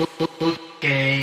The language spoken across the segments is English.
Okay.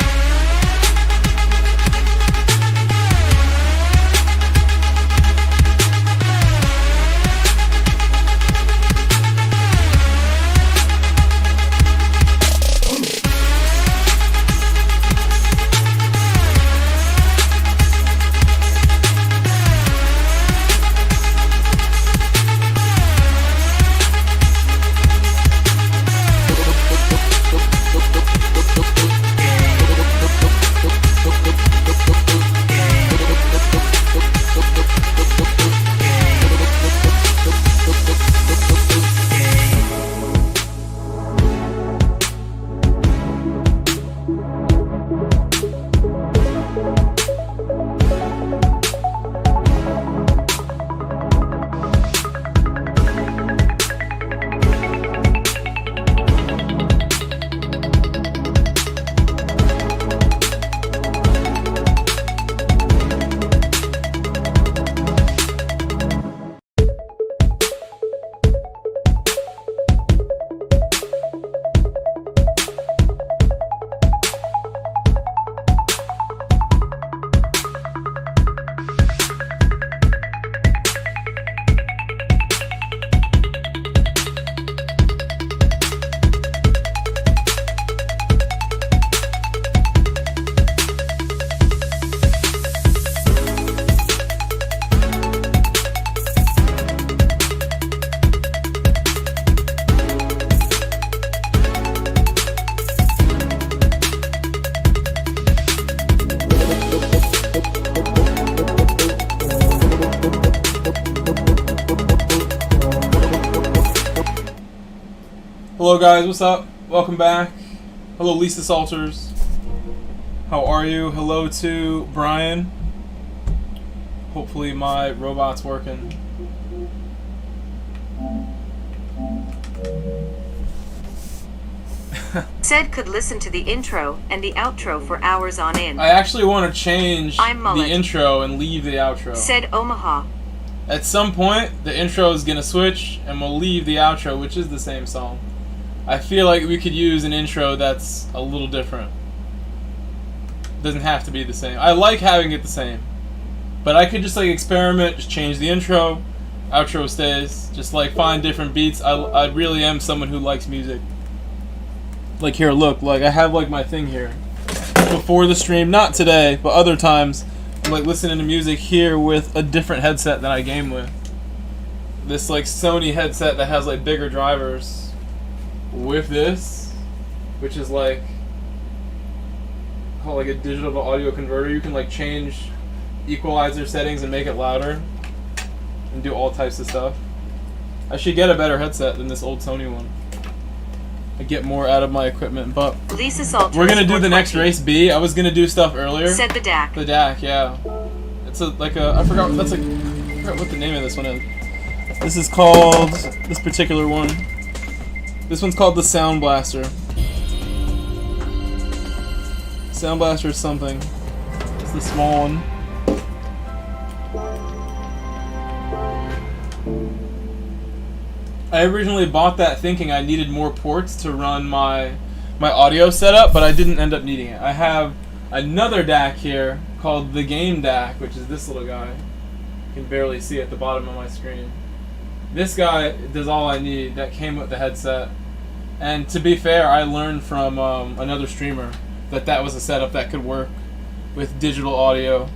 Hello guys, what's up? Welcome back. Hello Lisa Salters. How are you? Hello to Brian. Hopefully my robot's working. Said could listen to the intro and the outro for hours on end. I actually want to change I'm the Mullet. intro and leave the outro. Said Omaha. At some point, the intro is going to switch and we'll leave the outro, which is the same song. I feel like we could use an intro that's a little different. Doesn't have to be the same. I like having it the same. But I could just like experiment, just change the intro, outro stays, just like find different beats. I really am someone who likes music. Like here, look, like I have like my thing here. Before the stream, not today, but other times, I'm like listening to music here with a different headset than I game with. This like Sony headset that has like bigger drivers. With this, which is like called like a digital to audio converter, you can like change equalizer settings and make it louder and do all types of stuff. I should get a better headset than this old Sony one. I get more out of my equipment, but Lisa Salters. we're gonna do the next race B. I was gonna do stuff earlier. Said the DAC. The DAC, yeah. It's I forgot what the name of this one is. This is called this particular one. This one's called the Sound Blaster. Sound Blaster is something. It's the small one. I originally bought that thinking I needed more ports to run my audio setup, but I didn't end up needing it. I have another DAC here called the Game DAC, which is this little guy. You can barely see at the bottom of my screen. This guy does all I need. That came with the headset. And to be fair, I learned from another streamer that was a setup that could work with digital audio.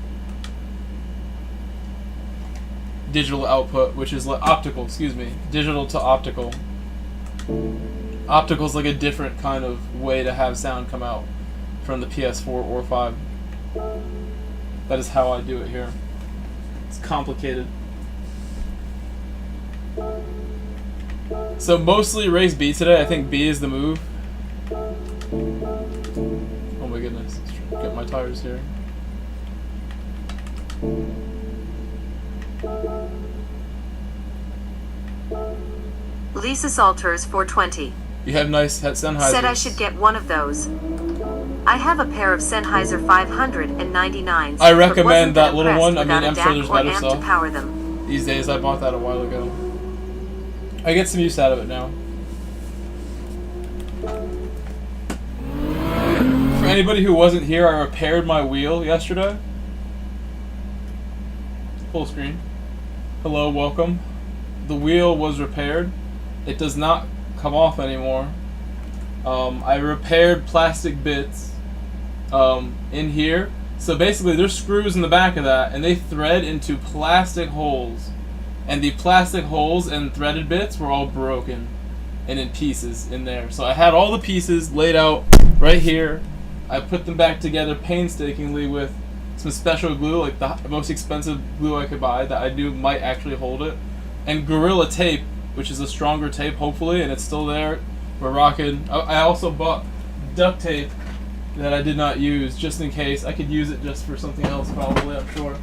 Digital output, which is like optical, excuse me. Digital to optical. Optical is like a different kind of way to have sound come out from the PS4 or 5. That is how I do it here. It's complicated. So mostly race B today. I think B is the move. Oh my goodness. Let's try to get my tires here. Lisa Salters 420. You have nice Sennheisers. Said I should get one of those. I have a pair of Sennheiser 599s. I recommend that little one. I mean, I'm sure there's better to stuff. power them. These days, I bought that a while ago. I get some use out of it now. anybody who wasn't here, I repaired my wheel yesterday. Full screen. Hello, welcome. The wheel was repaired. It does not come off anymore. I repaired plastic bits in here. So basically there's screws in the back of that, and they thread into plastic holes. And the plastic holes and threaded bits were all broken and in pieces in there. So I had all the pieces laid out right here. I put them back together painstakingly with some special glue, like the most expensive glue I could buy that I knew might actually hold it. And Gorilla Tape, which is a stronger tape, hopefully, and it's still there. We're rocking. I also bought duct tape that I did not use, just in case. I could use it just for something else, probably, I'm sure.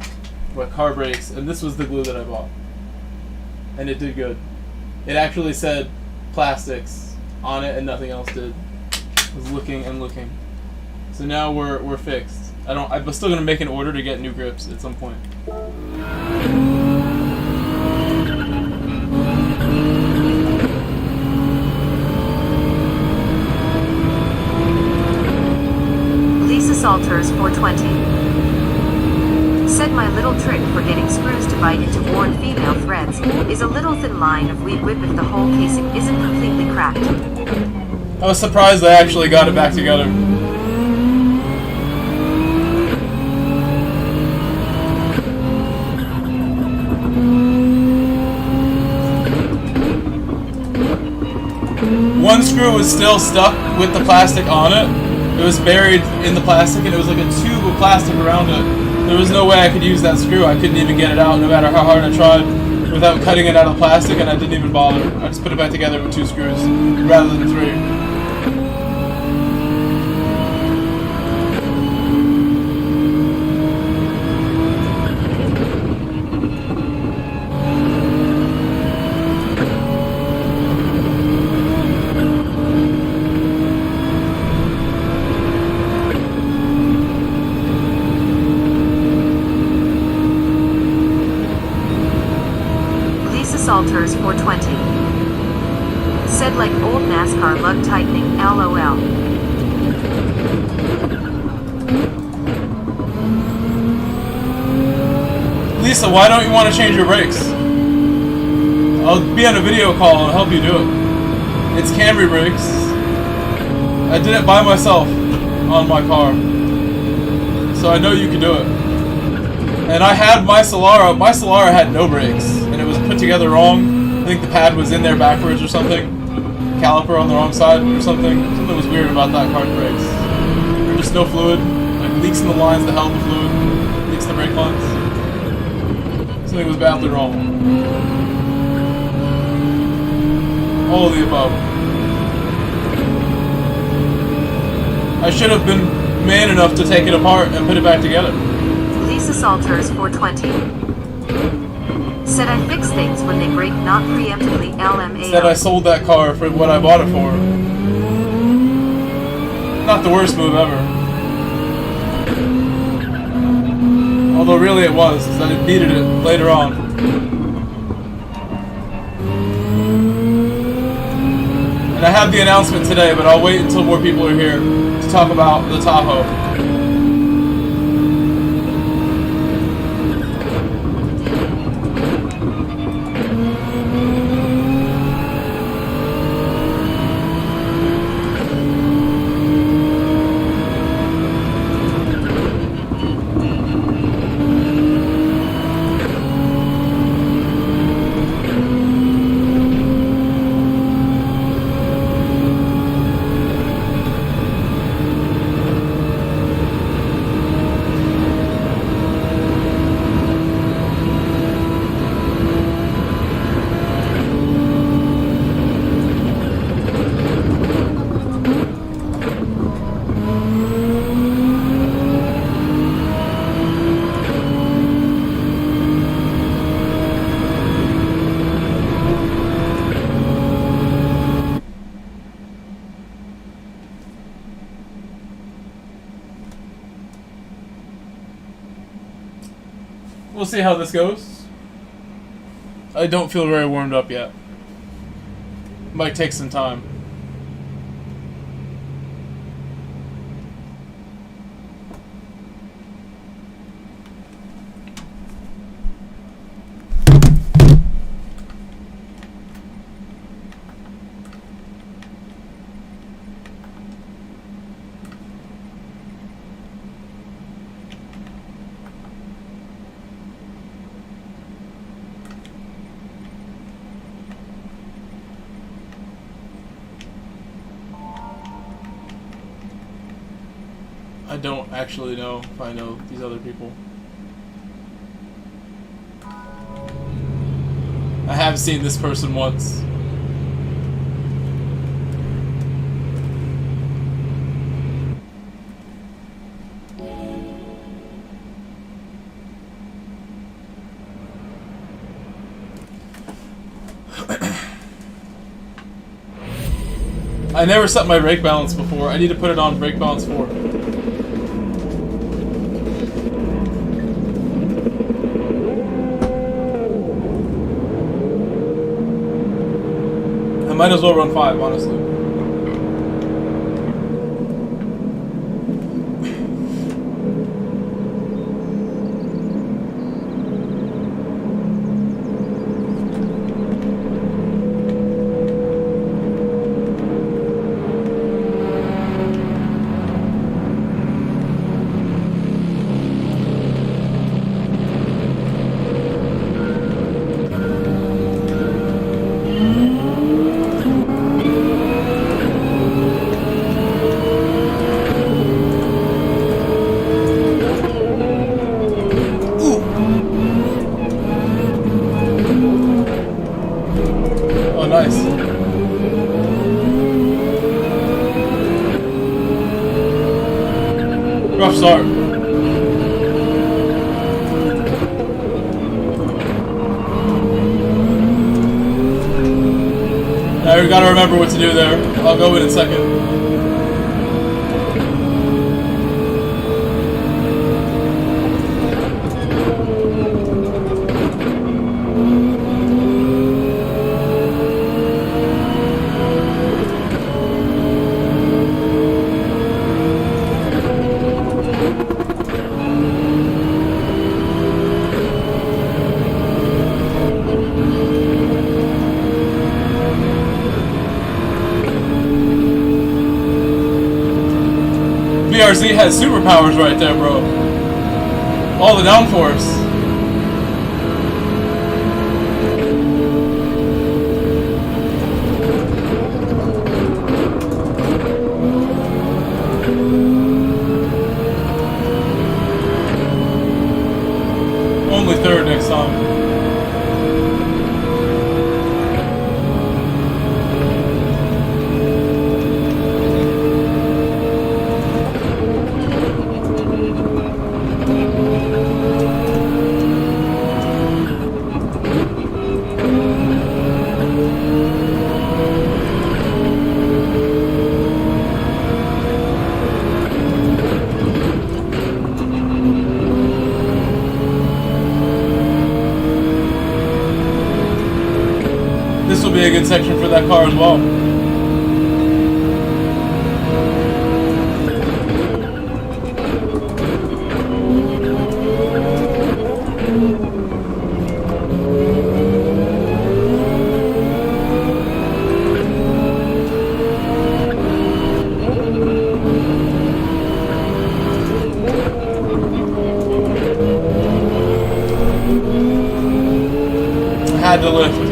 Like car brakes. And this was the glue that I bought. And it did good. It actually said plastics on it and nothing else did. I was looking and looking. So now we're fixed. I'm still gonna make an order to get new grips at some point. Lisa Salters 420 said my little trick for getting screws to bite into worn female threads is a little thin line of weed whip if the whole casing isn't completely cracked. I was surprised they actually got it back together. One screw was still stuck with the plastic on it. It was buried in the plastic, and it was like a tube of plastic around it. There was no way I could use that screw. I couldn't even get it out, no matter how hard I tried, without cutting it out of the plastic, and I didn't even bother. I just put it back together with 2 screws, rather than 3. Salters 420 said like old NASCAR lug tightening, LOL. Lisa, why don't you want to change your brakes? I'll be on a video call and help you do it. It's Camry brakes. I did it by myself on my car, so I know you can do it. And I had my Solara. My Solara had no brakes, and it was put together wrong. I think the pad was in there backwards or something. Caliper on the wrong side or something. Something was weird about that car's brakes. There was just no fluid. Like leaks in the lines that held the fluid. Leaks in the brake lines. Something was badly wrong. All of the above. I should have been man enough to take it apart and put it back together. Lisa Salters 420 said I fix things when they break, not preemptively, LMAO. Said I sold that car for what I bought it for. Not the worst move ever. Although really it was, because I needed it later on. And I have the announcement today, but I'll wait until more people are here to talk about the Tahoe. We'll see how this goes. I don't feel very warmed up yet. Might take some time. I don't actually know if I know these other people. I have seen this person once. I never set my brake balance before. I need to put it on brake balance 4. I might as well run 5, honestly. Rough start. Now we gotta remember what to do there. I'll go in a second. BRZ has superpowers right there, bro. All the downforce. Only third next time. This will be a good section for that car as well. I had to lift.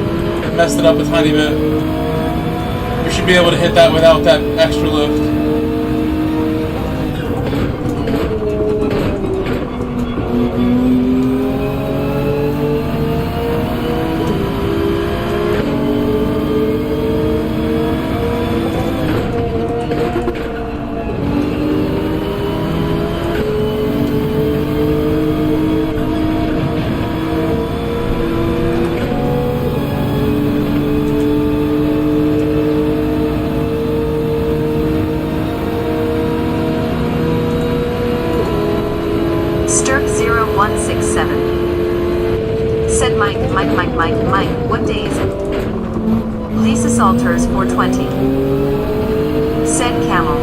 Messed it up a tiny bit. You should be able to hit that without that extra lift. Mike, what day is it? Lisa Salters 420. Said Camel.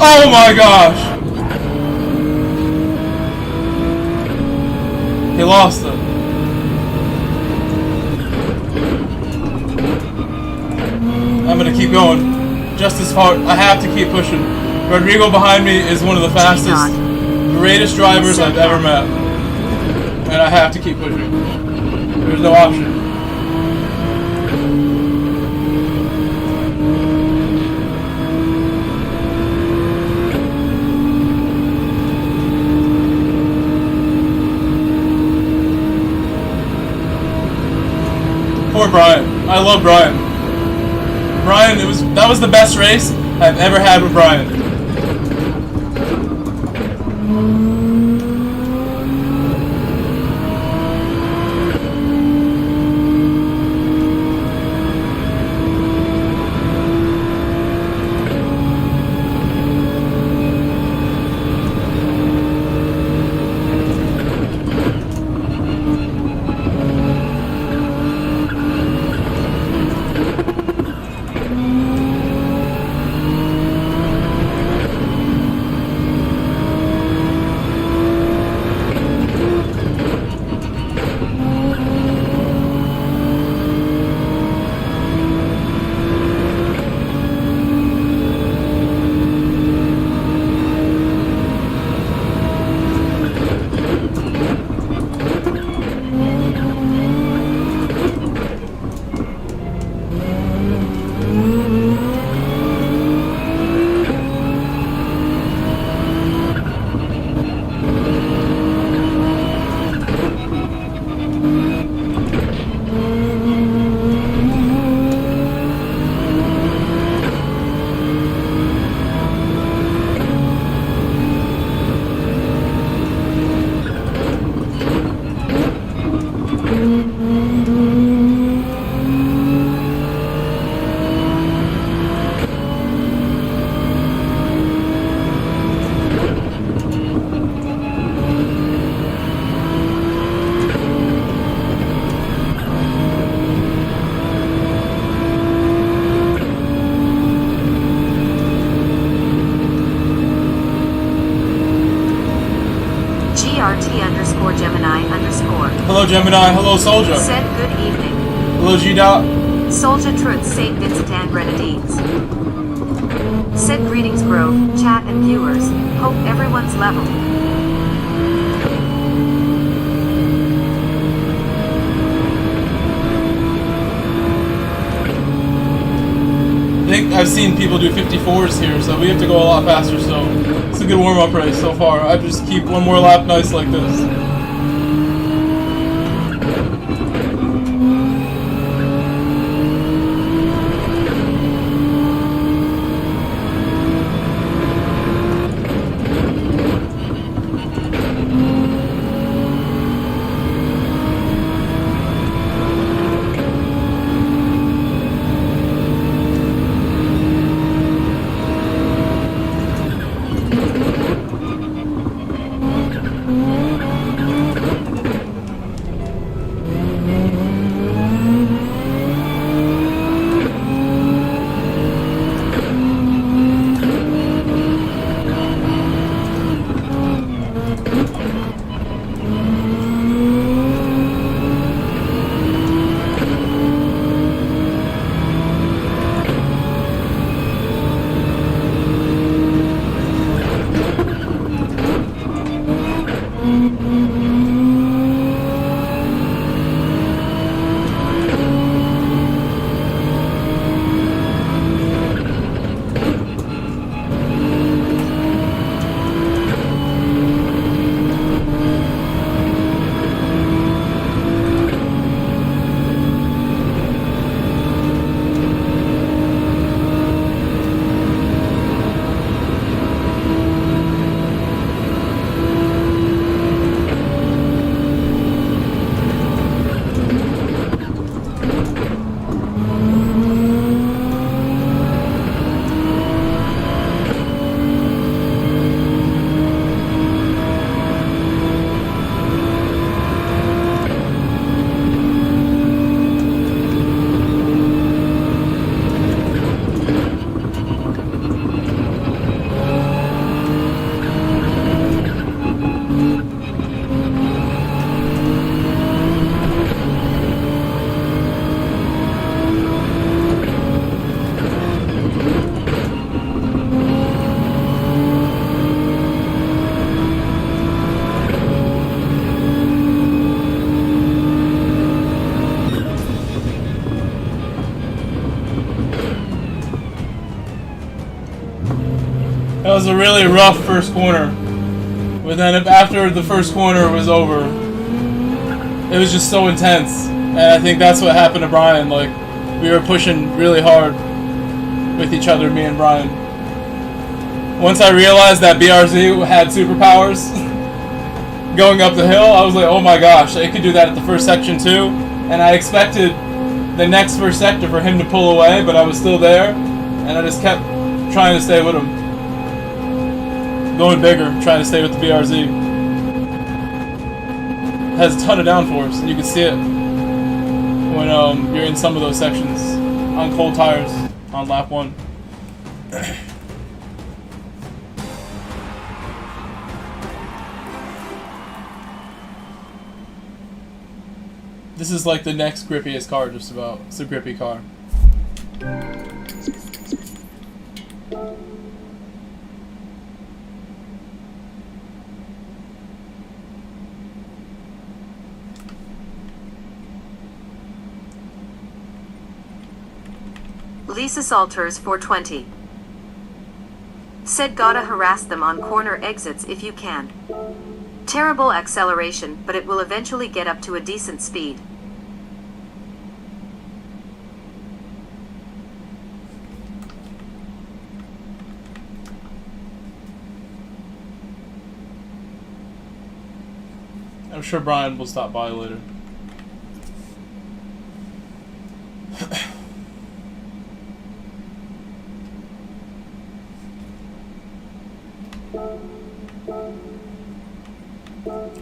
Oh my gosh! He lost it. I'm gonna keep going. Just as hard. I have to keep pushing. Rodrigo behind me is one of the fastest, greatest drivers I've ever met. And I have to keep pushing. There's no option. Poor Brian. I love Brian. Brian, that was the best race I've ever had with Brian. Hello Gemini, hello Soldier. Said good evening. Hello G-Dot. Soldier Truth, St. Vincent and Grenadines. Said greetings Grove, chat and viewers. Hope everyone's level. I think I've seen people do 54s here, so we have to go a lot faster, so it's a good warm-up race so far. I just keep one more lap nice like this. That was a really rough first corner. But then after the first corner was over, it was just so intense. And I think that's what happened to Brian. Like, we were pushing really hard with each other, me and Brian. Once I realized that BRZ had superpowers going up the hill, I was like, oh my gosh, it could do that at the first section too. And I expected the next first sector for him to pull away, but I was still there. And I just kept trying to stay with him. Going bigger, trying to stay with the BRZ. It has a ton of downforce, and you can see it when you're in some of those sections on cold tires on lap 1. This is like the next grippiest car, just about. It's a grippy car. Lisa Salters 420. Said gotta harass them on corner exits if you can. Terrible acceleration, but it will eventually get up to a decent speed. I'm sure Brian will stop by later.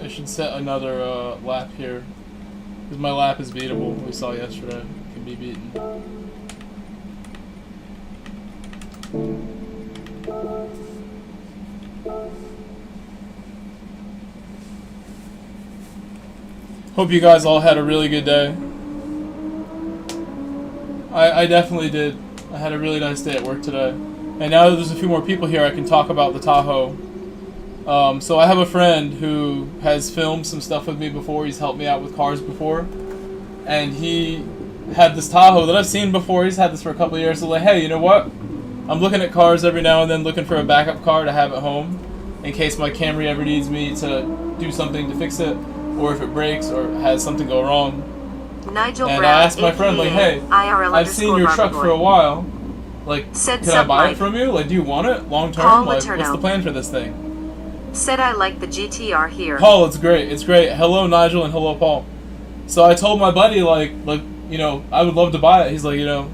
I should set another lap here, because my lap is beatable. We saw yesterday, it can be beaten. Hope you guys all had a really good day. I definitely did. I had a really nice day at work today. And now that there's a few more people here, I can talk about the Tahoe. So I have a friend who has filmed some stuff with me before. He's helped me out with cars before. And he had this Tahoe that I've seen before. He's had this for a couple of years. So like, hey, you know what? I'm looking at cars every now and then, looking for a backup car to have at home in case my Camry ever needs me to do something to fix it, or if it breaks or has something go wrong. Nigel and Brown, I asked my friend, like, hey, I've seen your truck for a while. Like, can I buy it from you? Like, do you want it long term? Like, what's the plan for this thing? Said I like the GTR here. Paul, it's great. It's great. Hello, Nigel, and hello, Paul. So I told my buddy, like, you know, I would love to buy it. He's like, you know,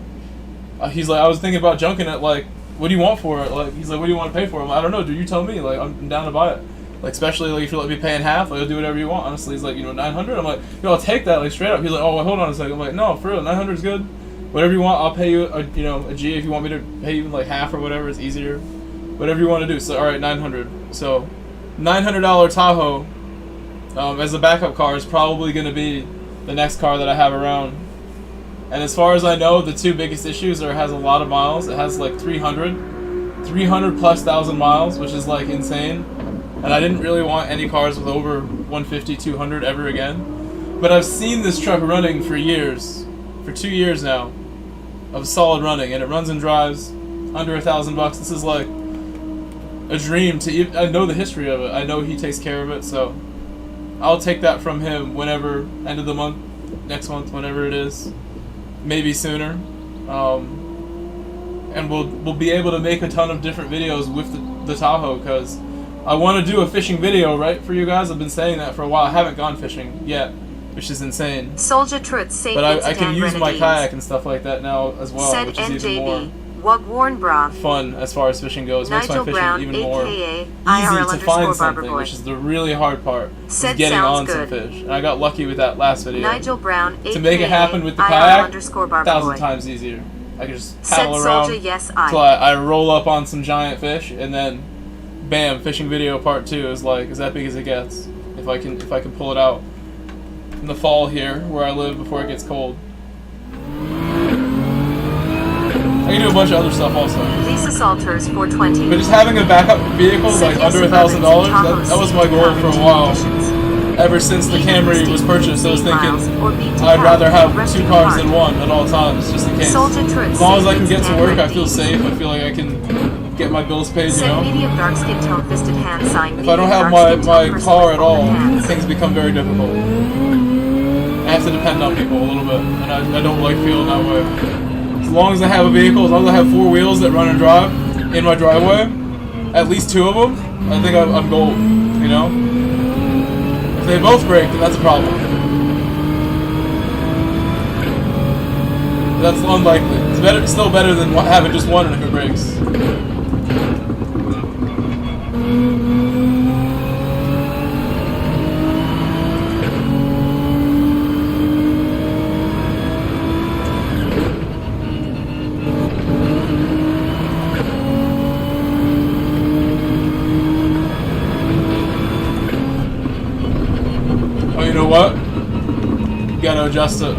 he's like, I was thinking about junking it. Like, what do you want for it? Like, he's like, what do you want to pay for it? I'm like, I don't know. Do you tell me? Like, I'm down to buy it. Like, especially like if you let me pay in half, like, I'll do whatever you want. Honestly, he's like, you know, 900. I'm like, yo, I'll take that, like, straight up. He's like, oh, well, hold on a second. I'm like, no, for real, 900 is good. Whatever you want, I'll pay you, a G if you want me to pay you like half or whatever. It's easier. Whatever you want to do. So, all right, 900. So, $900 Tahoe as a backup car is probably going to be the next car that I have around. And as far as I know, the two biggest issues are it has a lot of miles. It has like 300 plus thousand miles, which is like insane. And I didn't really want any cars with over 150, 200 ever again. But I've seen this truck running for years, for 2 years now, of solid running, and it runs and drives under $1,000. This is like a dream to. I know the history of it. I know he takes care of it, so I'll take that from him whenever, end of the month, next month, whenever it is, maybe sooner. And we'll be able to make a ton of different videos with the Tahoe, because I want to do a fishing video, right, for you guys. I've been saying that for a while. I haven't gone fishing yet, which is insane. Soldier Truth, Saint but I can use my Grenadines. kayak and stuff like that now as well, Said which is NJB, even Wugworn Bra. more fun as far as fishing goes. Makes my Nigel fishing Brown, even more aka easy IRL to find _Barber something, Boy. which is the really hard part. Said Is getting sounds on some good. fish. And I got lucky with that last video. Nigel Brown, To make it happen with the IRL kayak, _Barber 1,000 Boy. times easier. I can just Said paddle around Soldier, yes, until I roll up on some giant fish, and then bam, fishing video part 2 is like as epic as it gets. If I can pull it out in the fall here where I live before it gets cold. I can do a bunch of other stuff also. Lisa Salters 420. But just having a backup vehicle like under $1,000, that was my goal for a while. Ever since the Camry was purchased, I was thinking I'd rather have 2 cars than one at all times, just in case. As long as I can get to work, I feel safe. I feel like I can get my bills paid, you Said know? medium dark skin tone fisted hand sign. If I don't have my car at all, things become very difficult. I have to depend on people a little bit, and I don't like feeling that way. As long as I have a vehicle, as long as I have 4 wheels that run and drive in my driveway, at least 2 of them, I think I'm gold, you know? If they both break, then that's a problem. That's unlikely. It's better, still better than having just one and if it breaks. Oh, you know what? You gotta adjust it.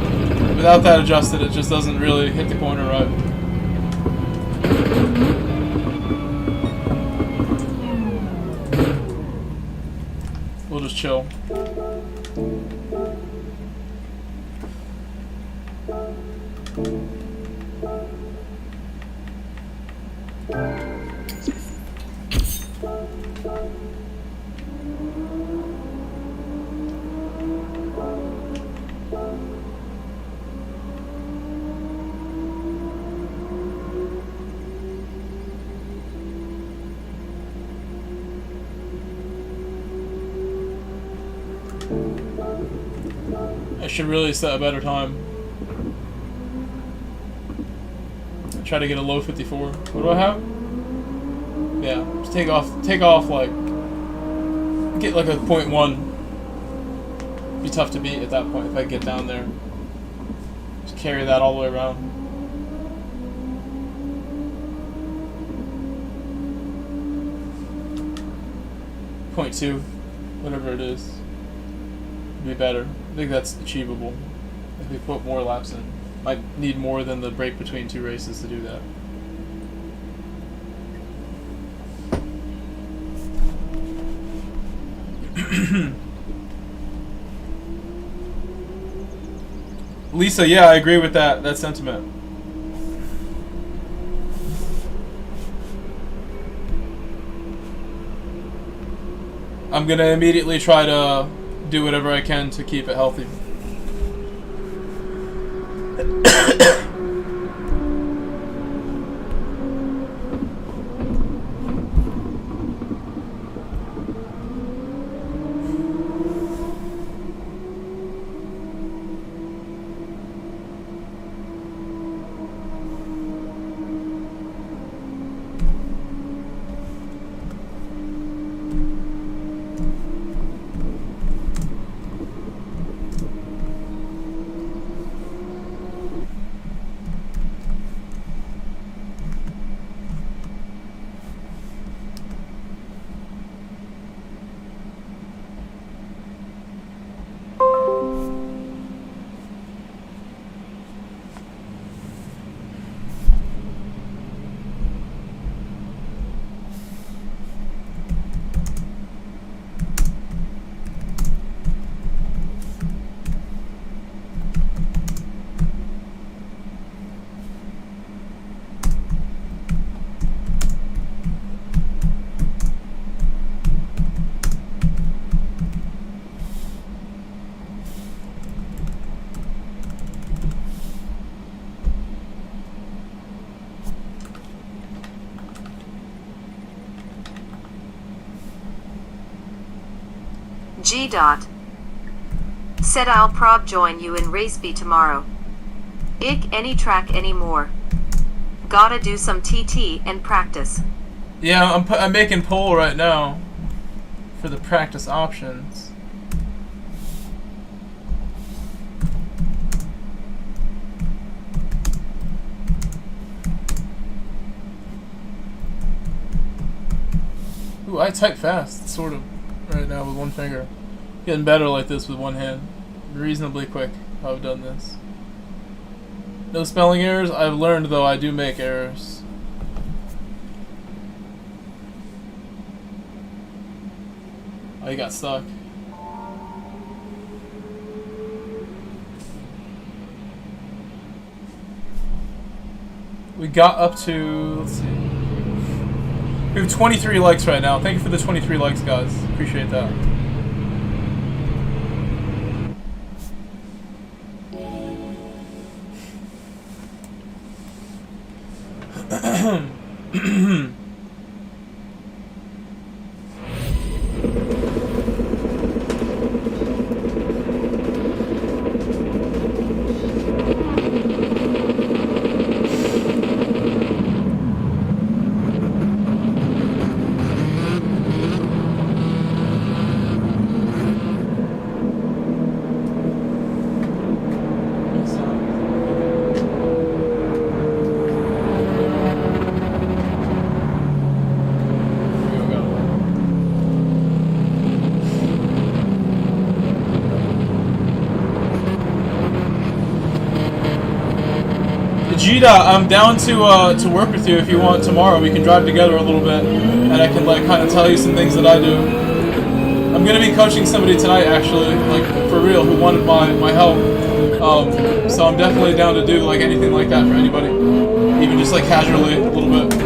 Without that adjusted, it just doesn't really hit the corner right. We'll just chill. I should really set a better time. Try to get a low 54. What do I have? Yeah, just take off like, get like a 0.1. Be tough to beat at that point if I get down there. Just carry that all the way around. 0.2, whatever it is. Be better. I think that's achievable if we put more laps in. Might need more than the break between 2 races to do that. Lisa, yeah, I agree with that sentiment. I'm gonna immediately try to do whatever I can to keep it healthy. G. Dot. Said I'll prob join you in race B tomorrow. Ick any track anymore. Gotta do some TT and practice. Yeah, I'm making poll right now for the practice options. Ooh, I type fast, sort of, right now with one finger. Getting better like this with one hand. Reasonably quick, I've done this. No spelling errors. I've learned, though, I do make errors. Oh, you got stuck. We got up to, let's see. We have 23 likes right now. Thank you for the 23 likes, guys. Appreciate that. Vegeta, I'm down to work with you if you want tomorrow. We can drive together a little bit, and I can like kind of tell you some things that I do. I'm gonna be coaching somebody tonight, actually, like for real, who wanted my help. So I'm definitely down to do like anything like that for anybody, even just like casually a little bit.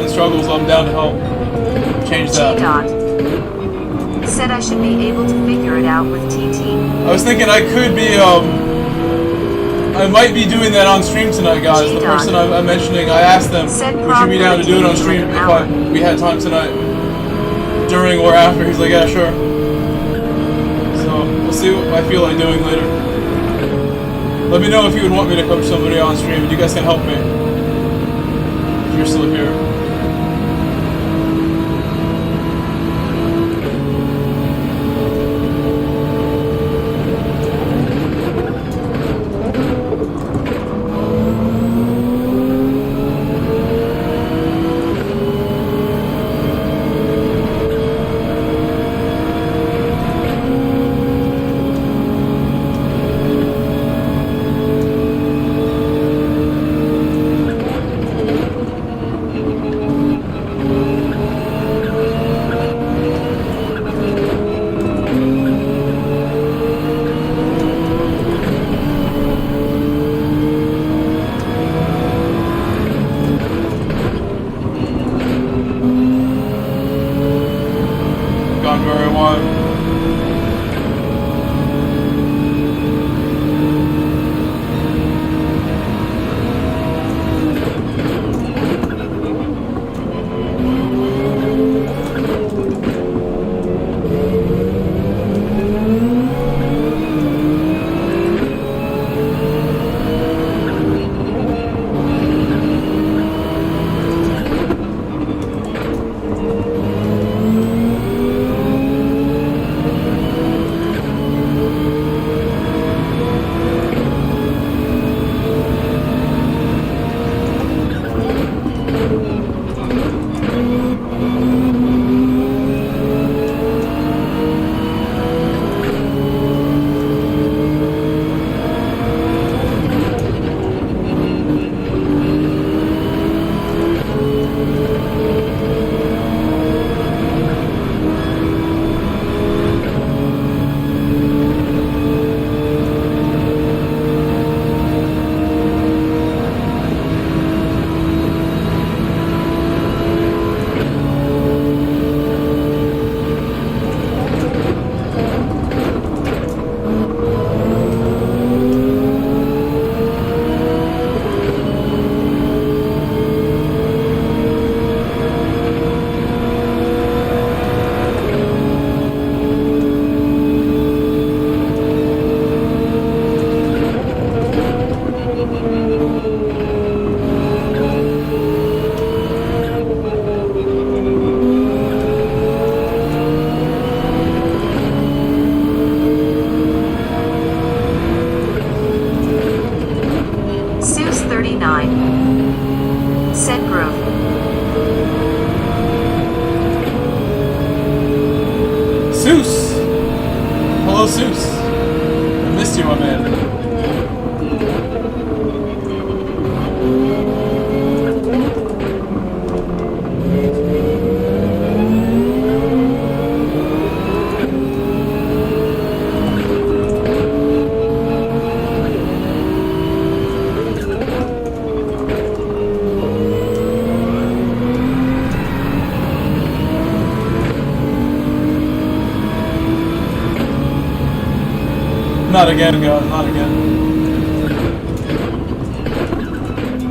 Struggles, I'm down to help change that. G-Dot said I should be able to figure it out with TT. I was thinking I could be, I might be doing that on stream tonight, guys. The person I'm mentioning, I asked them, would you be down to do it on stream if we had time tonight? During or after? He's like, yeah, sure. So, we'll see what I feel like doing later. Let me know if you would want me to coach somebody on stream, and you guys can help me. If you're still here. missed you, my man. Not again, guys, not again.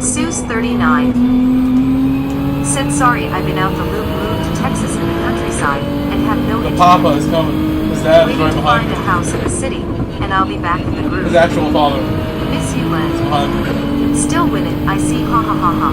Zeus 39 said, sorry, I've been out the loop, moved to Texas in the countryside, and have no The internet. Papa is coming. His dad is Waiting right to behind find a me. house in the city, and I'll be back in the group. His actual father Miss you, is Len. behind me. Still winning, I see, ha ha ha ha.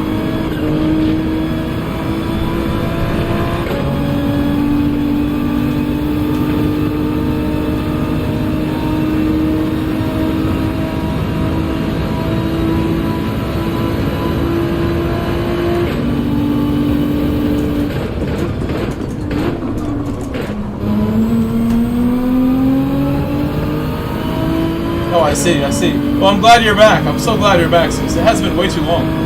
Oh, I see, I see. Well, I'm glad you're back. I'm so glad you're back, Sis. It has been way too long.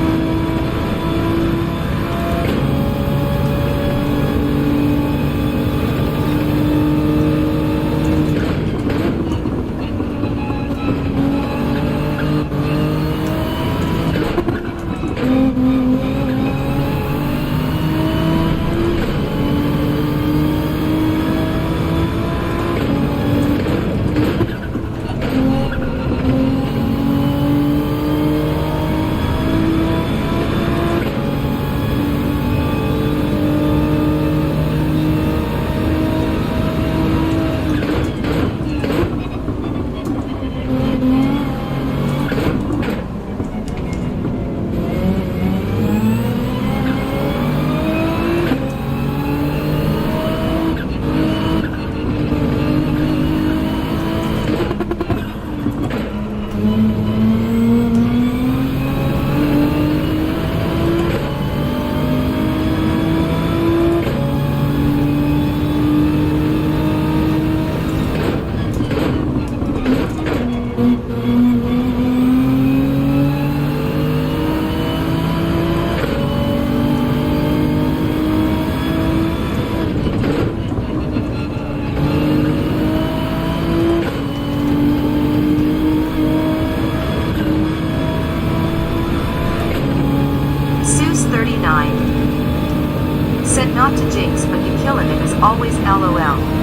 Said not to jinx, but you killing it as always, LOL.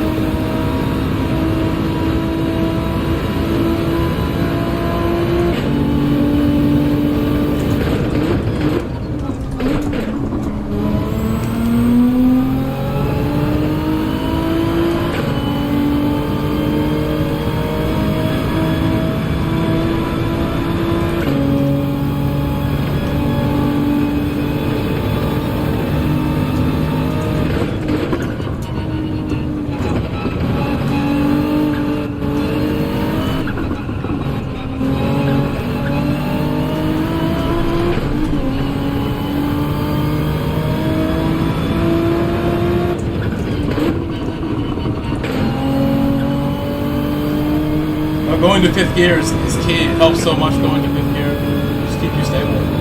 Going to fifth gear is key. It helps so much going to fifth gear. Just keep you stable.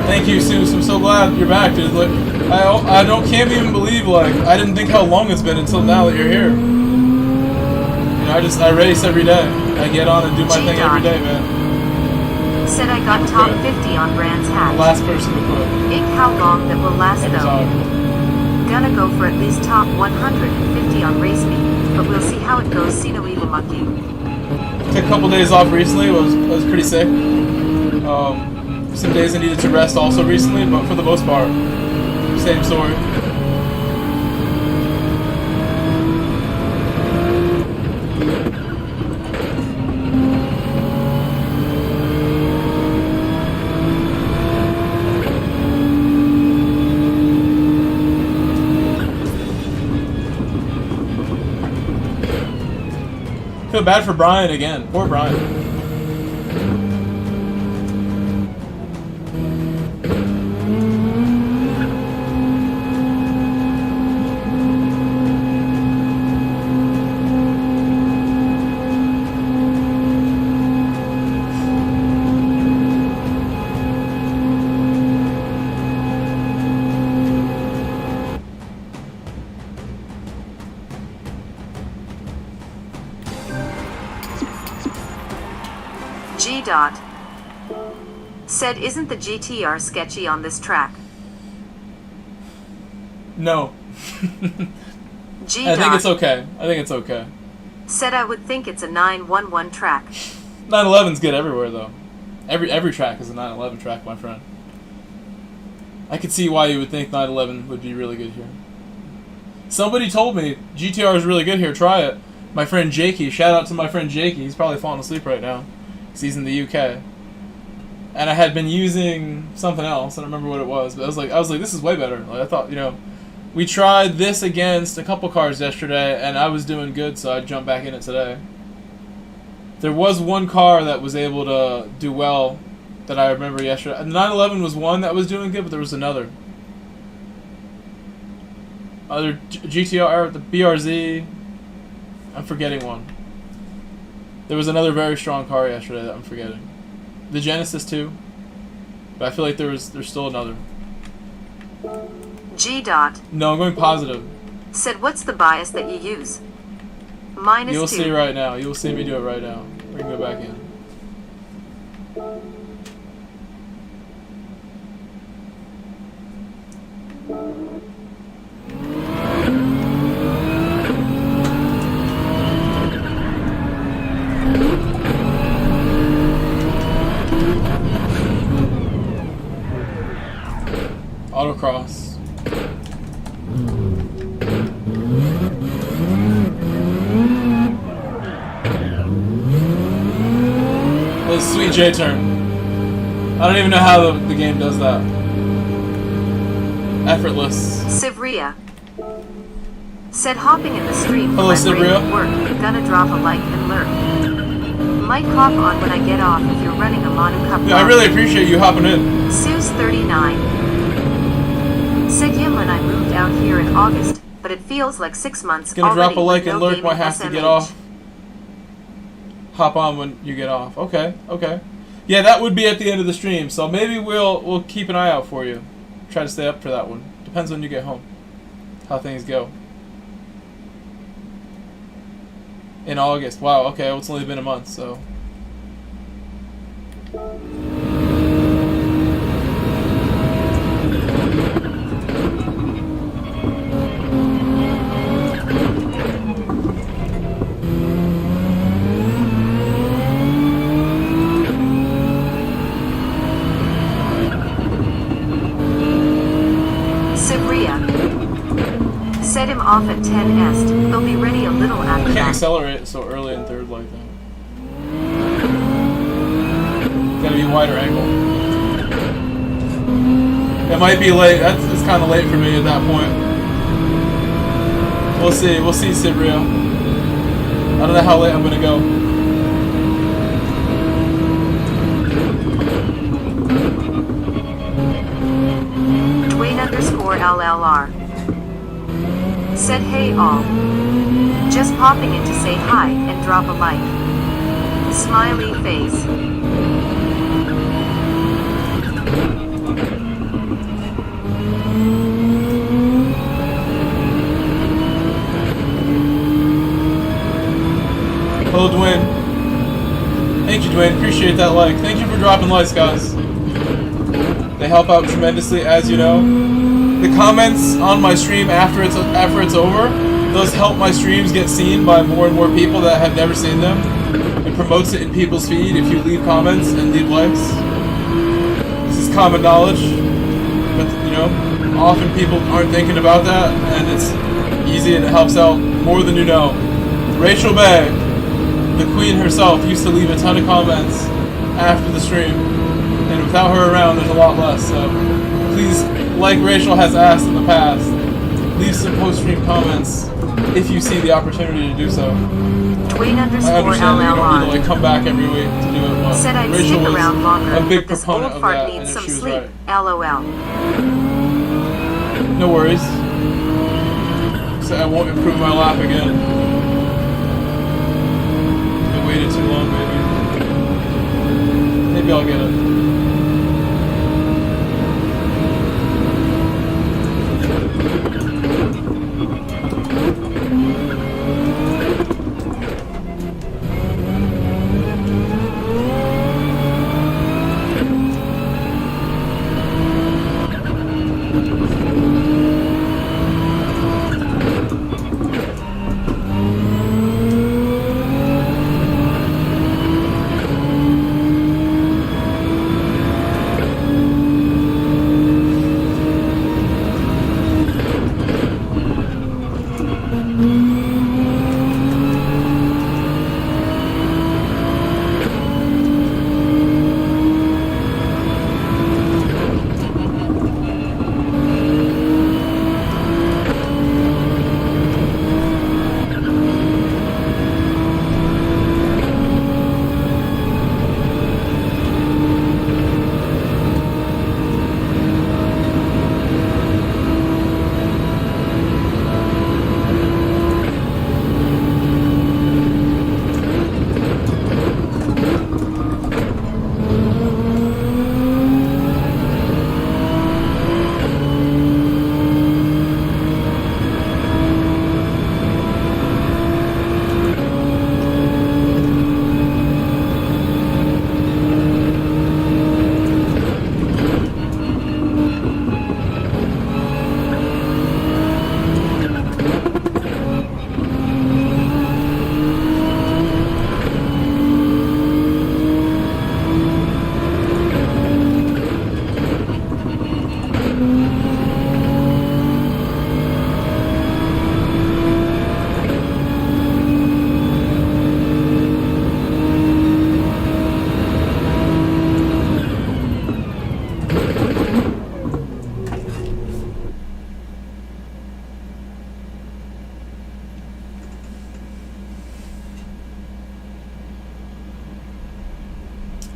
Thank you, Seuss. I'm so glad you're back, dude. Like, can't even believe, like, I didn't think how long it's been until now that you're here. You know, I race every day. I get on and do my thing every day, man. Said I got top 50 on Brand's hat. Last person to quit. Ink how long that will last though. Gonna go for at least top 150 on race me, but we'll see how it goes. See no evil monkey. Took a couple days off recently. It was pretty sick. Some days I needed to rest also recently, but for the most part, same story. Feel bad for Brian again. Poor Brian. G. Said, isn't the GTR sketchy on this track? No. G. I think it's okay. I think it's okay. Said I would think it's a 911 track. 911's good everywhere though. Every track is a 911 track, my friend. I could see why you would think 911 would be really good here. Somebody told me GTR is really good here. Try it. My friend Jakey. Shout out to my friend Jakey. He's probably falling asleep right now. He's in the UK, and I had been using something else. I don't remember what it was, but I was like, this is way better. Like, I thought, you know, we tried this against a couple cars yesterday, and I was doing good, so I jumped back in it today. There was one car that was able to do well that I remember yesterday. The 911 was one that was doing good, but there was another. Other GTR, the BRZ. I'm forgetting one. There was another very strong car yesterday that I'm forgetting. The Genesis too. But I feel like there's still another. G. No, I'm going positive. Said, what's the bias that you use? -2. You'll see right now. You'll see me do it right now. We can go back in. Autocross. The sweet J turn. I don't even know how the game does that. Effortless. Sivria. Said hopping in the stream. Hello, Sivria. Work. Gonna drop a like and lurk. Might hop on when I get off if you're running a Manu Cup. Yeah, I really appreciate you hopping in. Sue's 39. Said when I moved out here in August, but it feels like 6 months Gonna already. drop a like and no lurk. Might have to get off. Hop on when you get off. Okay, okay. Yeah, that would be at the end of the stream, so maybe we'll keep an eye out for you. Try to stay up for that one. Depends when you get home. How things go. In August. Wow, okay, well, it's only been a month, so. Set him off at 10 est. They'll be ready a little after Can't that. accelerate so early in third like that. Gotta be wider angle. It might be late. It's kind of late for me at that point. We'll see. We'll see, Sibrio. I don't know how late I'm gonna go. Dwayne_LLR. Said hey all. Just popping in to say hi and drop a like. Smiley face. Dwayne, appreciate that like. Thank you for dropping likes, guys. They help out tremendously, as you know. The comments on my stream after it's over, those help my streams get seen by more and more people that have never seen them. It promotes it in people's feed if you leave comments and leave likes. This is common knowledge, but you know, often people aren't thinking about that, and it's easy and it helps out more than you know. Rachel Bay, the queen herself, used to leave a ton of comments after the stream, and without her around, there's a lot less. So please, like Rachel has asked in the past, leave some post-stream comments if you see the opportunity to do so. Dwayne I understand that you don't need to _LLR. like come back every week to do it, but Said I'd Rachel stick was around longer, a big but this proponent old of fart that, and needs if some she was sleep. right. LOL. No worries. So I won't improve my lap again. I waited too long, maybe. Maybe I'll get it.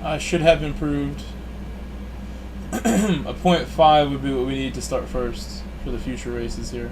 I should have improved. A 0.5 would be what we need to start first for the future races here.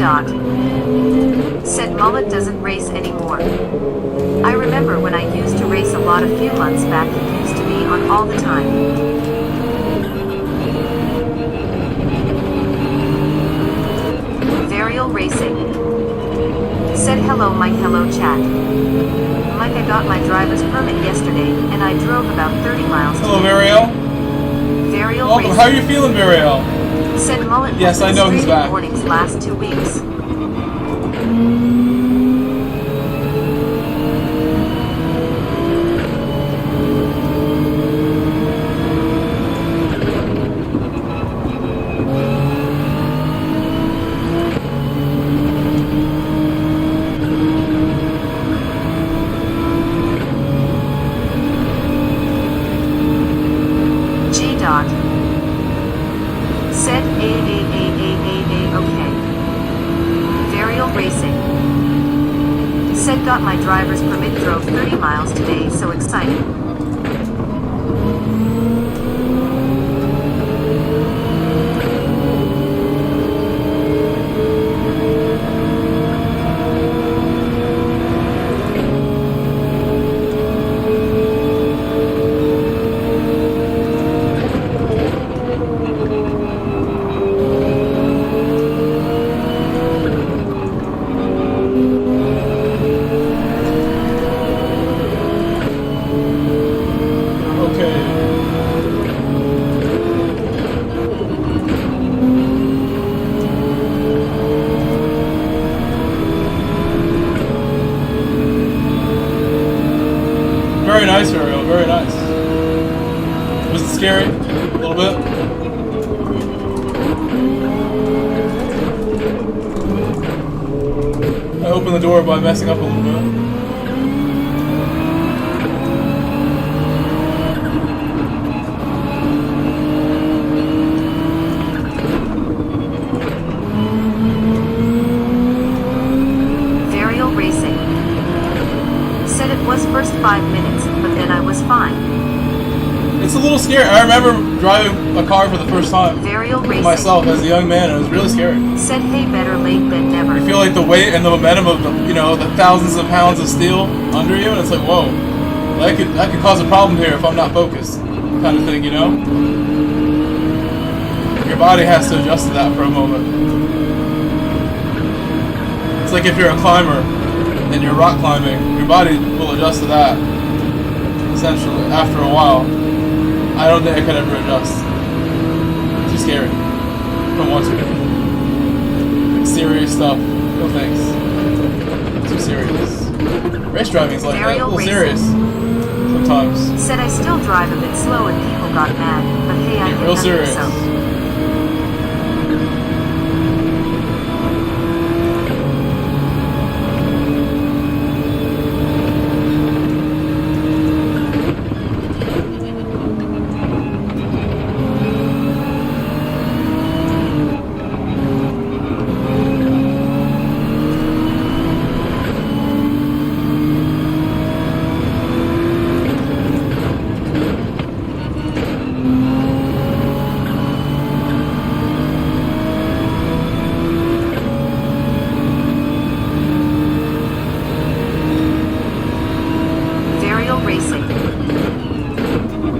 Dot. Said Mullet doesn't race anymore. I remember when I used to race a lot a few months back, he used to be on all the time. Varial Racing. Said hello Mike, hello chat. Mike, I got my driver's permit yesterday, and I drove about 30 miles Hello, today. Variel. Varial Welcome. Racing. How are you feeling, Variel? Said Mullet. Yes, I know he's streaming back. mornings last 2 weeks. Said okay. Varial Racing. Said got my driver's permit, drove 30 miles today, so excited. Very nice, Ariel. Very nice. Was it scary? A little bit? I opened the door by messing up a little bit. Varial Racing. Said it was first 5 minutes, but then I was fine. It's a little scary. I remember driving a car for the first time Varial Racing. myself as a young man, and it was really scary. Said hey, better late than never. You feel like the weight and the momentum of the, the thousands of pounds of steel under you, and it's like, whoa, that could cause a problem here if I'm not focused, kind of thing, you know? Your body has to adjust to that for a moment. It's like if you're a climber and you're rock climbing, your body will adjust to that, essentially, after a while. I don't think I could ever adjust. Too scary. Don't want to. Like serious stuff. No thanks. Too serious. Race driving's like that. A little serious. Sometimes. Said I still drive a bit slow and people got mad, but hey, I did Real nothing serious. so.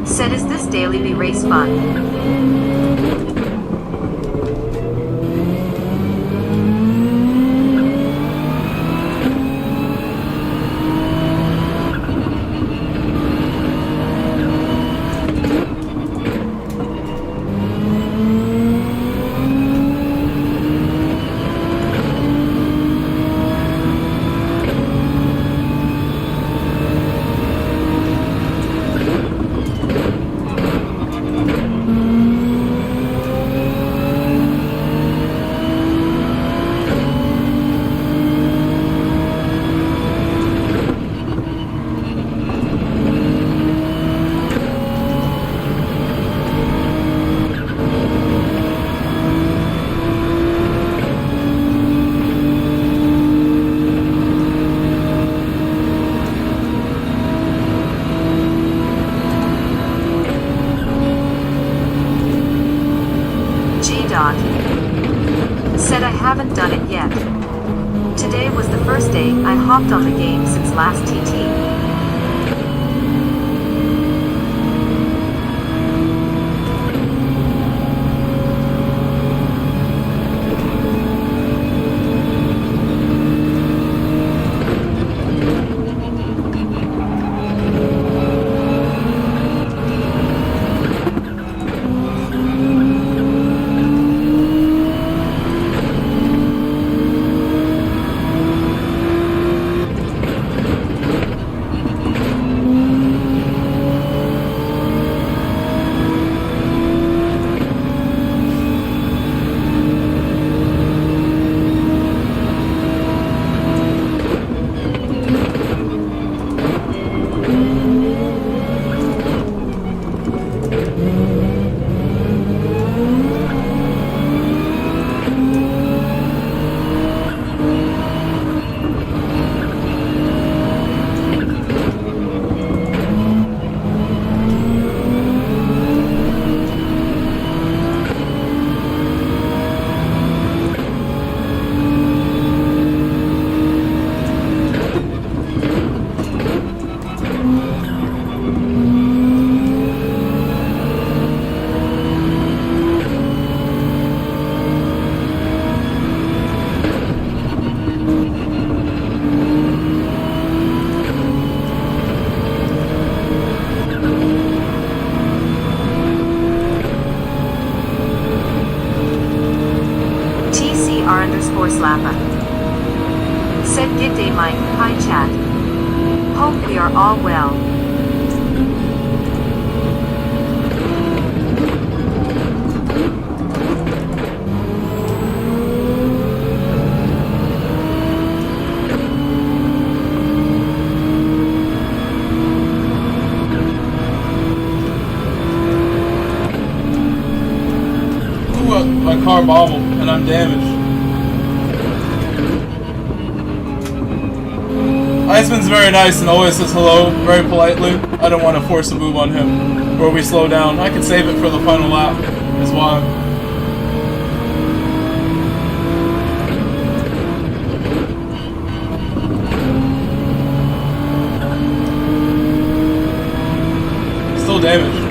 Said is this daily be race fun? Said I haven't done it yet. Today was the first day I hopped on the game since last TT. Slapper. Said good day Mike, hi chat. Hope we are all well. Ooh, my car bobbled and I'm damaged. Iceman's very nice and always says hello, very politely. I don't want to force a move on him where we slow down. I can save it for the final lap, is why. Still damaged.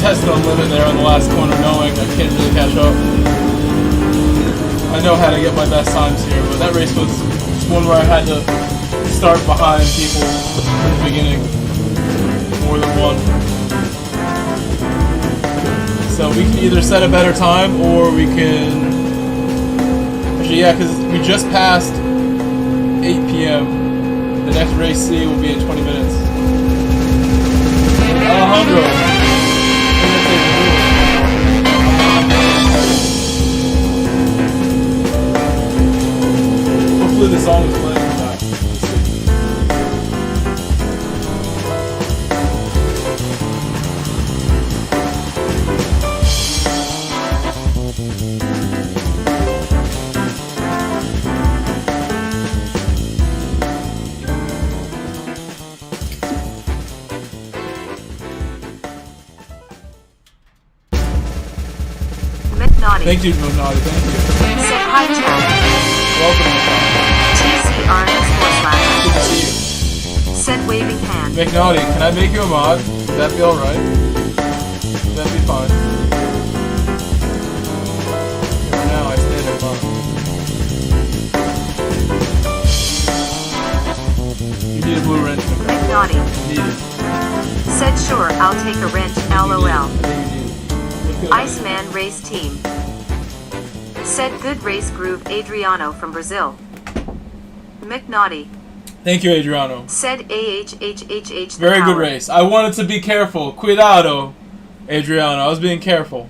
Tested on limit there on the last corner, knowing I can't really catch up. I know how to get my best times here, but that race was one where I had to start behind people from the beginning, more than one. So we can either set a better time, or we can... Actually, yeah, because we just passed 8 p.m. The next race C will be in 20 minutes. Alejandro. Hopefully the song is playing. Thank you, Monati. Thank you. Said hi, chat. Welcome. TCR_/. Good to see you. Said waving hand. McNaughty, can I make you a mod? Would that be alright? Would that be fine? For now, I stand at mod. You need a blue wrench, McNaughty. Need it. Said sure, I'll take a wrench. LOL. I think you need it. Iceman Race Team. Said good race groove. Adriano from Brazil. McNaughty. Thank you, Adriano. Said AHHHH. Very good race. I wanted to be careful. Cuidado, Adriano. I was being careful.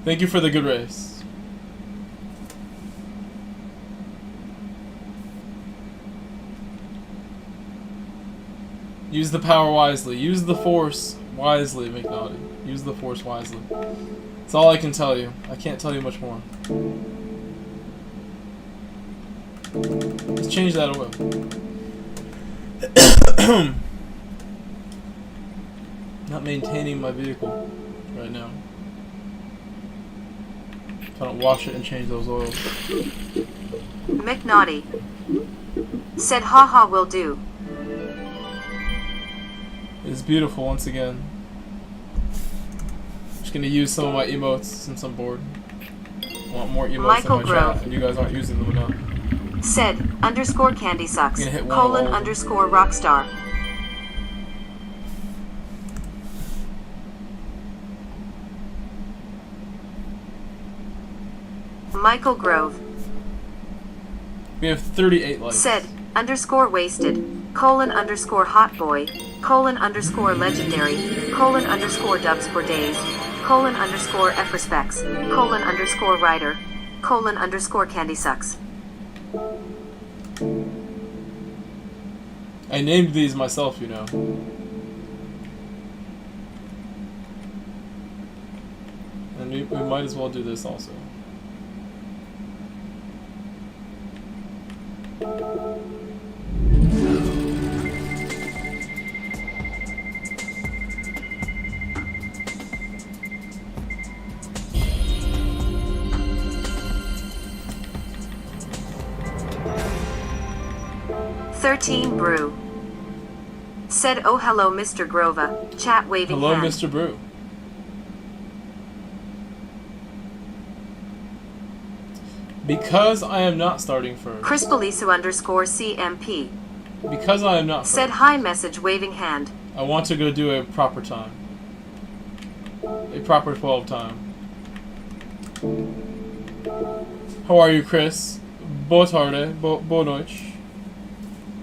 Thank you for the good race. Use the power wisely. Use the force wisely, McNaughty. Use the force wisely. That's all I can tell you. I can't tell you much more. Let's change that oil. Not maintaining my vehicle right now. If I don't wash it and change those oils. McNaughty. Said haha will do. It's beautiful once again. Just gonna use some of my emotes since I'm bored. I want more emotes Michael in my Grove. chat, and you guys aren't using them enough. Said _ candy sucks. I'm gonna hit one _ all over. rockstar. Michael Grove. We have 38 likes. Said _ wasted. _hotboy. _legendary. _dubs for days. _efferspecs. _writer. _candy sucks. I named these myself, you know. And we might as well do this also. Brew. Said oh hello Mr. Grova. Chat waving Hello, hand. Mr. Brew. Because I am not starting first. Crispalisu _CMP. Because I am not first. Said hi message waving hand. I want to go do a proper time. A proper 12 time. How are you, Chris? Boa tarde. Boa noite.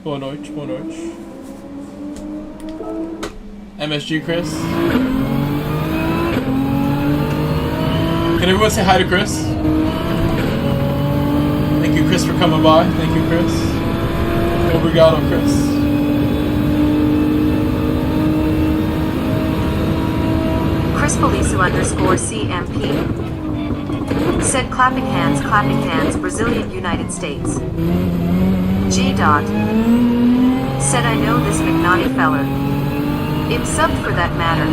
Boa noite. Boa noite. MSG Chris. Can everyone say hi to Chris? Thank you, Chris, for coming by. Thank you, Chris. Obrigado, Chris. Crispalisu _CMP. Said clapping hands, Brazilian United States. G. Dot. Said I know this McNaughty feller. Im subbed for that matter.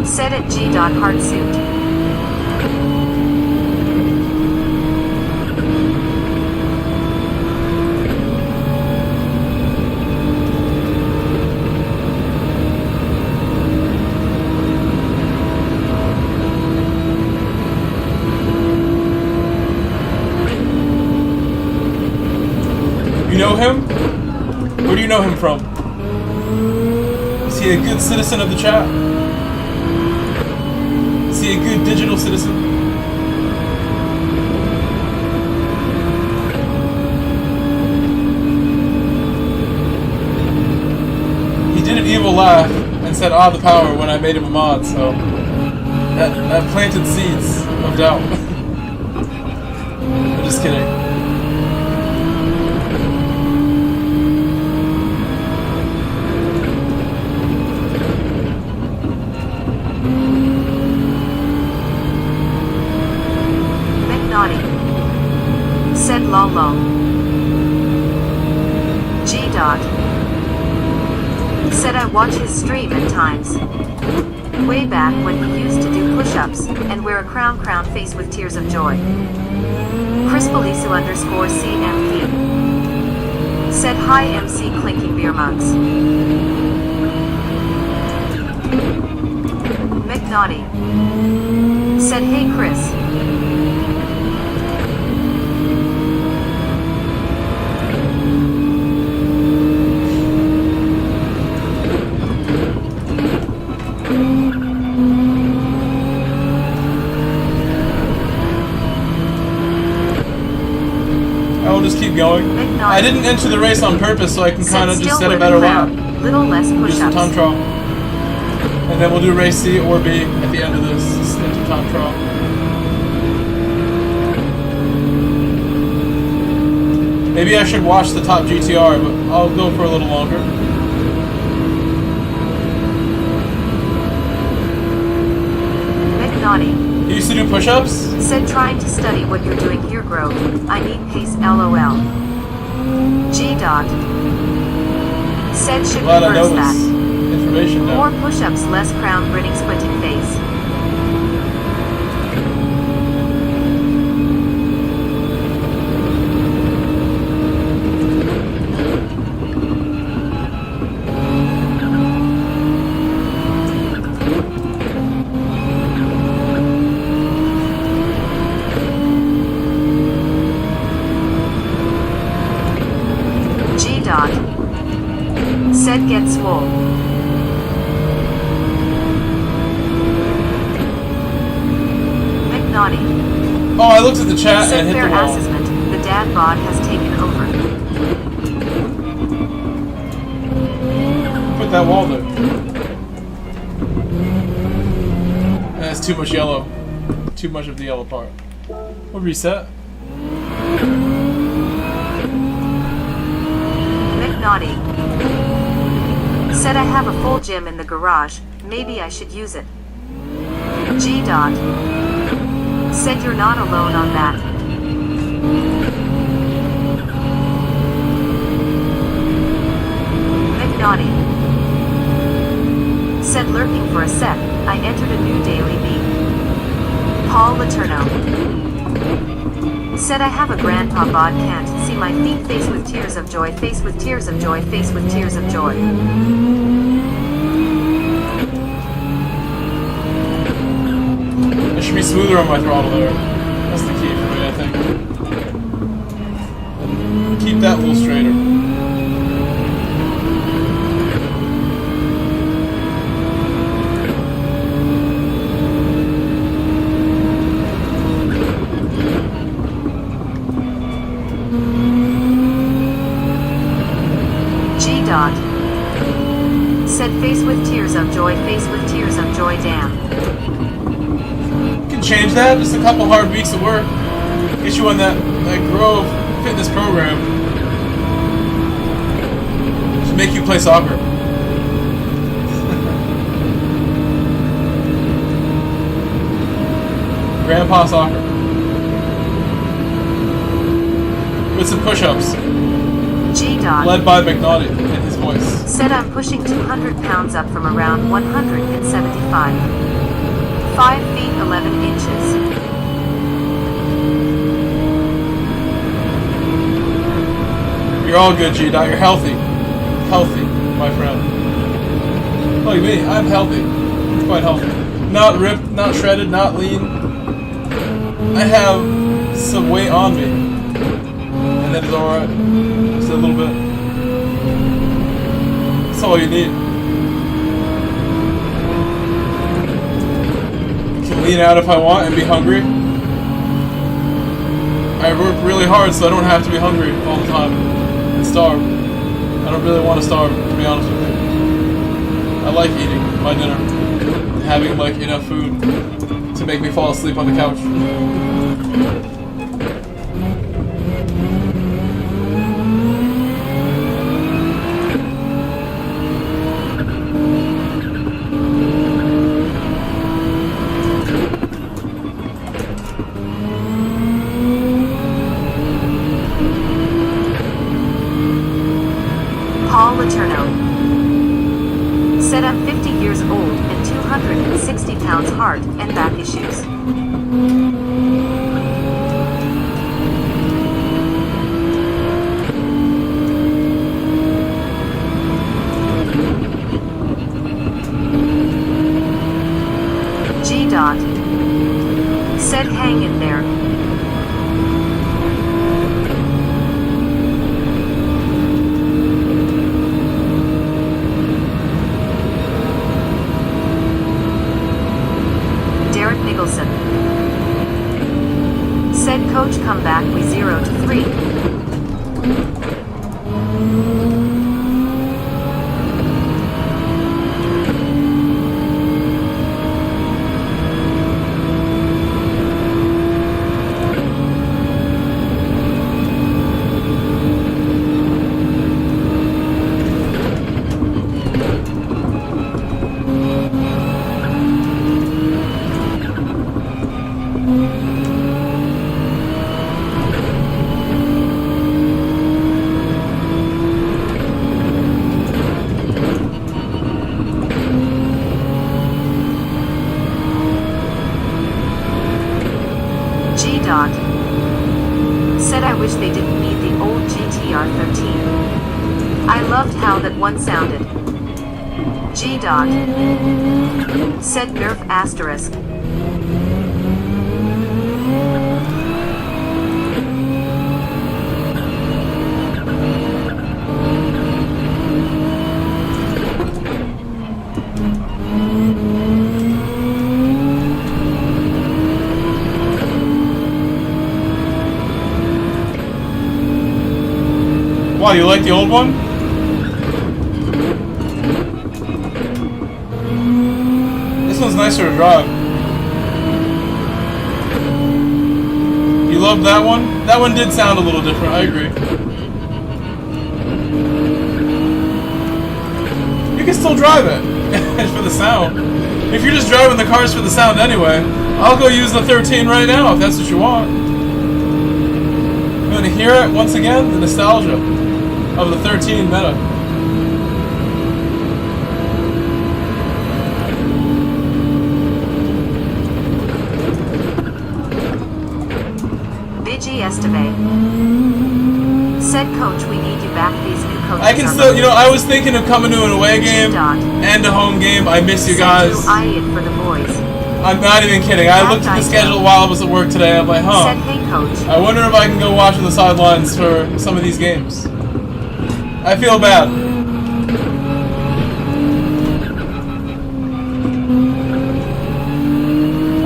Said at G. Hardsuit. You know him? Where do you know him from? Is he a good citizen of the chat? Is he a good digital citizen? He did an evil laugh and said, "Ah, the power," when I made him a mod, so that planted seeds of doubt. I'm just kidding. McNaughty said lol. G-Dot said I watch his stream at times. Way back when he used to do push-ups and wear a crown face with tears of joy. ChrisPolisu_CMP said hi MC clinking beer mugs. McNaughty said hey Chris. Just keep going. I didn't enter the race on purpose, so I can kind of just set a better lap. Little less Just a time trial. And then we'll do race C or B at the end of this. Just enter time trial. Maybe I should watch the top GTR, but I'll go for a little longer. McNaughty You used to do push-ups? said trying to study what you're doing here, Grove. I need pace, lol. G-Dot said should Glad I know reverse that. this information now. More push-ups, less crown grinning squinting face. Said get swole. McNaughty Oh, I looked at the chat said and hit fair the wall. assessment. The dad bod has taken over. Put that wall there. That's too much yellow. Too much of the yellow part. We'll reset. McNaughty said I have a full gym in the garage, maybe I should use it. G-Dot said you're not alone on that. McNaughty said lurking for a sec, I entered a new daily beat. Paul Laterno said I have a grandpa bod, can't see my feet, face with tears of joy, face with tears of joy, face with tears of joy. It should be smoother on my throttle there. That's the key for me, I think. Keep that a little straighter. G-Dot said face with tears of joy, face with tears of joy, damn. Change that, just a couple hard weeks of work. Get you on that Grove fitness program. Just make you play soccer. Grandpa soccer. With some push-ups. G-Dot Led by McNaughty in his voice. said I'm pushing 200 pounds up from around 175. 5 feet 11 inches. You're all good, G-Dot. You're healthy. Healthy, my friend. Like me, I'm healthy. I'm quite healthy. Not ripped, not shredded, not lean. I have some weight on me. And head is alright. Just a little bit. That's all you need. I can lean out if I want and be hungry. I work really hard so I don't have to be hungry all the time and starve. I don't really want to starve, to be honest with you. I like eating my dinner and having like enough food to make me fall asleep on the couch. Paul Laterno. Said I'm 50 years old and 260 pounds, heart and back issues. G. Dot. Said hang in there. Nicholson. Said coach come back we 0-3. Said I wish they didn't need the old GTR 13. I loved how that one sounded. G. Dot. Said nerf asterisk. Wow, you like the old one? This one's nicer to drive. You love that one? That one did sound a little different, I agree. You can still drive it for the sound. If you're just driving the cars for the sound anyway, I'll go use the 13 right now if that's what you want. You want to hear it once again? The nostalgia of the 13 meta. Vigi Esteve. Said coach we need you back, these new coaches. I can still, you know, I was thinking of coming to an away game and a home game. I miss you guys. I it for the boys. I'm not even kidding. I looked at the schedule while I was at work today. I'm like, huh. Said hey coach. I wonder if I can go watch on the sidelines for some of these games. I feel bad.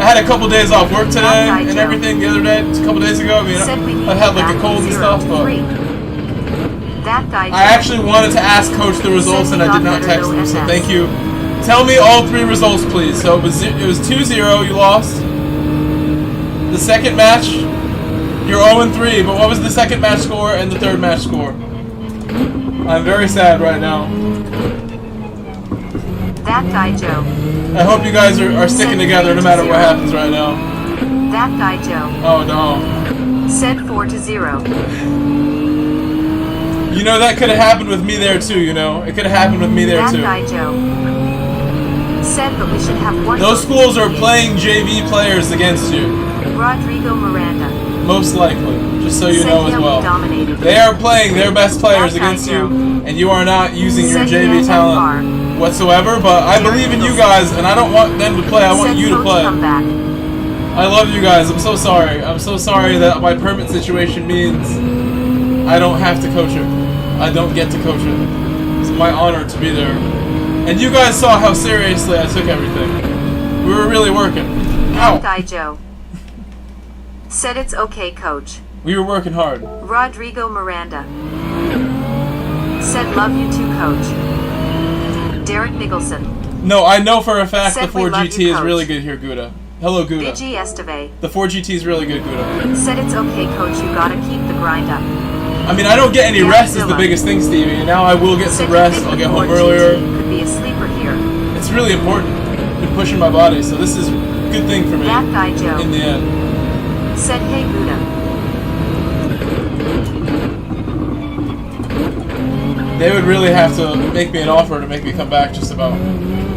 I had a couple days off work today and everything the other day, a couple days ago. I mean, I had like a cold and stuff, but I actually wanted to ask Coach the results and I did not text him, so thank you. Tell me all three results, please. So it was 2-0, you lost. The second match, you're 0-3, but what was the second match score and the third match score? I'm very sad right now. That guy Joe. I hope you guys are sticking together no matter what happens right now. That guy Joe. Oh no. Said 4-0. You know, that could have happened with me there too, you know? It could have happened with me there too. That guy Joe. Said but we should have one. Those schools are playing JV players against you. Rodrigo Miranda. Most likely, just so you know as well. They are playing their best players against you, and you are not using your JV talent whatsoever, but I believe in you guys, and I don't want them to play, I want you to play. I love you guys, I'm so sorry. I'm so sorry that my permit situation means I don't have to coach it. I don't get to coach it. It's my honor to be there. And you guys saw how seriously I took everything. We were really working. Ow! That guy Joe. Said it's okay, coach. We were working hard. Rodrigo Miranda. Said love you too, coach. Derek Nicholson. No, I know for a fact Said the we 4 love GT you, is coach. really good here, Gouda. Hello, Gouda. BG Esteve. The 4 GT is really good, Gouda. Said it's okay, coach. You gotta keep the grind up. I mean, I don't get any Yeah, rest is the Zilla. biggest thing, Stevie. And now I will get Said some you rest. think I'll the get home Ford earlier. GT could be a sleeper here. It's really important. Been pushing my body, so this is a good thing for me That guy Joe. in the end. Said hey, Buddha. They would really have to make me an offer to make me come back just about.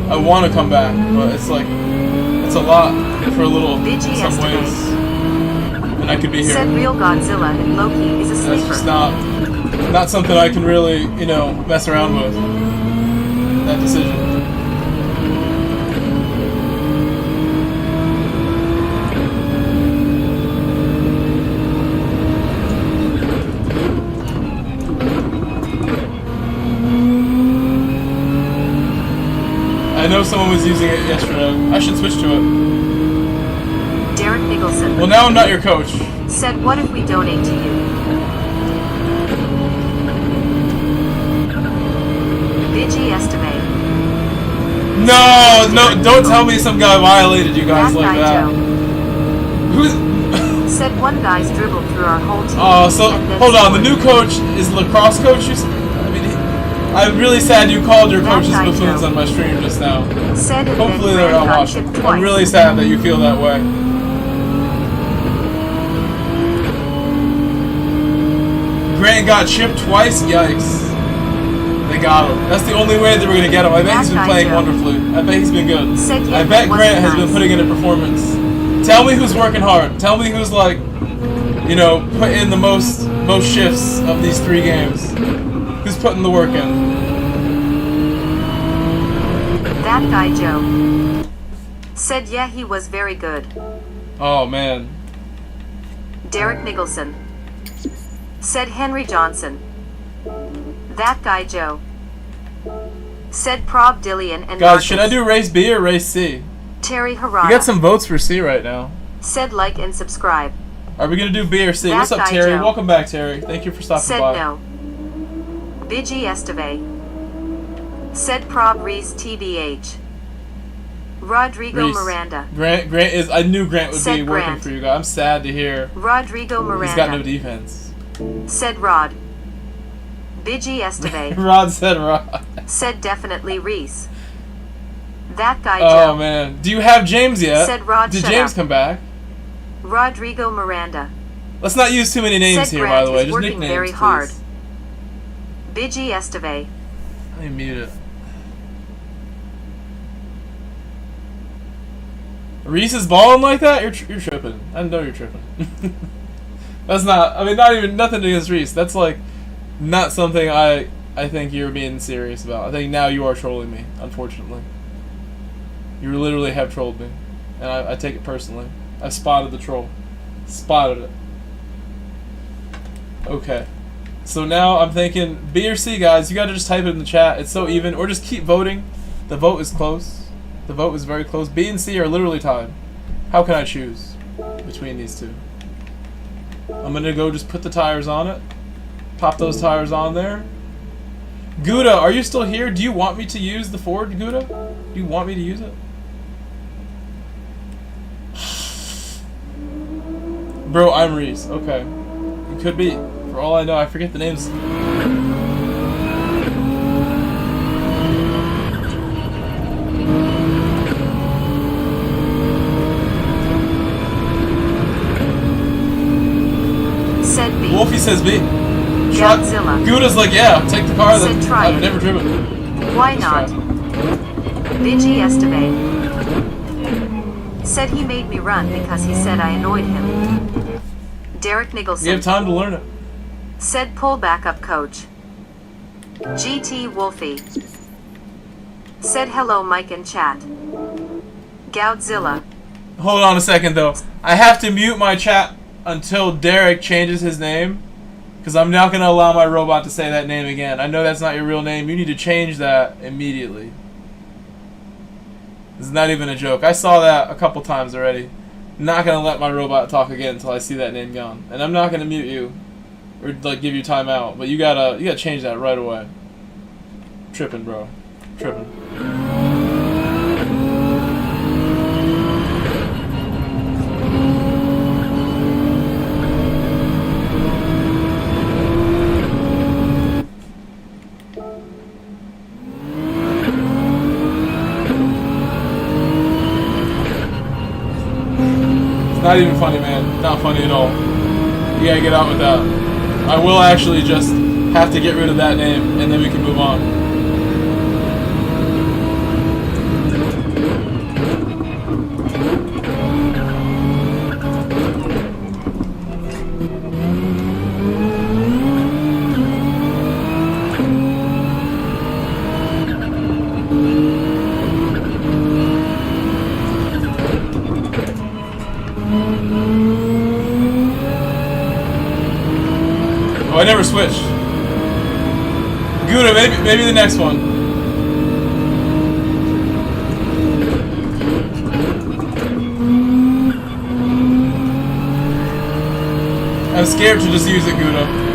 I want to come back, but it's like, it's a lot for a little, in BG some estimate. ways. And I could be here. Said real Godzilla and Loki is a That's sleeper. just not something I can really, you know, mess around with. That decision. I know someone was using it yesterday. I should switch to it. Derek Nicholson. Well, now I'm not your coach. Said what if we donate to you? BG Esteve. No, don't tell me some guy violated you guys That like guy that. Joe. Who's? Said one guy's dribbled through our whole team. Oh, so and then hold on. The scored. new coach is lacrosse coach. I mean, I'm really sad you called your That coaches guy buffoons Joe. on my stream just now. Said and Hopefully then they're Grant not got watching. chipped I'm twice. really sad that you feel that way. Grant got chipped twice? Yikes. They got him. That's the only way that we're going to get him. I bet he's been That guy playing Joe. wonderfully. I bet he's been good. Said yeah, I bet that Grant has wasn't been nice. putting in a performance. Tell me who's working hard. Tell me who's like, you know, put in the most shifts of these 3 games. Who's putting the work in? That guy Joe. Said yeah, he was very good. Oh, man. Derek Nicholson. Said Henry Johnson. That guy Joe. Said Prob Dillian and Guys, should I Marcus. do race B or race C? Terry We Harada. got some votes for C right now. Said like and subscribe. Are we going to do B or C? That What's up, guy, Terry? Joe. Welcome back, Terry. Thank you for stopping Said by. no. BG Esteve. Said Prob Reese TBH. Rodrigo Reese. Miranda. Grant is. I knew Grant would be Said working Grant. for you guys. I'm sad to hear Rodrigo Miranda. he's got no defense. Said Rod. BG Esteve. Rod said Rod. Said definitely Reese. That guy Oh Joe. man, do you have James yet? Said Rod, Did shut James up. come back? Rodrigo Miranda. Let's not use too many names Said here, Grant by the way. is Just working nicknames, very please. hard. BG Esteve. Let me mute it. Reese is balling like that? You're tripping. I know you're tripping. That's not. I mean, not even nothing against Reese. That's like not something I think you're being serious about. I think now you are trolling me. Unfortunately, you literally have trolled me, and I take it personally. I spotted the troll. Spotted it. Okay. So now I'm thinking B or C, guys. You got to just type it in the chat. It's so even, or just keep voting. The vote is close. The vote is very close. B and C are literally tied. How can I choose between these two? I'm gonna go just put the tires on it. Pop those tires on there. Gouda, are you still here? Do you want me to use the Ford, Gouda? Do you want me to use it? Bro, I'm Reese. Okay. You could be. For all I know, I forget the names. Said B. Wolfie says B. Shot. Godzilla. Gouda's like, yeah, take the car that Said try I've it. never driven. Why Let's not? try. BG Esteve. Said he made me run because he said I annoyed him. Derek You Nicholson. have time to learn it. Said pull back up coach. GT Wolfie. Said hello Mike in chat. Godzilla. Hold on a second, though. I have to mute my chat until Derek changes his name. Because I'm not going to allow my robot to say that name again. I know that's not your real name. You need to change that immediately. This is not even a joke. I saw that a couple times already. Not going to let my robot talk again until I see that name gone. And I'm not going to mute you or like give you time out. But you gotta change that right away. Tripping, bro. Tripping. Not even funny, man. Not funny at all. You gotta get out with that. I will actually just have to get rid of that name, and then we can move on. Oh, I never switched. Gouda, maybe the next one. I'm scared to just use it, Gouda.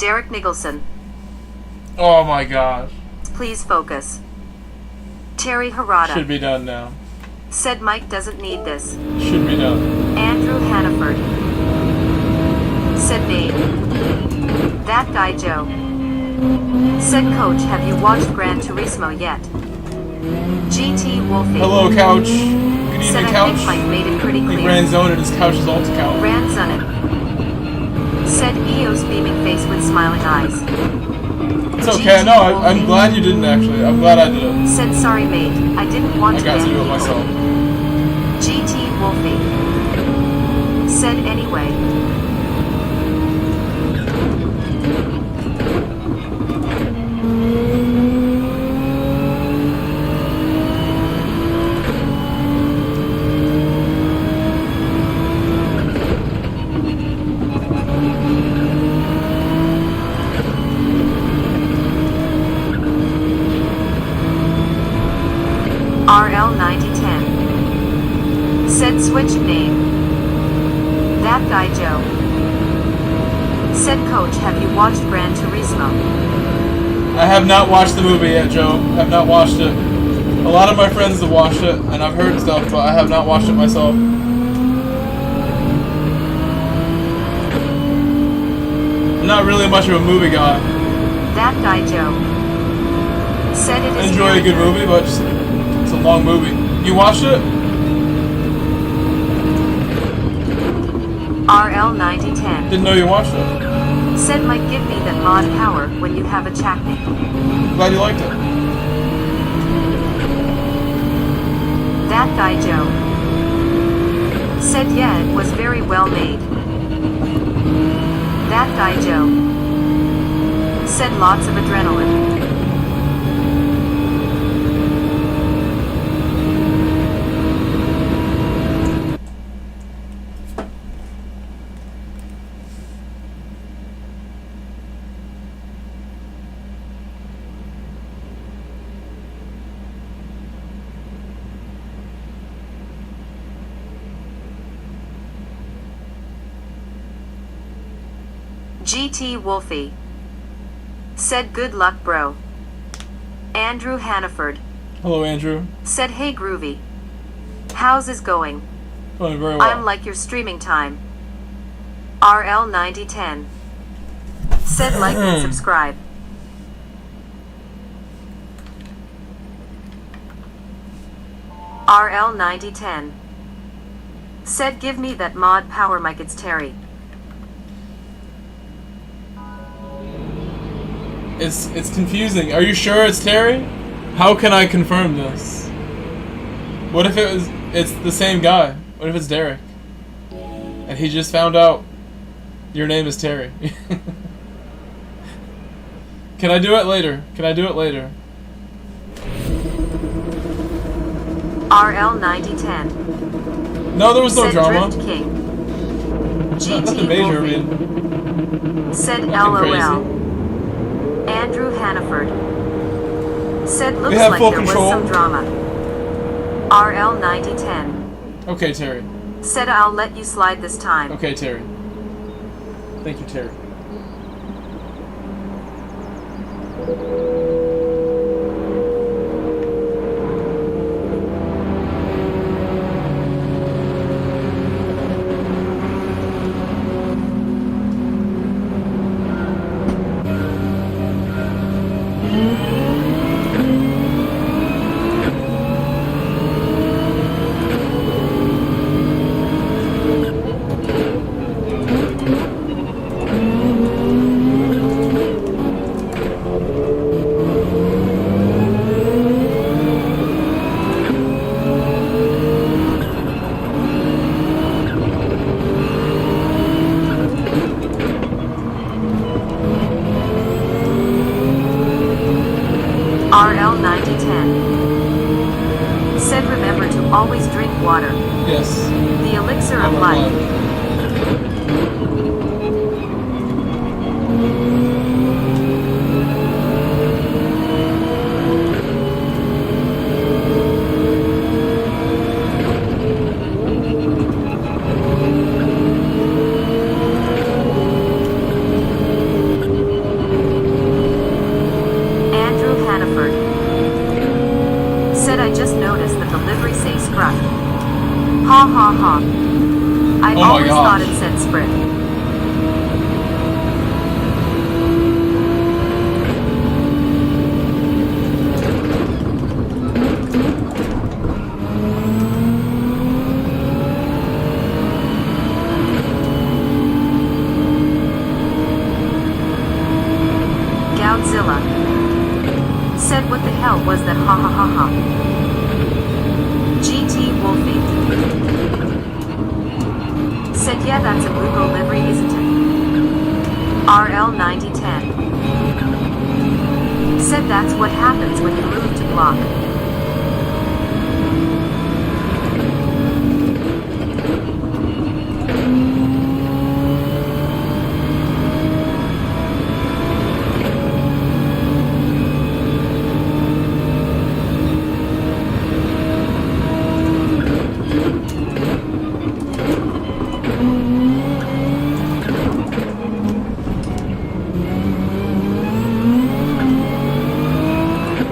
Derek Nicholson. Oh my gosh. Please focus. Terry Harada. Should be done now. Said Mike doesn't need this. Should be done. Andrew Hannaford. Said Nate. That guy Joe. Said Coach, have you watched Gran Turismo yet? GT Wolfie. Hello, couch. Good Said evening, I couch. think Mike made it pretty He clear. ran zone at his couch's alt account. Ran Sunnet. Said Eos beaming face with smiling eyes. It's okay. No, I'm glad you didn't actually. I'm glad I did it. Said sorry mate, I didn't want I to got to ban do it people. myself. GT Wolfie. Said anyway. RL9010. Said switch name. That guy Joe. Said Coach, have you watched Gran Turismo? I have not watched the movie yet, Joe. I have not watched it. A lot of my friends have watched it, and I've heard stuff, but I have not watched it myself. I'm not really much of a movie guy. That guy Joe. Said it I is enjoy a good movie, but it's a long movie. You watched it? RL9010. Didn't know you watched it. Said Mike, give me that mod power when you have a chacney. Glad you liked it. That guy Joe. Said yeah, it was very well made. That guy Joe. Said lots of adrenaline. GT Wolfie. Said good luck bro. Andrew Hannaford. Hello, Andrew. Said hey groovy. How's it going? Going very well. I'm like your streaming time. RL9010. Said like and subscribe. RL9010. Said give me that mod power mic, it's Terry. It's confusing. Are you sure it's Terry? How can I confirm this? What if it's the same guy? What if it's Derek? And he just found out your name is Terry. Can I do it later? Can I do it later? RL9010. No, there was no Said drama. Drift King. Nothing GT major, I Wolfie. mean. Said Nothing LOL. crazy. Andrew Hannaford. Said looks have like full there control. was some drama. RL9010. Okay, Terry. Said I'll let you slide this time. Okay, Terry. Thank you, Terry. RL9010. Said remember to always drink water. Yes. The elixir of I'm life. alive. the livery say Sprut. Ha ha ha. I Oh my always gosh. thought it said Sprit. Godzilla said, what the hell was that, ha ha ha ha. GT Wolfie said, yeah, that's a Google livery, isn't it? RL9010 said, that's what happens when you move to block.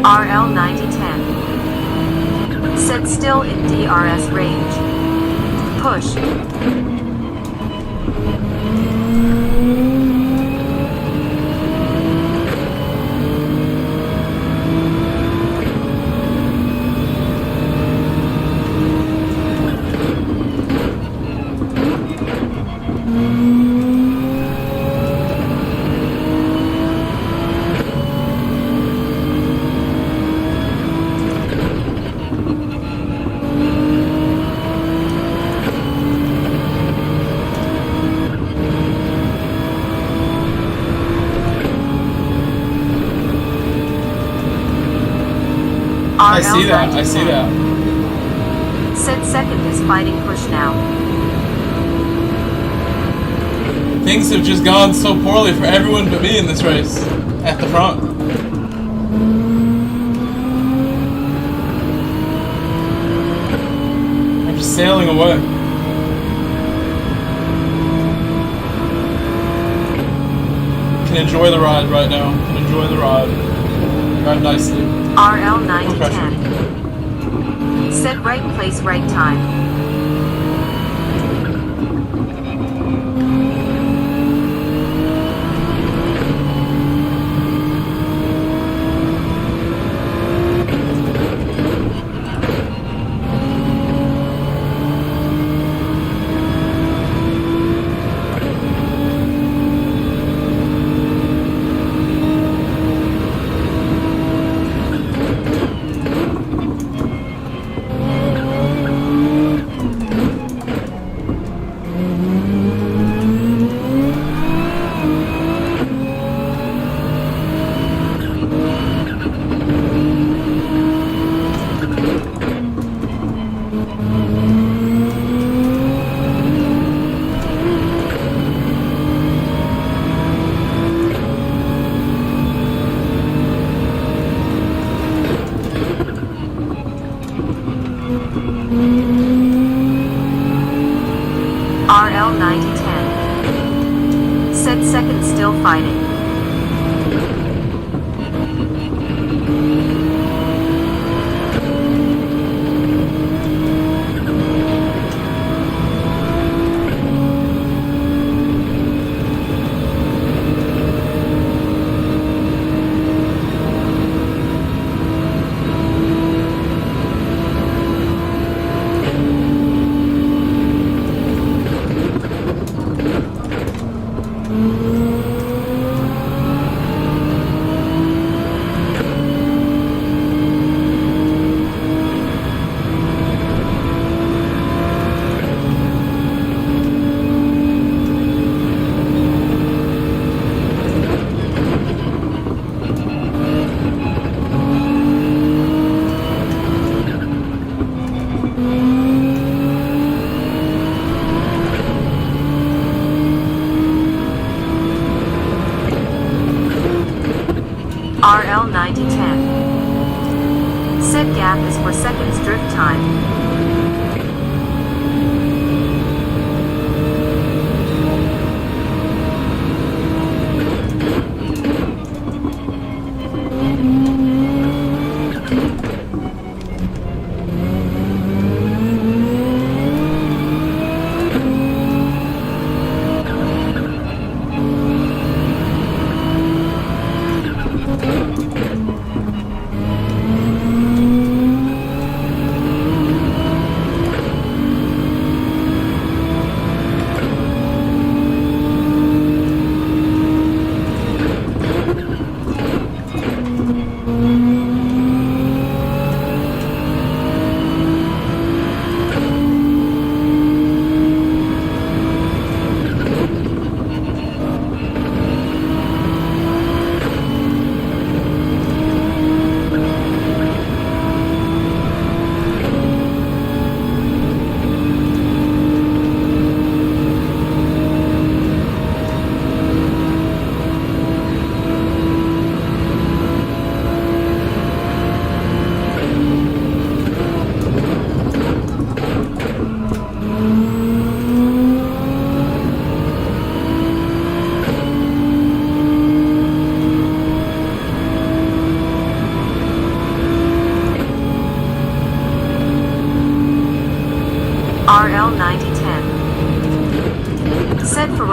RL9010 said, still in DRS range. Push. I see that. I see that. Said second is fighting push now. Things have just gone so poorly for everyone but me in this race. At the front. I'm just sailing away. Can enjoy the ride right now. Can enjoy the ride. Ride nicely. RL9010 said, right place, right time. RL9010 said second still fighting. RL9010 said gap is for seconds drift time.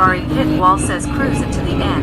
Ferrari pit wall says cruise it to the end.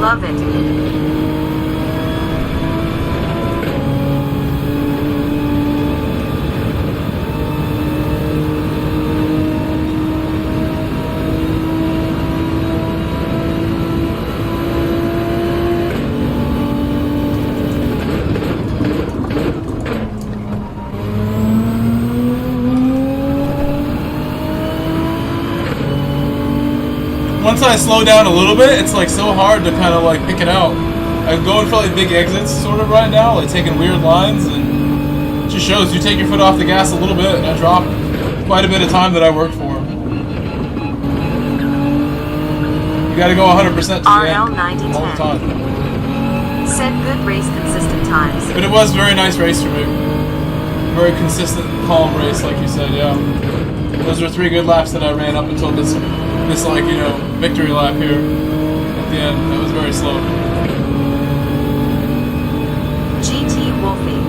Love it. Once I slow down a little bit, it's like so hard to kind of like pick it out. I'm going for like big exits sort of right now, like taking weird lines, and it just shows you take your foot off the gas a little bit, and I drop quite a bit of time that I worked for. You gotta go 100% to the end all the time. Said good race, consistent times. But it was a very nice race for me. Very consistent, calm race, like you said, yeah. Those were 3 good laps that I ran up until this like, you know, victory lap here at the end. That was very slow. GT Wolfie.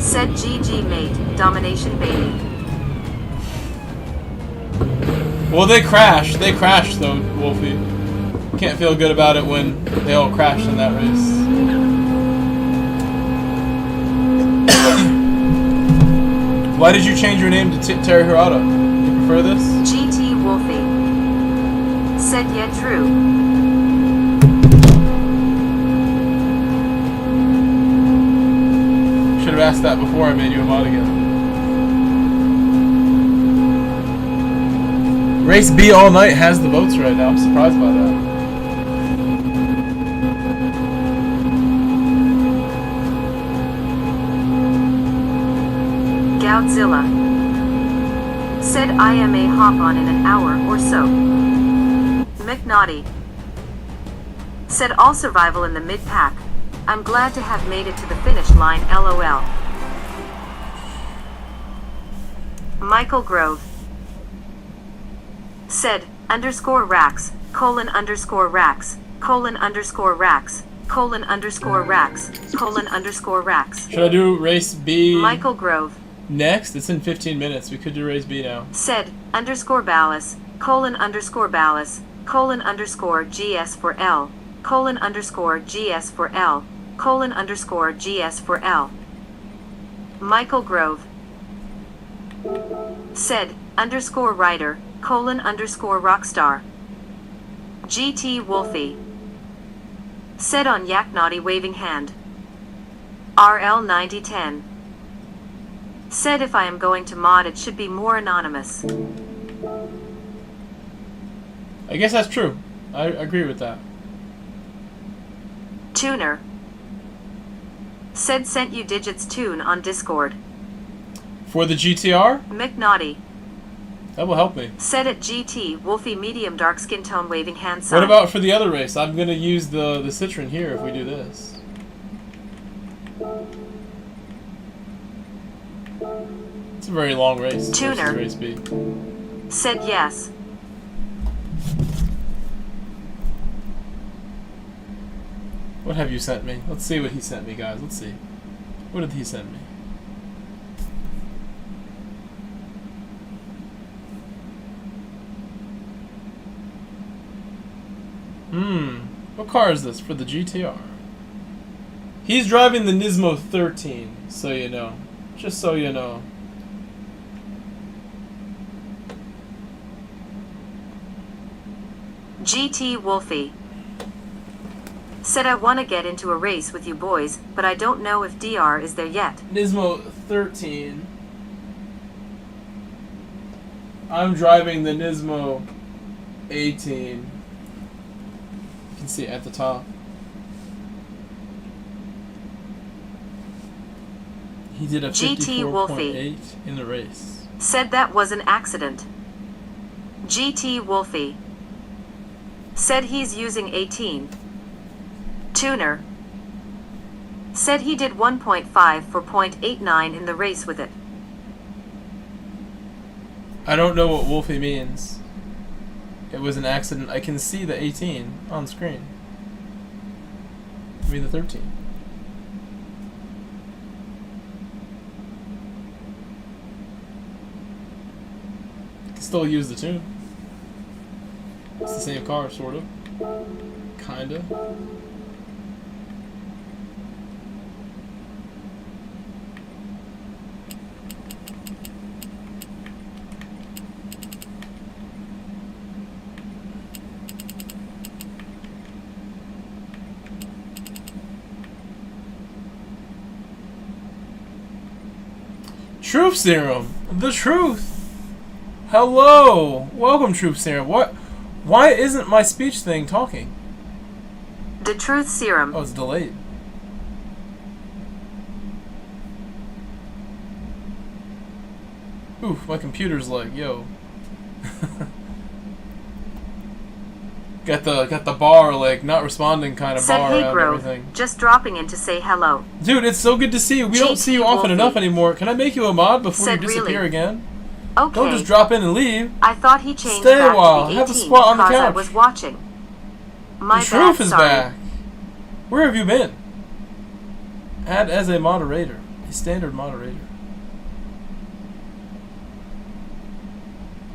Said GG mate, domination baby. Well, they crashed. They crashed, though, Wolfie. Can't feel good about it when they all crashed in that race. Why did you change your name to Terry Hirata? You prefer this? GT Wolfie. Said yeah, true. Should have asked that before I made you a mod again. Race B all night has the votes right now. I'm surprised by that. Godzilla. Said I may hop on in an hour or so. McNaughty. Said all survival in the mid-pack. I'm glad to have made it to the finish line, LOL. Michael Grove. Said, _racks, :_racks, :_racks, :_racks, :_racks. Should I do race B Michael Grove. next? It's in 15 minutes. We could do race B now. Said, _Ballas, :_Ballas, :GS for L, :GS for L, :GS for L. Michael Grove. Said, _writer, :_rockstar. GT Wolfie. Said on Yak Naughty waving hand. RL9010. Said if I am going to mod it should be more anonymous. I guess that's true. I agree with that. Tuner. Said sent you digits tune on Discord. For the GTR? McNaughty. That will help me. Said at GT Wolfie medium dark skin tone waving hand sign. What about for the other race? I'm going to use the Citroen here if we do this. It's a very long race. Tuner. Race B. Said yes. What have you sent me? Let's see what he sent me, guys. Let's see. What did he send me? What car is this for the GTR? He's driving the Nismo 13, so you know. Just so you know. GT Wolfie said, I want to get into a race with you boys, but I don't know if DR is there yet. Nismo 13. I'm driving the Nismo 18. You can see it at the top. He did a GT Wolfie 54.8 in the race. Said that was an accident. GT Wolfie said he's using 18. Tuner said he did 1.5 for 0.89 in the race with it. I don't know what Wolfie means. It was an accident. I can see the 18 on screen. I mean the 13. Can still use the tune. It's the same car, sort of. Kinda. Truth Serum, the truth. Hello, welcome, Truth Serum. What? Why isn't my speech thing talking? The Truth Serum. Oh, it's delayed. Oof, my computer's like, yo. got the bar like not responding kind of Said, bar hey, around Grove, everything. just dropping in to say hello. Dude, it's so good to see you. We don't see you often enough anymore. Can I make you a mod before Said, you disappear really? again? Okay. Don't just drop in and leave. I thought he changed Stay a back while. to the 18 Have a spot on the because I couch. was watching. My The truth bad, is sorry. back. Where have you been? Add as a moderator. A standard moderator.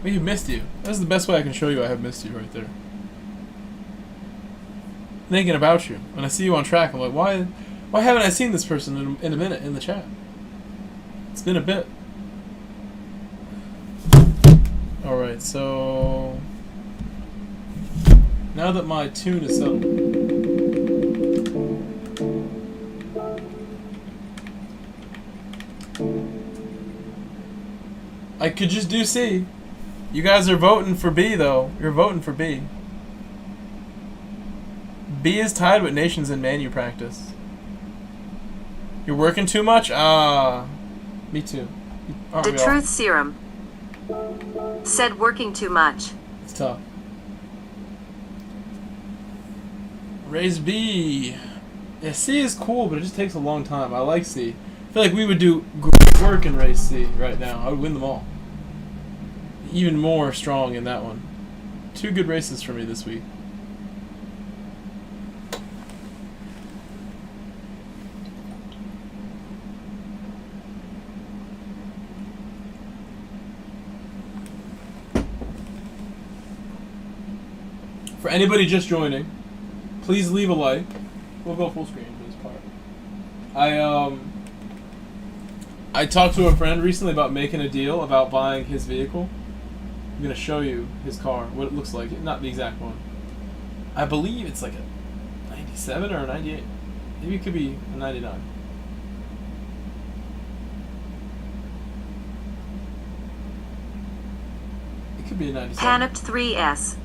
We have missed you. That's the best way I can show you I have missed you right there. Thinking about you. When I see you on track, I'm like, why haven't I seen this person in a minute in the chat? It's been a bit. Alright, so now that my tune is settled, I could just do C. You guys are voting for B though. You're voting for B. B is tied with nations in manu practice. You're working too much? Ah, me too. Aren't The we all? Truth Serum said working too much. It's tough. Raise B. Yeah, C is cool, but it just takes a long time. I like C. I feel like we would do great work in Race C right now. I would win them all. Even more strong in that one. 2 good races for me this week. For anybody just joining, please leave a like. We'll go full screen for this part. I talked to a friend recently about making a deal about buying his vehicle. I'm gonna show you his car, what it looks like. Not the exact one. I believe it's like a 97 or a 98. Maybe it could be a 99. It could be a 97. Panicked 3S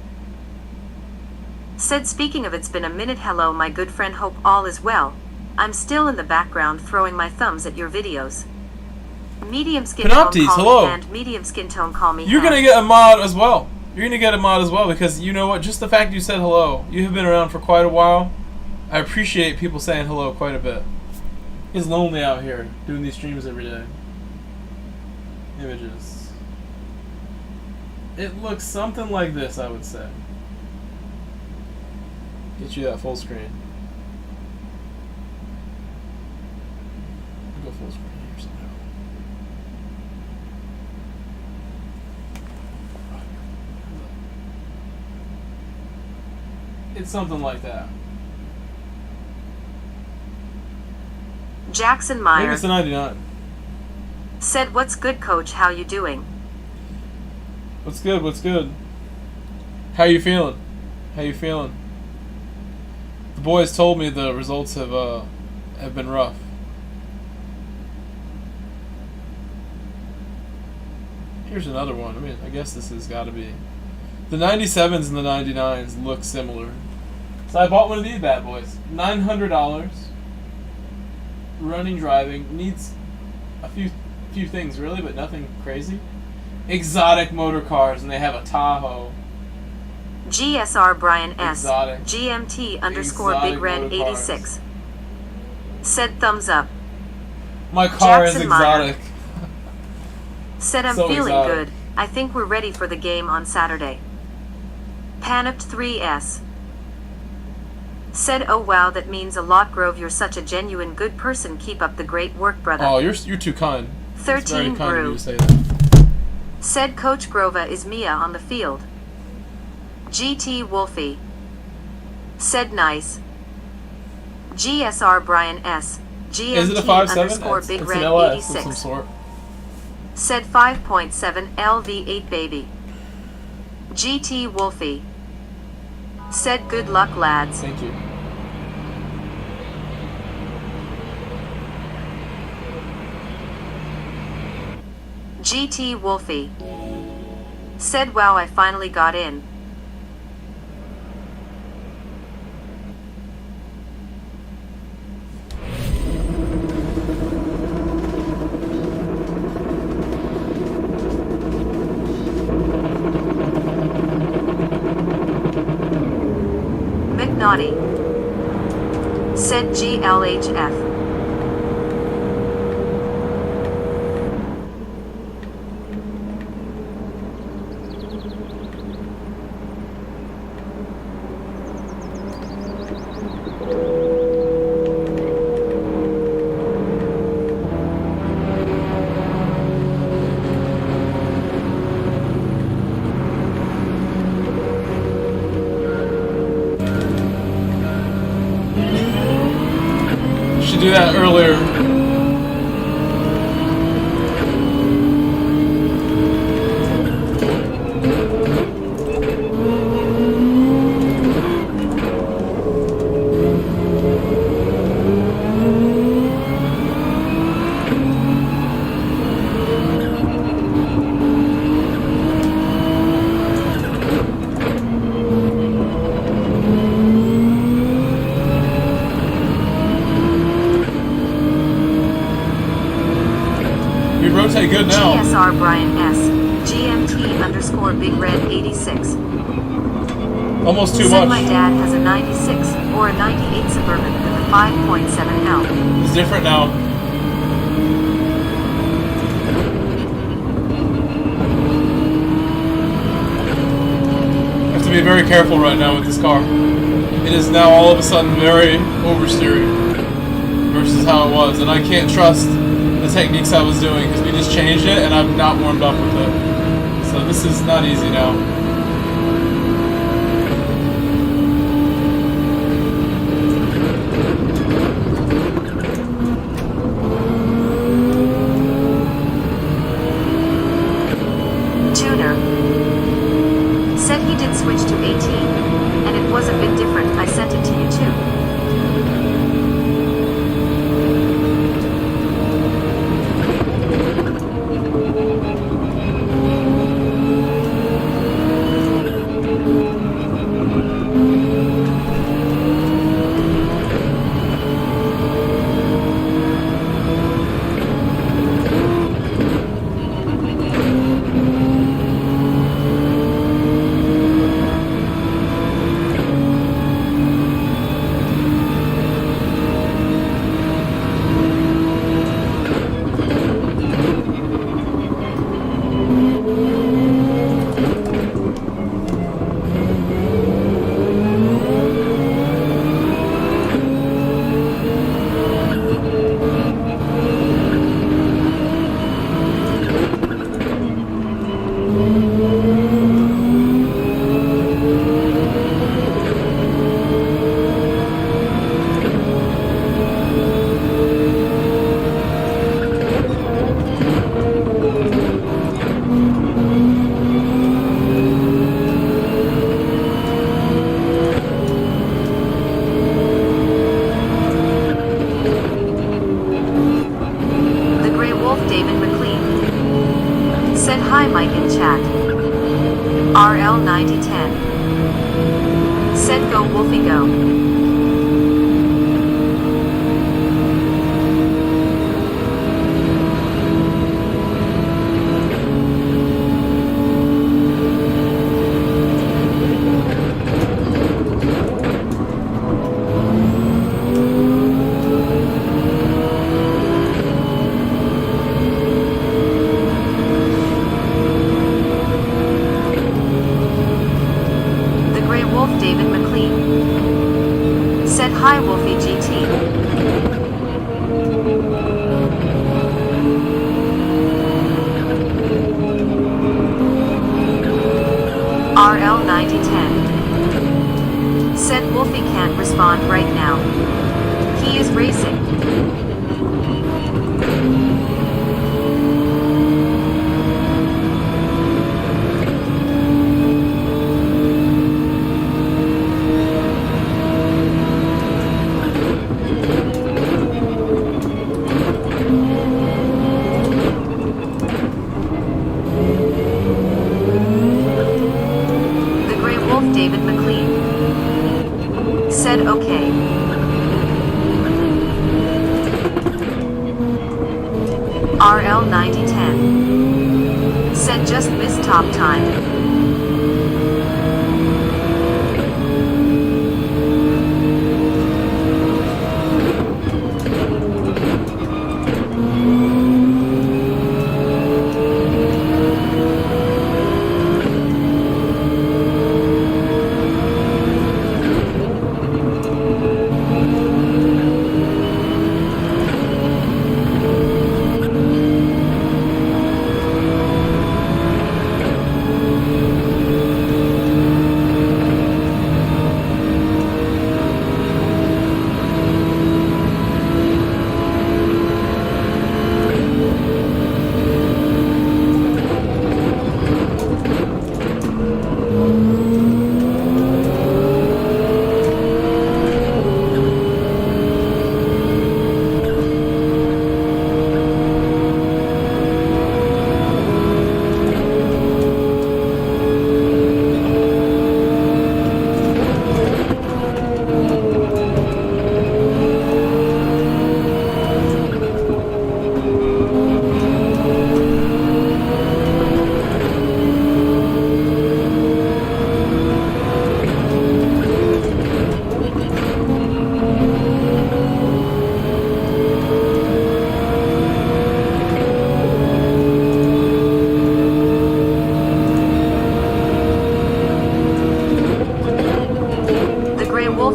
said, speaking of it's been a minute, hello my good friend, hope all is well. I'm still in the background throwing my thumbs at your videos. Medium skin tone PACTICE, call hello. me hand, medium skin tone call me You're hand. gonna get a mod as well. You're gonna get a mod as well because you know what? Just the fact you said hello. You have been around for quite a while. I appreciate people saying hello quite a bit. It's lonely out here doing these streams every day. Images. It looks something like this, I would say. Get you that full screen. I'll go full screen here somehow. It's something like that. Jackson Maybe Meyer it's a 99. said, "What's good, coach? How you doing?" What's good? What's good? How you feeling? How you feeling? The boys told me the results have been rough. Here's another one. I mean, I guess this has got to be. The 97s and the 99s look similar. So I bought one of these bad boys. $900. Running, driving. Needs a few things really, but nothing crazy. Exotic motor cars, and they have a Tahoe. GSR Brian S. Exotic. GMT _ Exotic Big Red motor cars. 86 said, "Thumbs up." My car Jackson is Meyer exotic. said, "I'm So feeling exotic. good. I think we're ready for the game on Saturday." Panicked 3S said, "Oh wow, that means a lot, Grove. You're such a genuine good person. Keep up the great work, brother." Oh, you're too kind. It's very 13 kind of you Brew to say that. said, "Coach Grova is Mia on the field." GT Wolfie said, "Nice." GSR Brian S. GMT Is it a 5.7? _ Big It's Red an LS of some 86 sort. said, 5.7 LV8 baby. GT Wolfie said, "Good luck, lads." Thank you. GT Wolfie said, "Wow, I finally got in." McNaughty said, "GLHF." Should do that earlier. Rotate good now. GSR Brian S. GMT _ Big Red 86 Almost too said, much. "My dad has a 96 or a 98 Suburban with a 5.7L. It's different now. Have to be very careful right now with this car. It is now all of a sudden very oversteering versus how it was, and I can't trust the techniques I was doing because we just changed it and I'm not warmed up with it. So this is not easy now. Tuner said he did switch to 18, and it was a bit different. I sent it to you too. David McLean. Said hi Mike in chat. RL9010. Said go Wolfie go. David McLean. Said hi Wolfie GT. RL9010. Said Wolfie can't respond right now. He is racing. David McLean. Said okay. RL9010. Said just missed top time.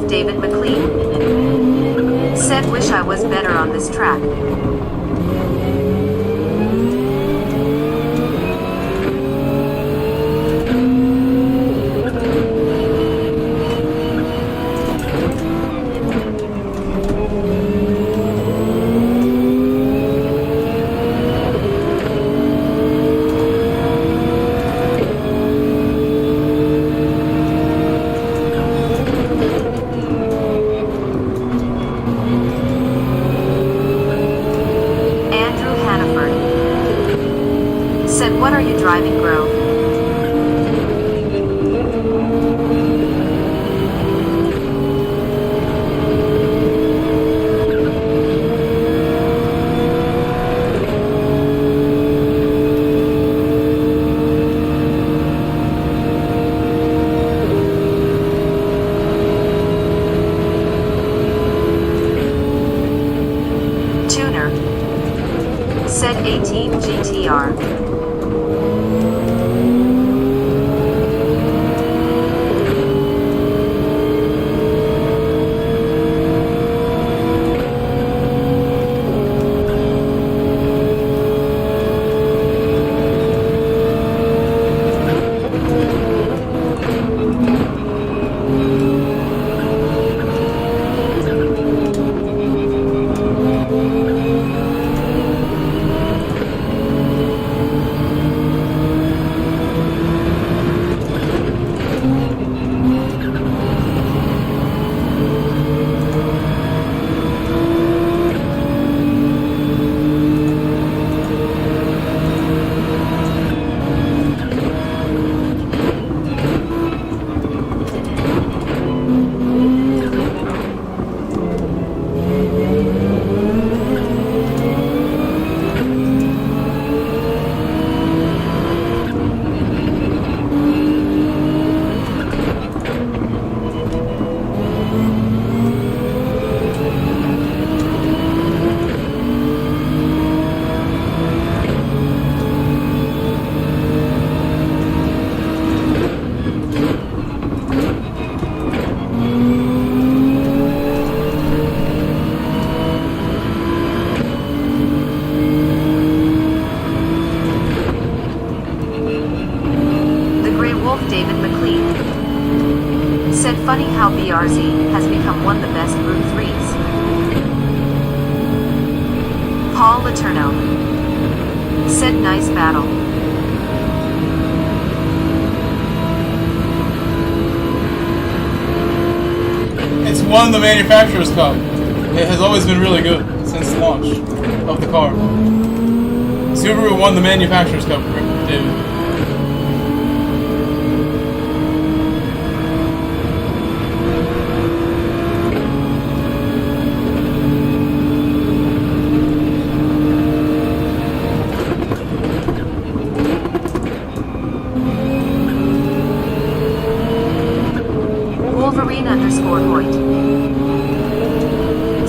David McLean. Said wish I was better on this track. Said what are you driving, Grove? Tuner. Said 18 GTR. how BRZ has become one of the best Group 3s. Paul Laterno said nice battle. It's won the Manufacturers Cup. It has always been really good since launch of the car. Subaru won the Manufacturers Cup, David. Wolverine_Hoyt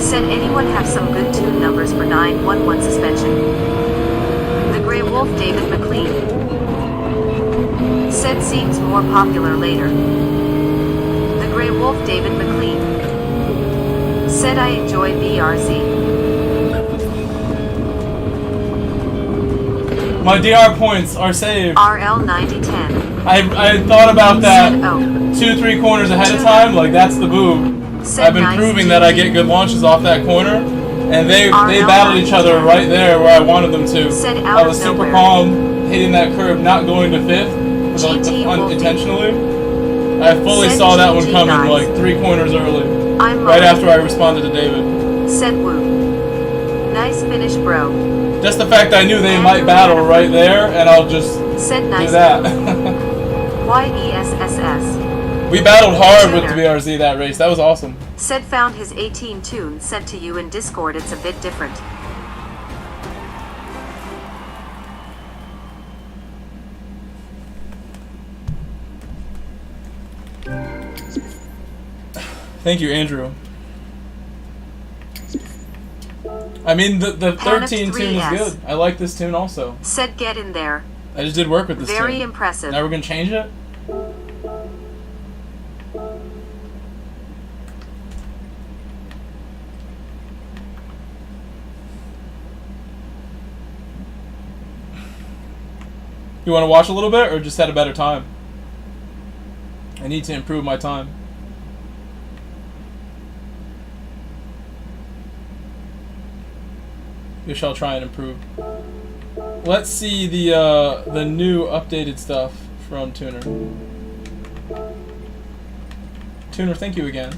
said anyone have some good tune numbers for 911 suspension. The Grey Wolf David McLean said seems more popular later. The Grey Wolf David McLean said I enjoy BRZ. My DR points are saved. RL9010 I thought about that said, oh, 2-3 corners ahead of time, like that's the move. said I've been nice proving GT. that I get good launches off that corner, and they RL battled each other right there where I wanted them to. Said I out was of super nowhere. calm, hitting that curve, not going to fifth, like GT Wolfie. unintentionally. I fully Said saw that one GT coming guys. like 3 corners early, I'm right Mo. after I responded to David. Said Woo. Nice finish, bro. Just the fact I knew they might battle right there, and I'll just Said do nice. that. YESSS. We battled hard with the Tuner. BRZ that race. That was awesome. Said found his 18 tune sent to you in Discord. It's a bit different. Thank you, Andrew. I mean, the 13 tune is 3S. good. I like this tune also. Said get in there. I just did work with this Very tune. impressive. Now we're going to change it? You want to watch a little bit or just had a better time? I need to improve my time. We shall try and improve. Let's see the new updated stuff from Tuner. Tuner, thank you again.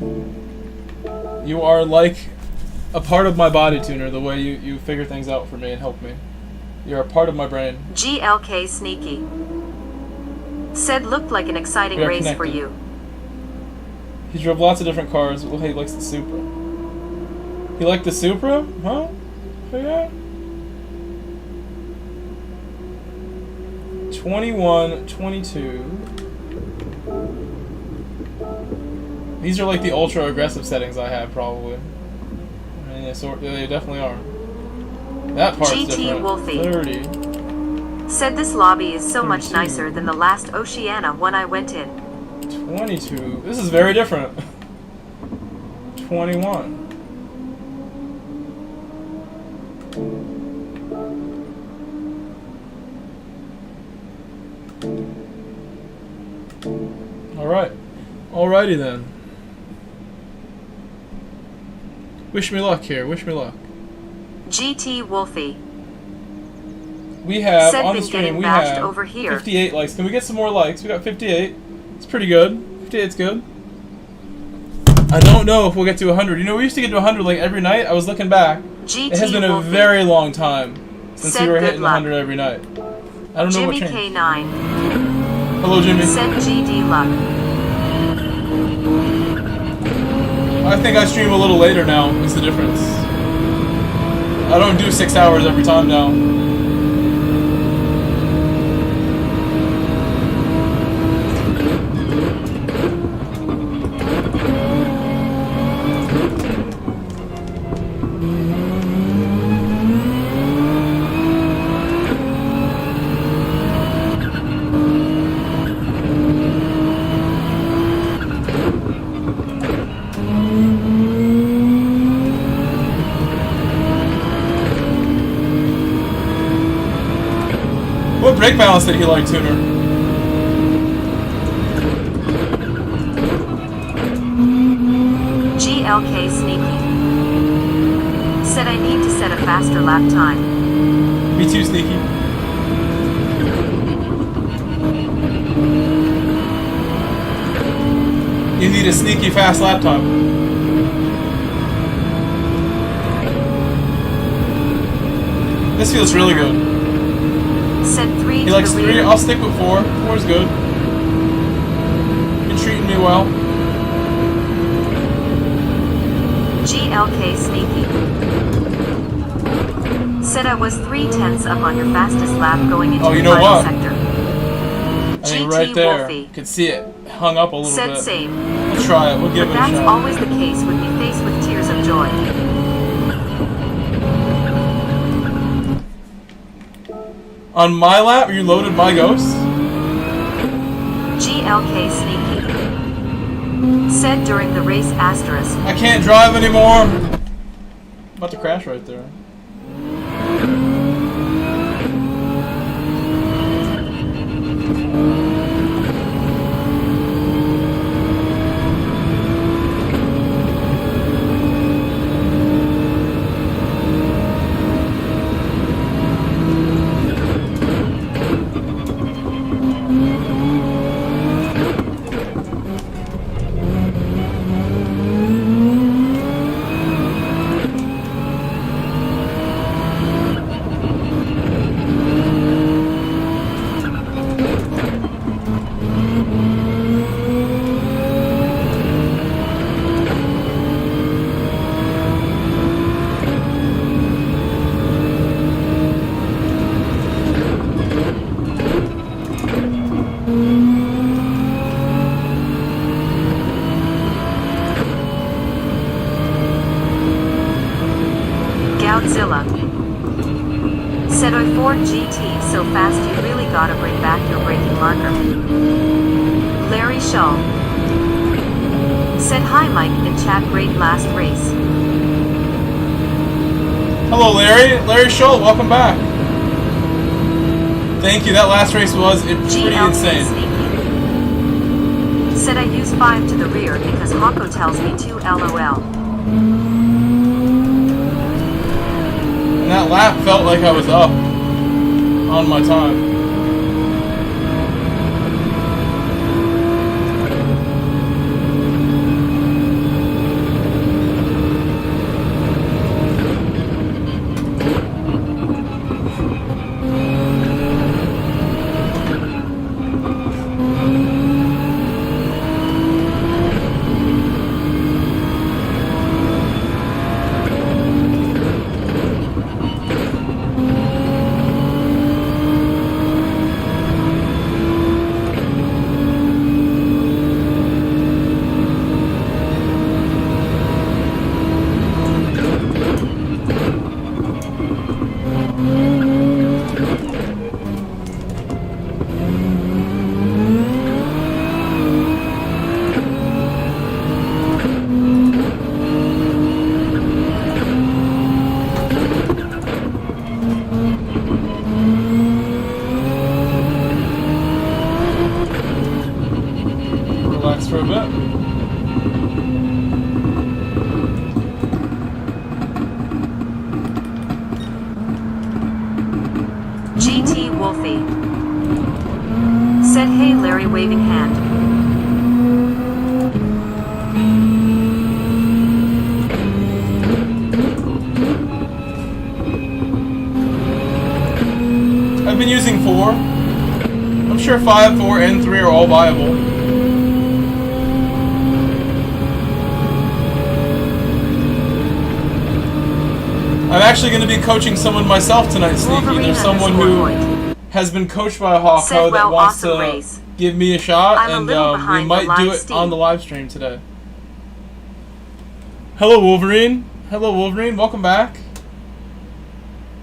You are like a part of my body, Tuner, the way you figure things out for me and help me. You're a part of my brain. GLK Sneaky. Said looked like an exciting We are race for connected. you. He drove lots of different cars. Well, he likes the Supra. He liked the Supra? Huh? Oh, yeah. 21, 22. These are like the ultra aggressive settings I have, probably. I mean, they definitely are. That part's GT different. Wolfie. 30. Said this lobby is so much 32. nicer than the last Oceania one I went in. 22. This is very different. 21. Alright. Alrighty then. Wish me luck here. Wish me luck. GT Wolfie. We have, Said on the been stream, getting we bashed have over here. 58 likes. Can we get some more likes? We got 58. It's pretty good. 58's good. I don't know if we'll get to 100. You know, we used to get to 100 like every night. I was looking back. GT It has been a Wolfie. very long time since Said we were good hitting luck. 100 every night. I don't know what Jimmy changed. K9. Hello, Jimmy. Said GD Luck. I think I stream a little later now, is the difference. I don't do 6 hours every time now. What brake balance did he like, Tuner? GLK Sneaky. Said I need to set a faster lap time. Me too, Sneaky. You need a sneaky fast lap time. This feels really good. Said 3 He to likes the 3. rear. I'll stick with 4. 4 is good. Been treating me well. GLK Sneaky. Said I was 3/10 up on your fastest lap going into Oh, you the know final what? sector. I think GT right there, Wolfie. could see it hung up a little Said bit. same. We'll try it. We'll give But it a that's shot. always the case when we face with tears of joy. On my lap, you loaded my ghost? GLK Sneaky. Said during the race asterisk. I can't drive anymore. About to crash right there. Godzilla. Said I Ford GT so fast you really gotta bring back your braking marker. Larry Shaw. Said hi Mike in chat, great last race. Hello, Larry. Larry Scholl, welcome back. Thank you. That last race was pretty GLK insane. Sneaky. Said I use 5 to the rear because Hako tells me to LOL. And that lap felt like I was up on my time. Relax for a bit. GT Wolfie. Said hey Larry waving hand. I've been using 4. I'm sure 5, 4, and 3 are all viable. I'm actually going to be coaching someone myself tonight, Sneaky. Wolverine There's someone underscore who point. has been coached by a Hawko Said, that well, wants awesome to race. give me a shot, I'm a and little we behind might the do live it on steam. the live stream today. Hello, Wolverine. Hello, Wolverine. Welcome back.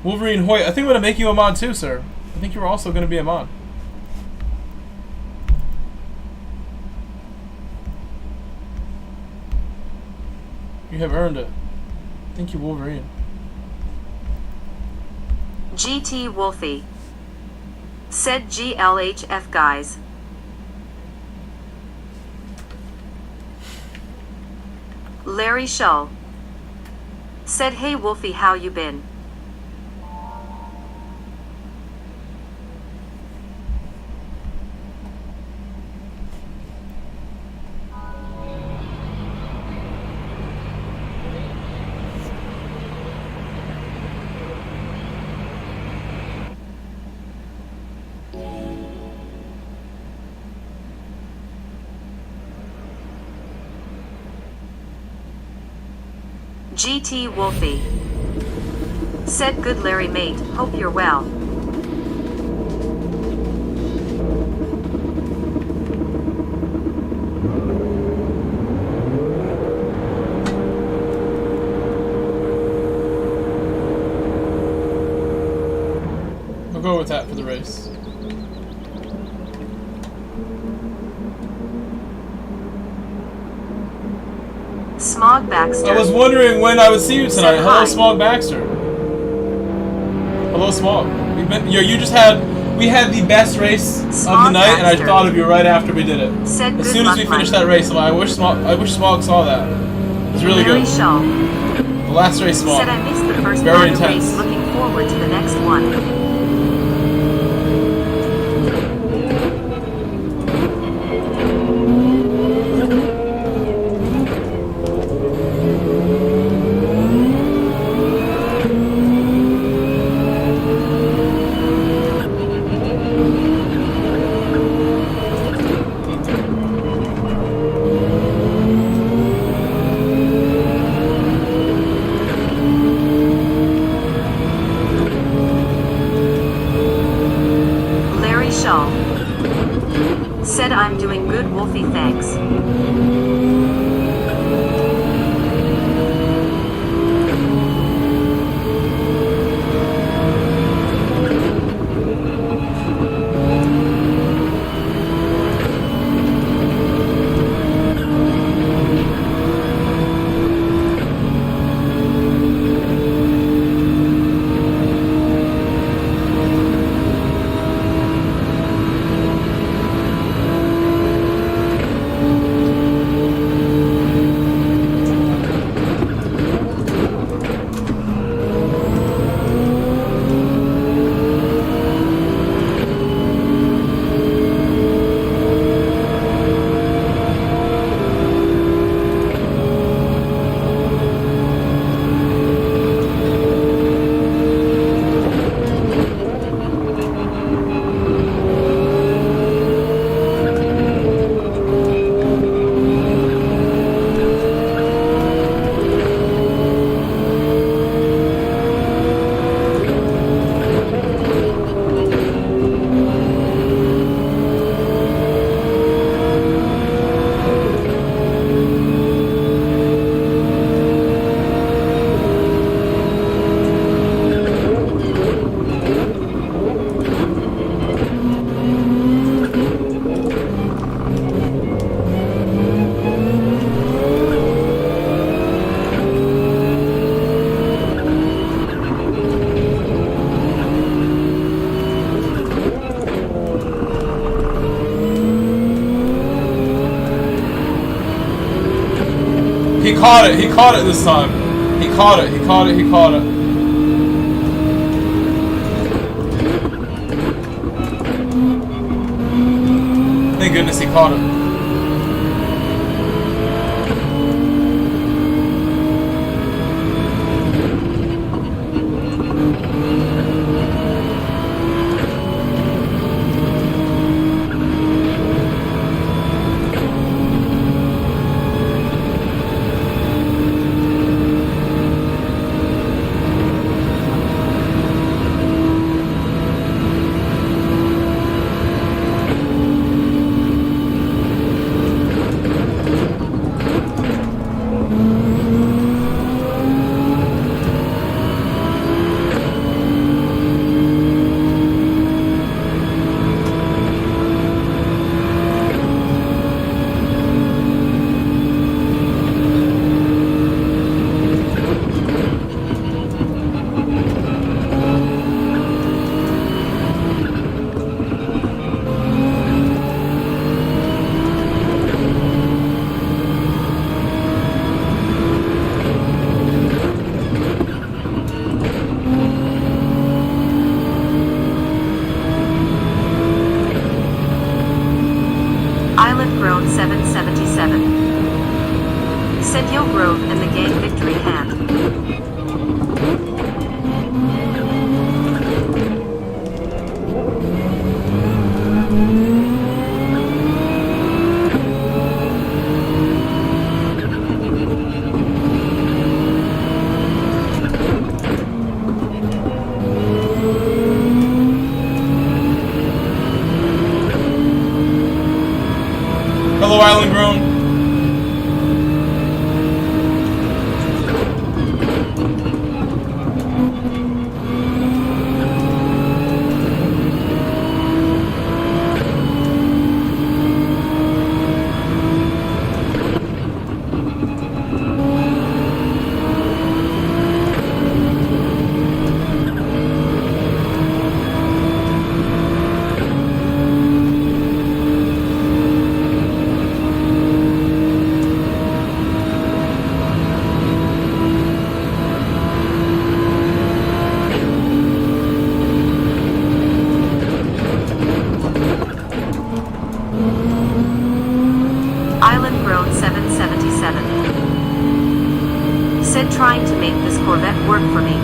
Wolverine Hoyt. I think I'm going to make you a mod too, sir. I think you're also going to be a mod. You have earned it. Thank you, Wolverine. GT Wolfie. Said GLHF guys. Larry Shull said, "Hey Wolfie, how you been?" GT Wolfie said, "Good Larry mate, hope you're well." We'll go with that for the race. Smog Baxter. I was wondering when I would see you tonight. Said Hello, hi. Smog Baxter. Hello, Smog. You just had. We had the best race of the Smog night, and I Baxter thought of you right after we did it. said, As "Good soon as luck, we finished Mike." that race, I'm like, I wish Smog saw that. It was really Larry good. Shull The last race, Smog. said, "I missed the first Very moto intense. race. Looking forward to the next one." Larry Shull said, "I'm doing good, Wolfie, thanks." He caught it. He caught it this time. He caught it. He caught it. He caught it. Thank goodness he caught it. 777. Said Yo Grove and the gang victory hand. Hello, Island Grown. Island Grown 777. Said trying to make this Corvette work for me.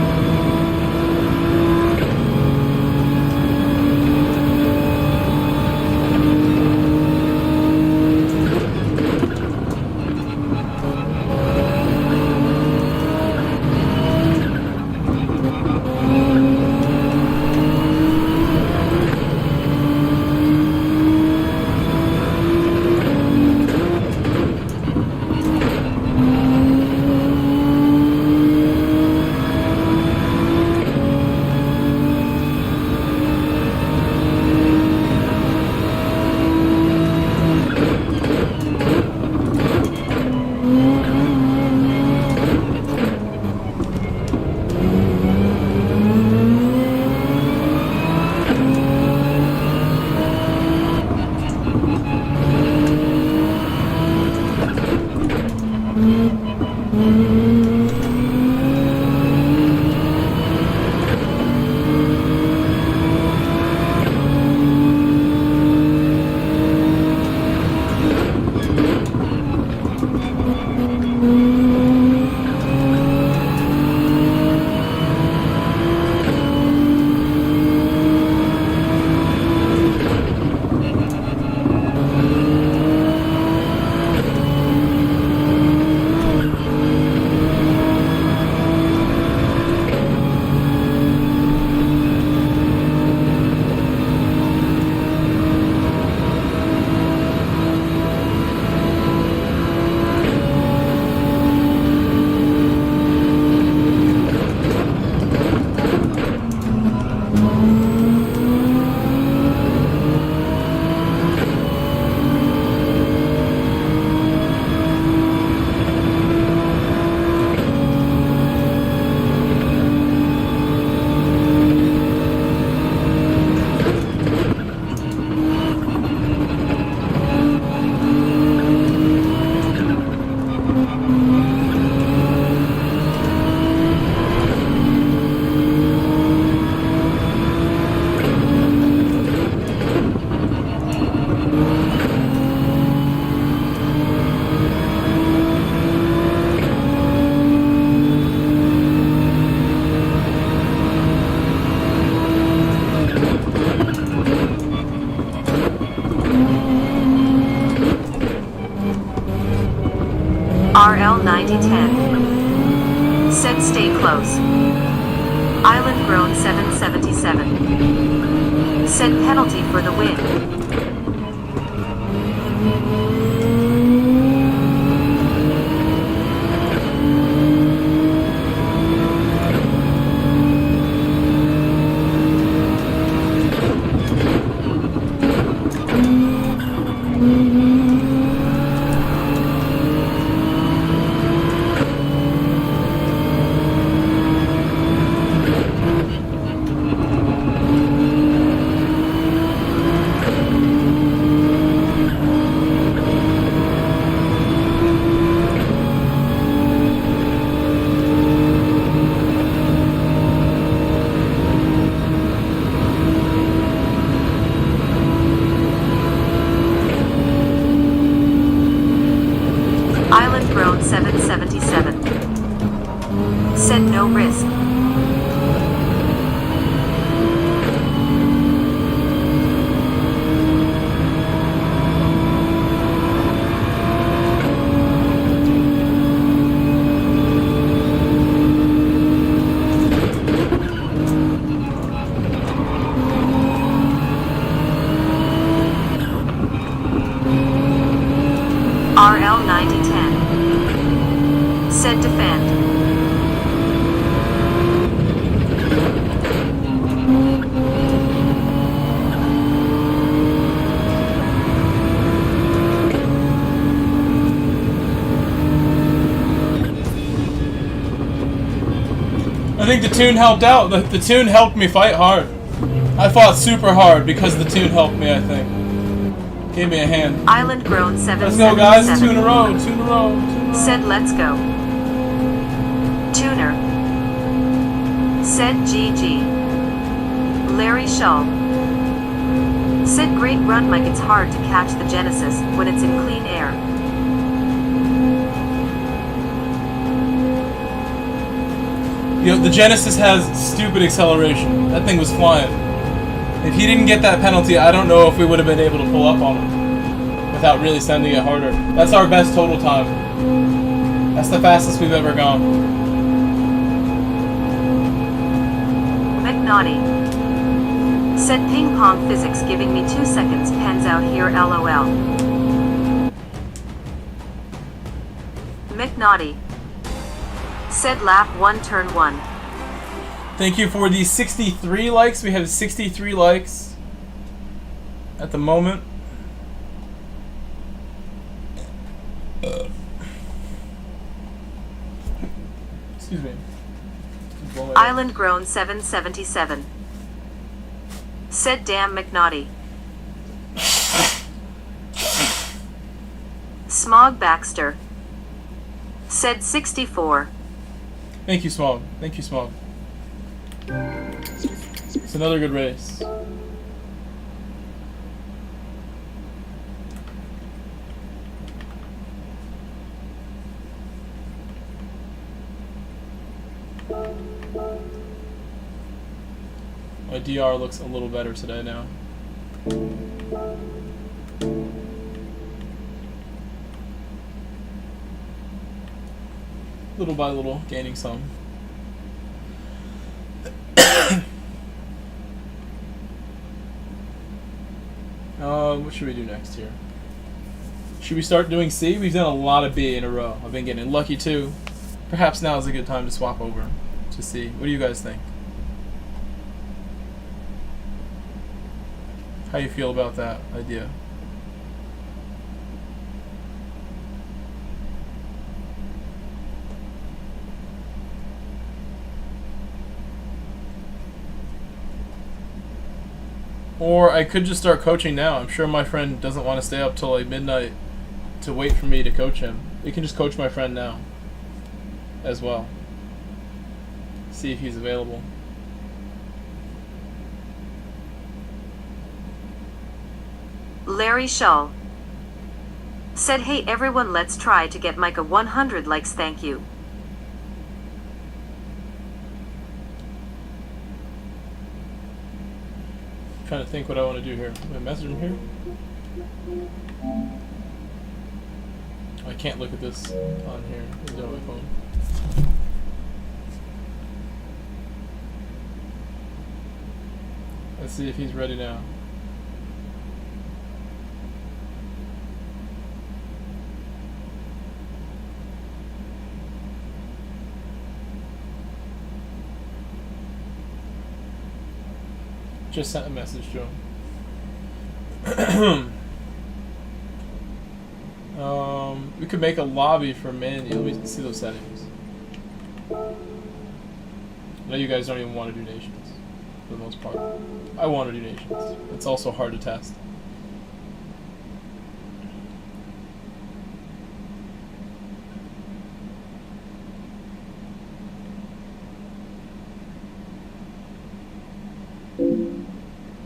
RL 9010. Said stay close. Island Grown 777. Said penalty for the win. think the tune helped out. The tune helped me fight hard. I fought super hard because the tune helped me, I think. Gave me a hand. Island Grown 7. Let's go, guys. 2 in a row. 2 in a row. 2 in a row. Said let's go. Tuner. Said GG. Larry Shaw. Said great run, Mike. It's hard to catch the Genesis when it's in clean air. You know, the Genesis has stupid acceleration. That thing was flying. If he didn't get that penalty, I don't know if we would have been able to pull up on him without really sending it harder. That's our best total time. That's the fastest we've ever gone. McNaughty. Said ping pong physics giving me 2 seconds. Pens out here, LOL. McNaughty. Said lap 1 turn 1. Thank you for the 63 likes. We have 63 likes at the moment. Excuse me. Island Grown 777. Said damn McNaughty. Smog Baxter. Said 64. Thank you, Smog. Thank you, Smog. It's another good race. My DR looks a little better today now. Little by little, gaining some. What should we do next here? Should we start doing C? We've done a lot of B in a row. I've been getting lucky too. Perhaps now is a good time to swap over to C. What do you guys think? How you feel about that idea? Or I could just start coaching now. I'm sure my friend doesn't want to stay up till like midnight to wait for me to coach him. We can just coach my friend now as well. See if he's available. Larry Shaw. Said hey everyone, let's try to get Micah 100 likes, thank you. Trying to think what I want to do here. Am I messaging here? I can't look at this on here. It's on my phone. Let's see if he's ready now. Just sent a message to him. We could make a lobby for Mandy. Let me see those settings. I know you guys don't even want to do nations, for the most part. I want to do nations. It's also hard to test.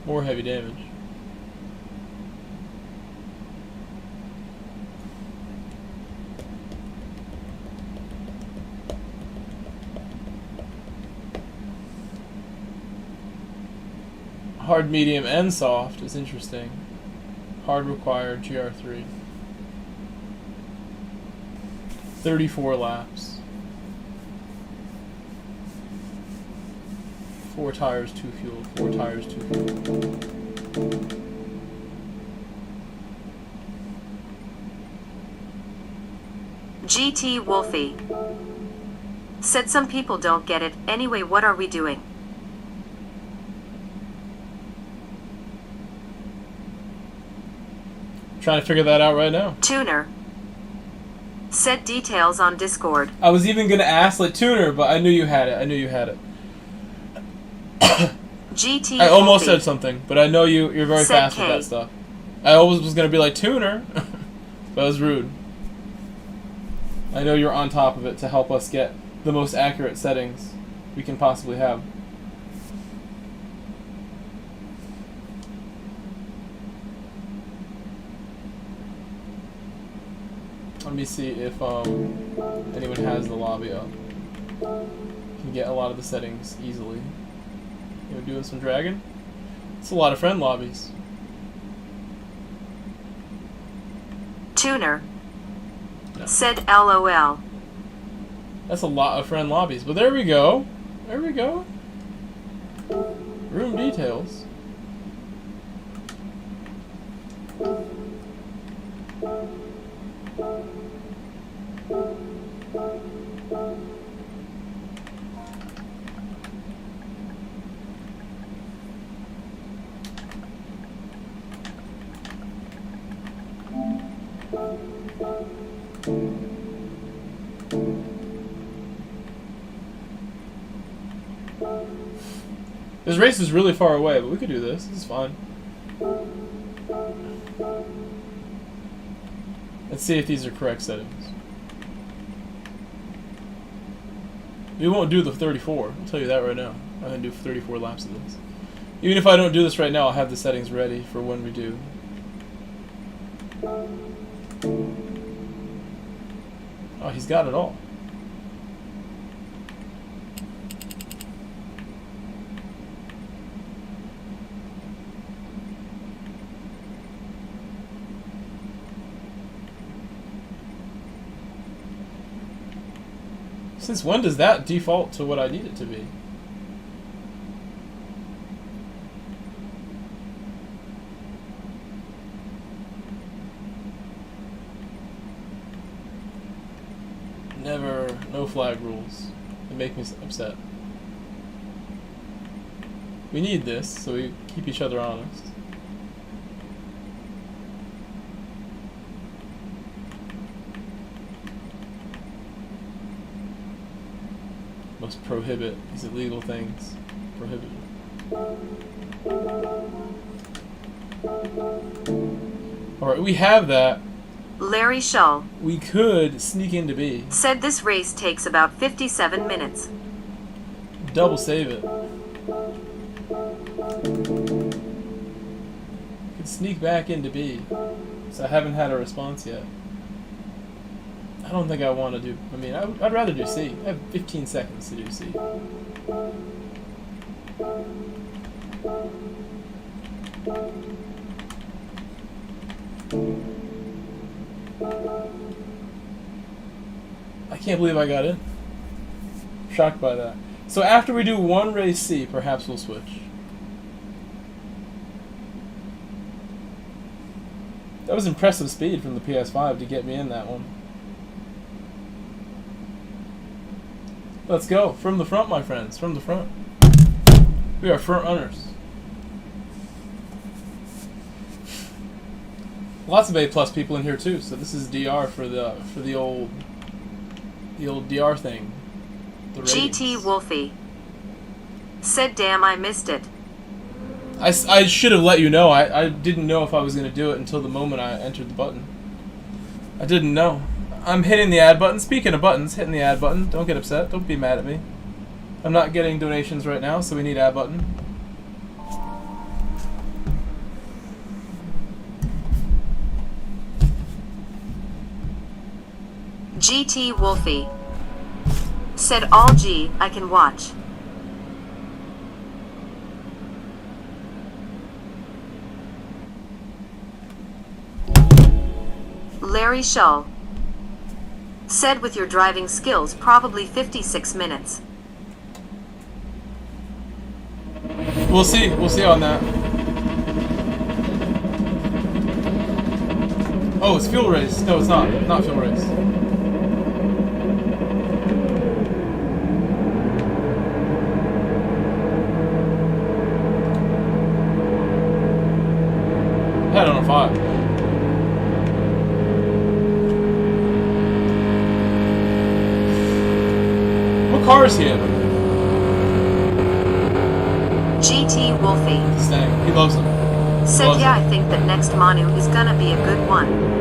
More heavy damage. Hard, medium, and soft is interesting. Hard required, GR3. 34 laps. 4 tires, 2 fuel. 4 tires, 2 fuel. GT Wolfie. Said some people don't get it. Anyway, what are we doing? Trying to figure that out right now. Tuner. Said details on Discord. I was even gonna ask like Tuner, but I knew you had it. I knew you had it. GT. I almost said something, but I know you're very Said fast K. with that stuff. I always was gonna be like tuner, but it was rude. I know you're on top of it to help us get the most accurate settings we can possibly have. Let me see if anyone has the lobby up. Can get a lot of the settings easily. You know, doing some dragon. It's a lot of friend lobbies. Tuner. No. Said LOL. That's a lot of friend lobbies. But there we go. There we go. Room details. This race is really far away, but we could do this. This is fine. Let's see if these are correct settings. We won't do the 34. I'll tell you that right now. I'm going to do 34 laps of this. Even if I don't do this right now, I'll have the settings ready for when we do. Oh, he's got it all. Since when does that default to what I need it to be? Never, no flag rules. They make me upset. We need this so we keep each other honest. Must prohibit these illegal things. Prohibited. Alright, we have that. Larry Shull. We could sneak into B. Said this race takes about 57 minutes. Double save it. Could sneak back into B. So I haven't had a response yet. I don't think I want to do... I mean, I'd rather do C. I have 15 seconds to do C. I can't believe I got in. Shocked by that. So after we do one race C, perhaps we'll switch. That was impressive speed from the PS5 to get me in that one. Let's go. From the front, my friends. From the front. We are front runners. Lots of A+ people in here too, so this is DR for the old DR thing. The GT Wolfie. Said damn I missed it. I should have let you know. I didn't know if I was going to do it until the moment I entered the button. I didn't know. I'm hitting the add button. Speaking of buttons, hitting the add button. Don't get upset. Don't be mad at me. I'm not getting donations right now, so we need add button. GT Wolfie. Said all G I can watch. Larry Shull. Said with your driving skills probably 56 minutes. We'll see. We'll see on that. Oh, it's fuel race. No, it's not. Not fuel race. Head on a 5. What car is he in? GT Wolfie. Stang. He loves him. Said, Loves yeah, him. I think that next Manu is gonna be a good one.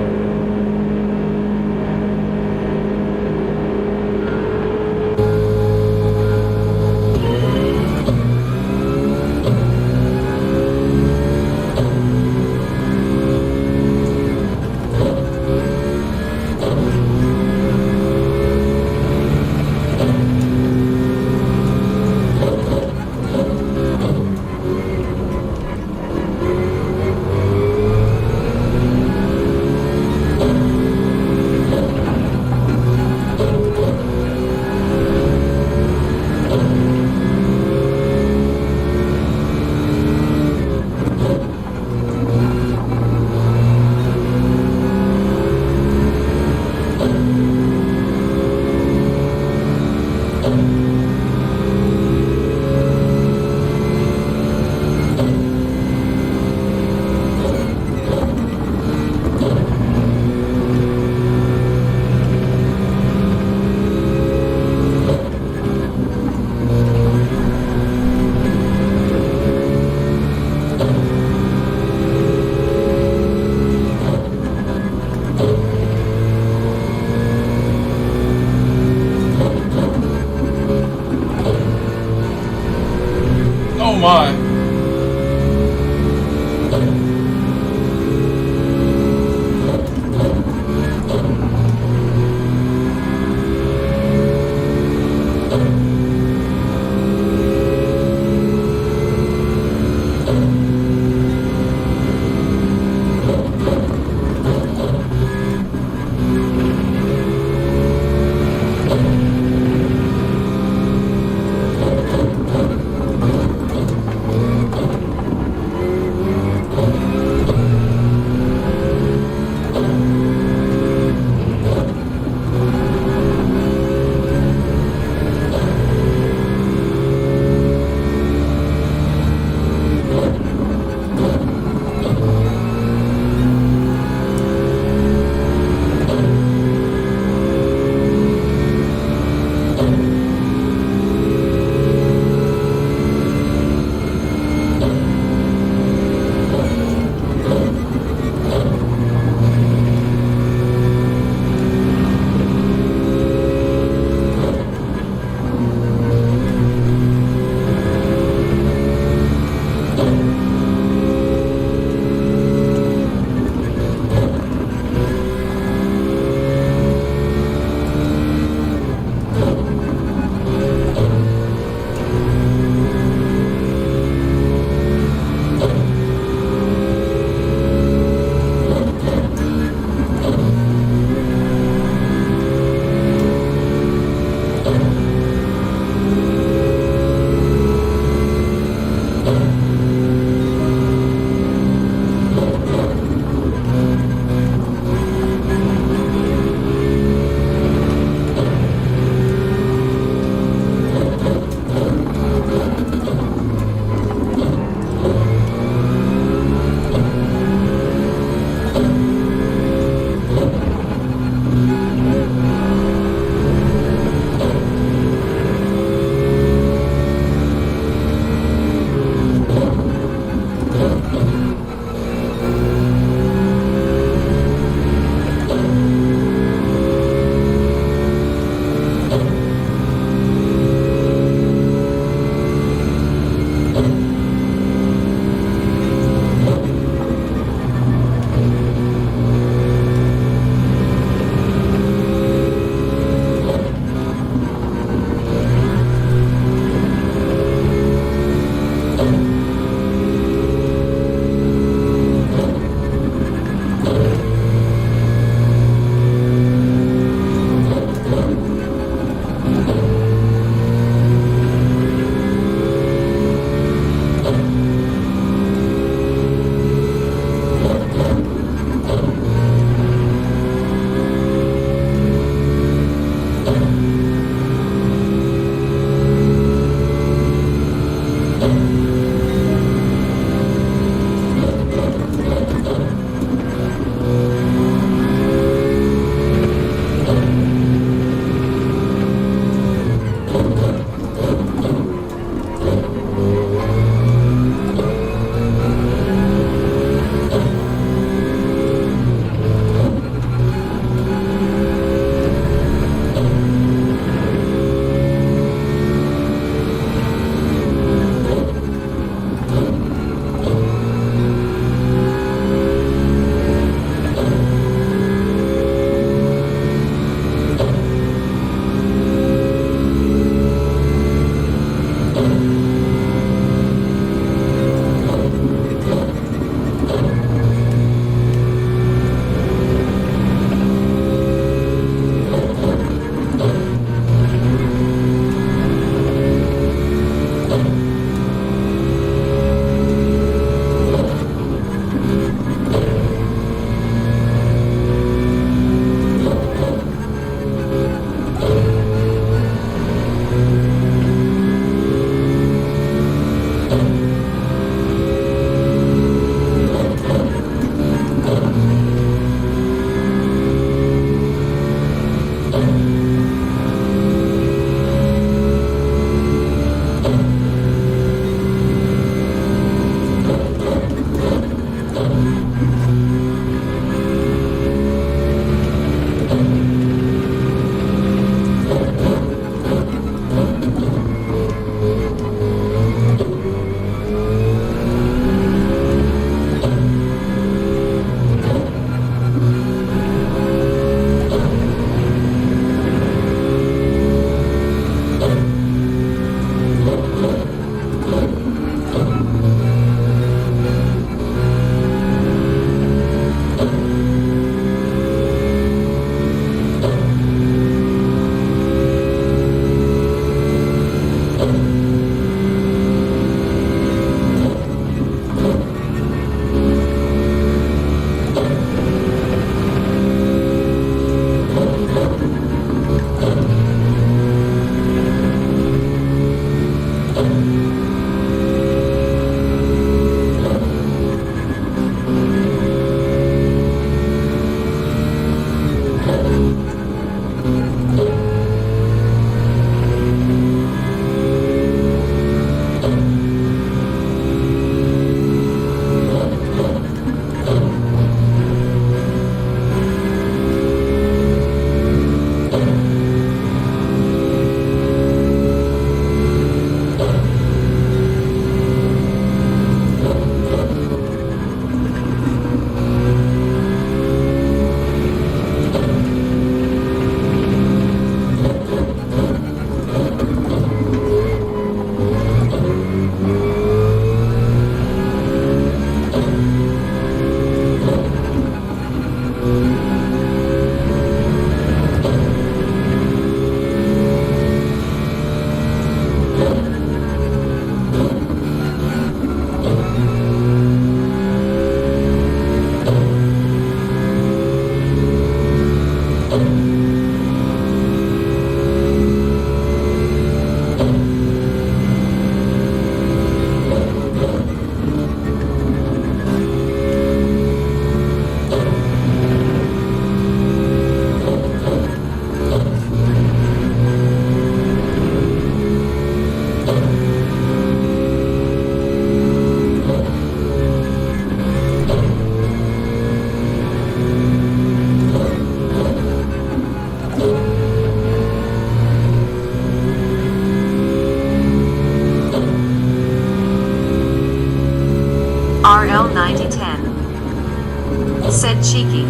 RL9010. Said Cheeky.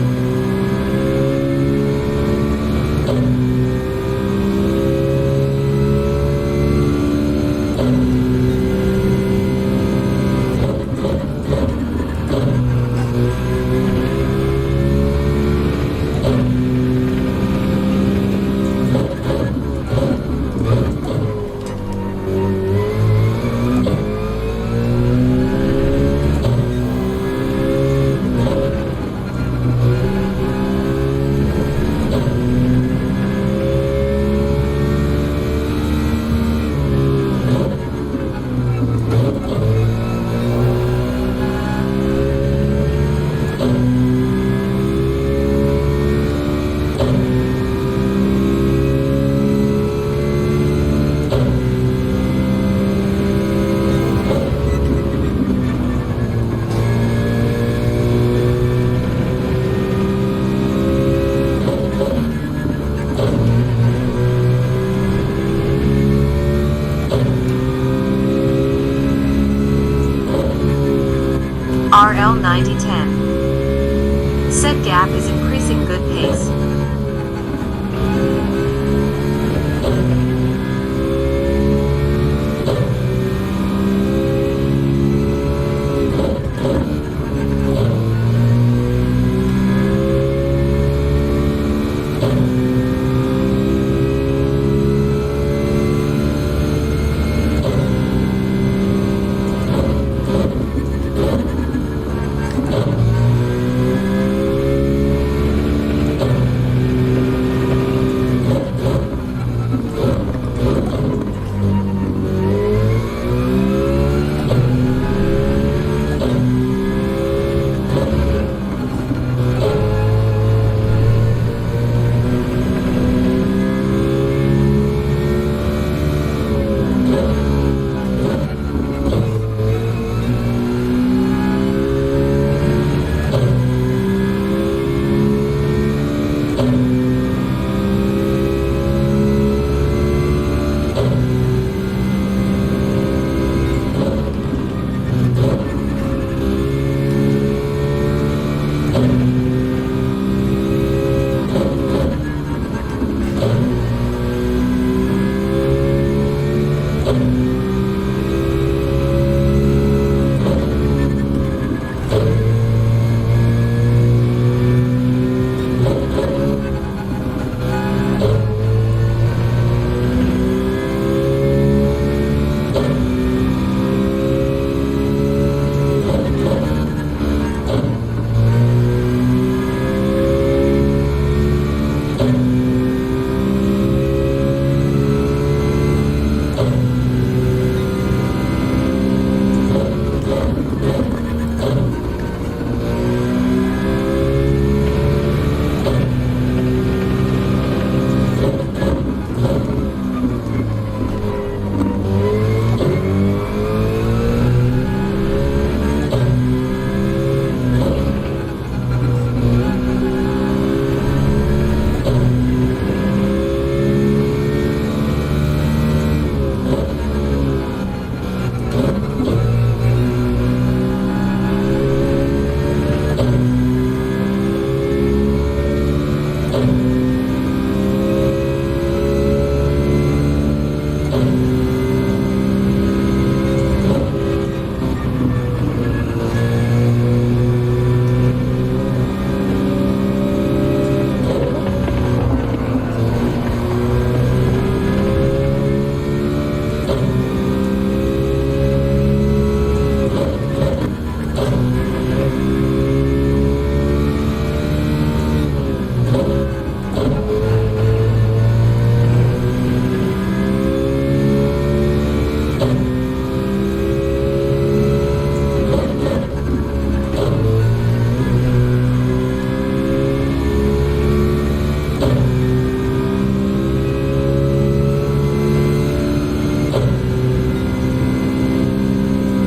RL9010. Said gap is increasing good pace.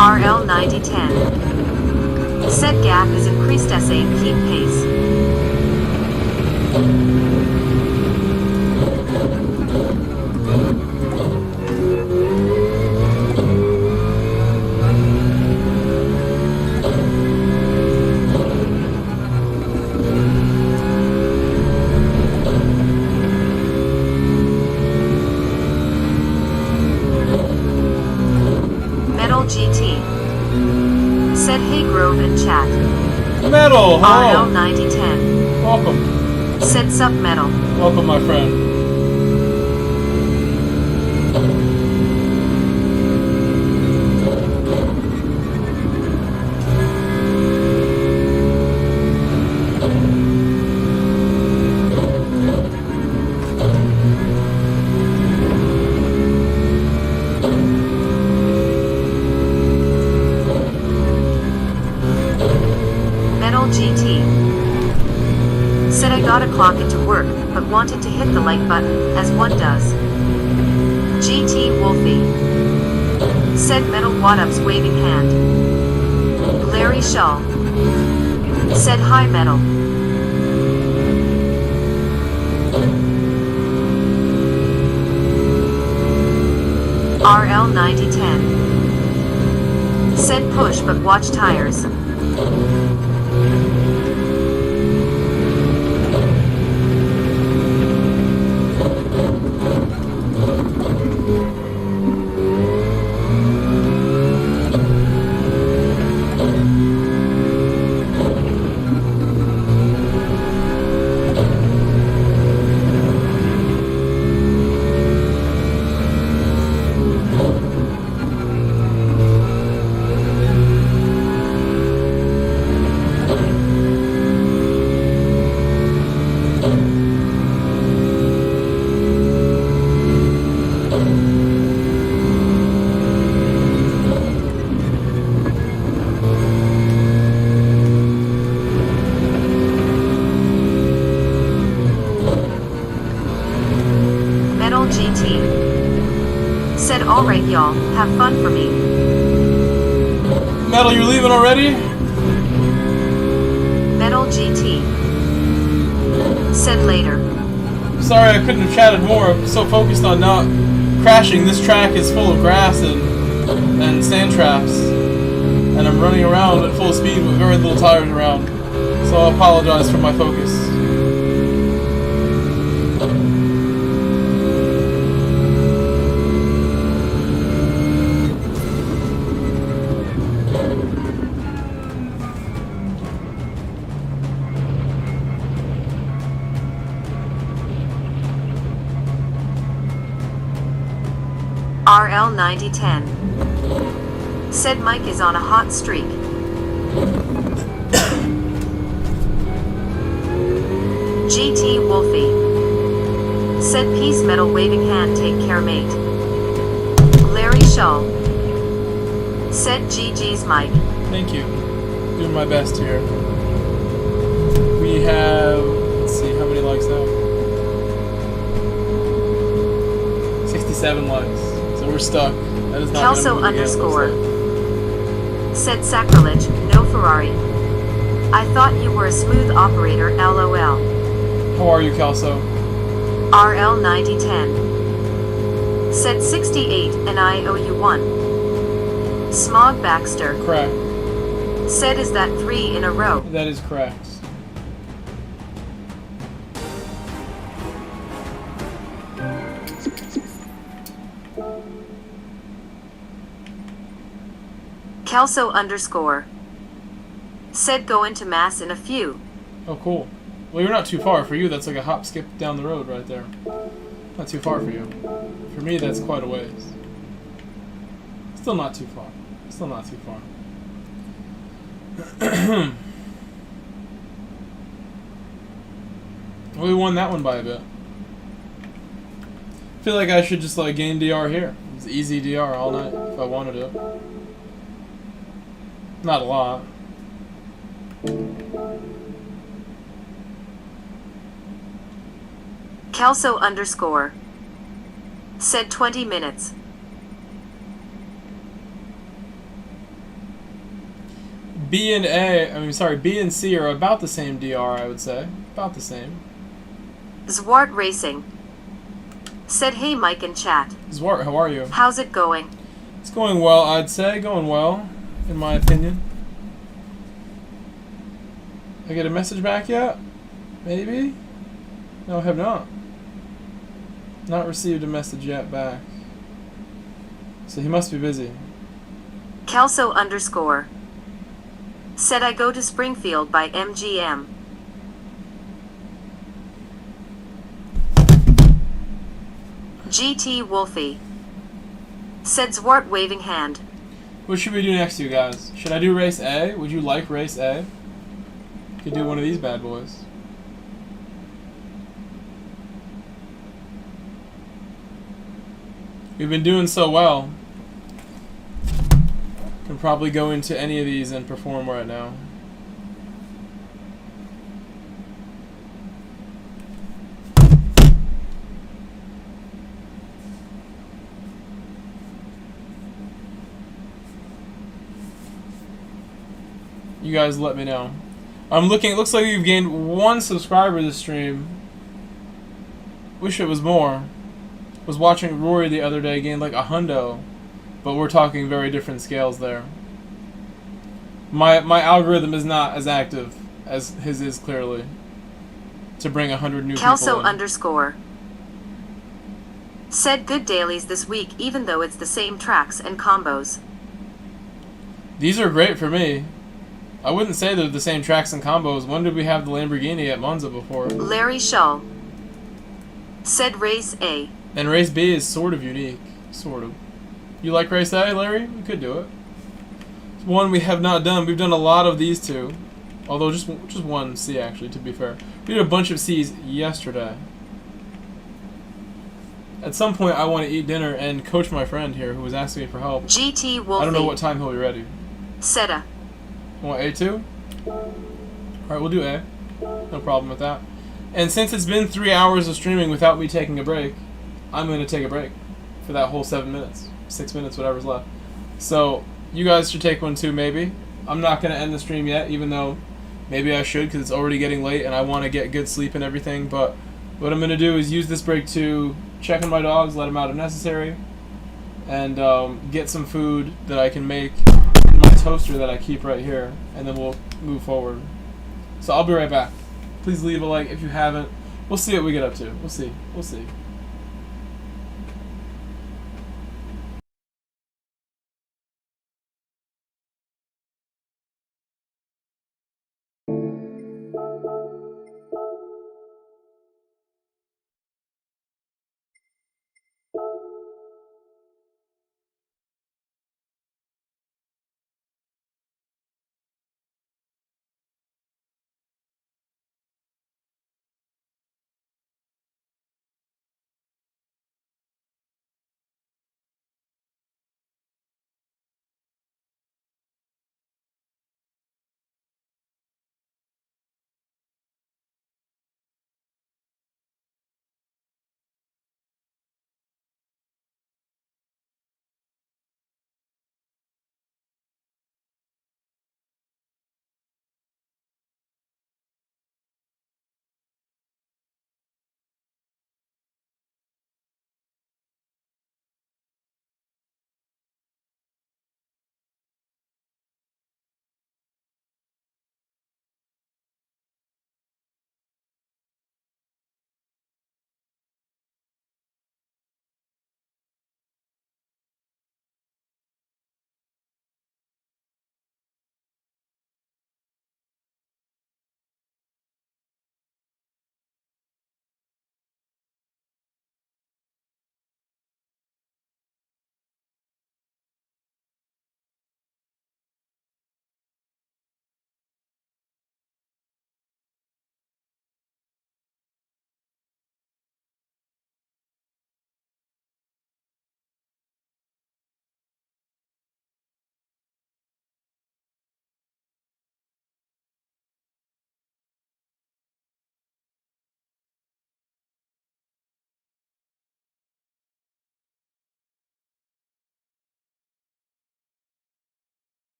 RL9010. Said gap is increased SA keep pace. Said hey Grove and chat. Metal, hello. RL9010. Welcome. Said sup metal. Welcome, my friend. Metal GT. Said I gotta clock into work, but wanted to hit the like button, as one does. GT Wolfie. Said Metal What-Up's waving hand. Larry Shaw. Said hi Metal. RL9010. Said push but watch tires. Metal GT. Said alright y'all, have fun for me. Metal, you're leaving already? Metal GT. Said later. Sorry I couldn't have chatted more. I'm so focused on not crashing. This track is full of grass and sand traps. And I'm running around at full speed with very little tires around. So I apologize for my focus. RL9010. Said Mike is on a hot streak. GT Wolfie. Said peace Metal waving hand take care mate. Larry Shaw. Said GG's Mike. Thank you. Doing my best here. We have, let's see, how many likes now? 67 likes. So we're stuck. That is not Kelso underscore. Said sacrilege, no Ferrari. I thought you were a smooth operator, LOL. How are you, Kelso? RL9010. Said 68 and I owe you one. Smog Baxter. Correct. Said is that 3 in a row? That is correct. Kelso underscore. Said go into mass in a few. Oh, cool. Well, you're not too far. For you, that's like a hop, skip down the road right there. Not too far for you. For me, that's quite a ways. Still not too far. Still not too far. We won that one by a bit. I feel like I should just like gain DR here. It's easy DR all night if I wanted to. Not a lot. Kelso underscore. Said 20 minutes. B and C are about the same DR, I would say. About the same. Zwart Racing. Said hey Mike in chat. Zwart, how are you? How's it going? It's going well, I'd say. Going well, in my opinion. I get a message back yet? Maybe? No, I have not. Not received a message yet back. So he must be busy. Kelso underscore. Said I go to Springfield by MGM. GT Wolfie. Said Zwart waving hand. What should we do next, you guys? Should I do race A? Would you like race A? Could do one of these bad boys. We've been doing so well. Can probably go into any of these and perform right now. You guys let me know. I'm looking, it looks like we've gained 1 subscriber this stream. Wish it was more. Was watching Rory the other day, gained like a hundo. But we're talking very different scales there. My algorithm is not as active as his is, clearly. To bring 100 new people Kelso in. underscore. Said good dailies this week even though it's the same tracks and combos. These are great for me. I wouldn't say they're the same tracks and combos. When did we have the Lamborghini at Monza before? Larry Shull. Said race A. And race B is sort of unique. Sort of. You like race A, Larry? We could do it. It's one we have not done. We've done a lot of these two. Although just one C, actually, to be fair. We did a bunch of C's yesterday. At some point, I want to eat dinner and coach my friend here who was asking me for help. GT Wolfie. I don't know what time he'll be ready. Seta. Want A2? Alright, we'll do A. No problem with that. And since it's been 3 hours of streaming without me taking a break, I'm going to take a break for that whole 7 minutes. 6 minutes, whatever's left. So, you guys should take one too, maybe. I'm not going to end the stream yet, even though maybe I should, because it's already getting late and I want to get good sleep and everything. But what I'm going to do is use this break to check on my dogs, let them out if necessary, and get some food that I can make in my toaster that I keep right here, and then we'll move forward. So I'll be right back. Please leave a like if you haven't. We'll see what we get up to. We'll see. We'll see.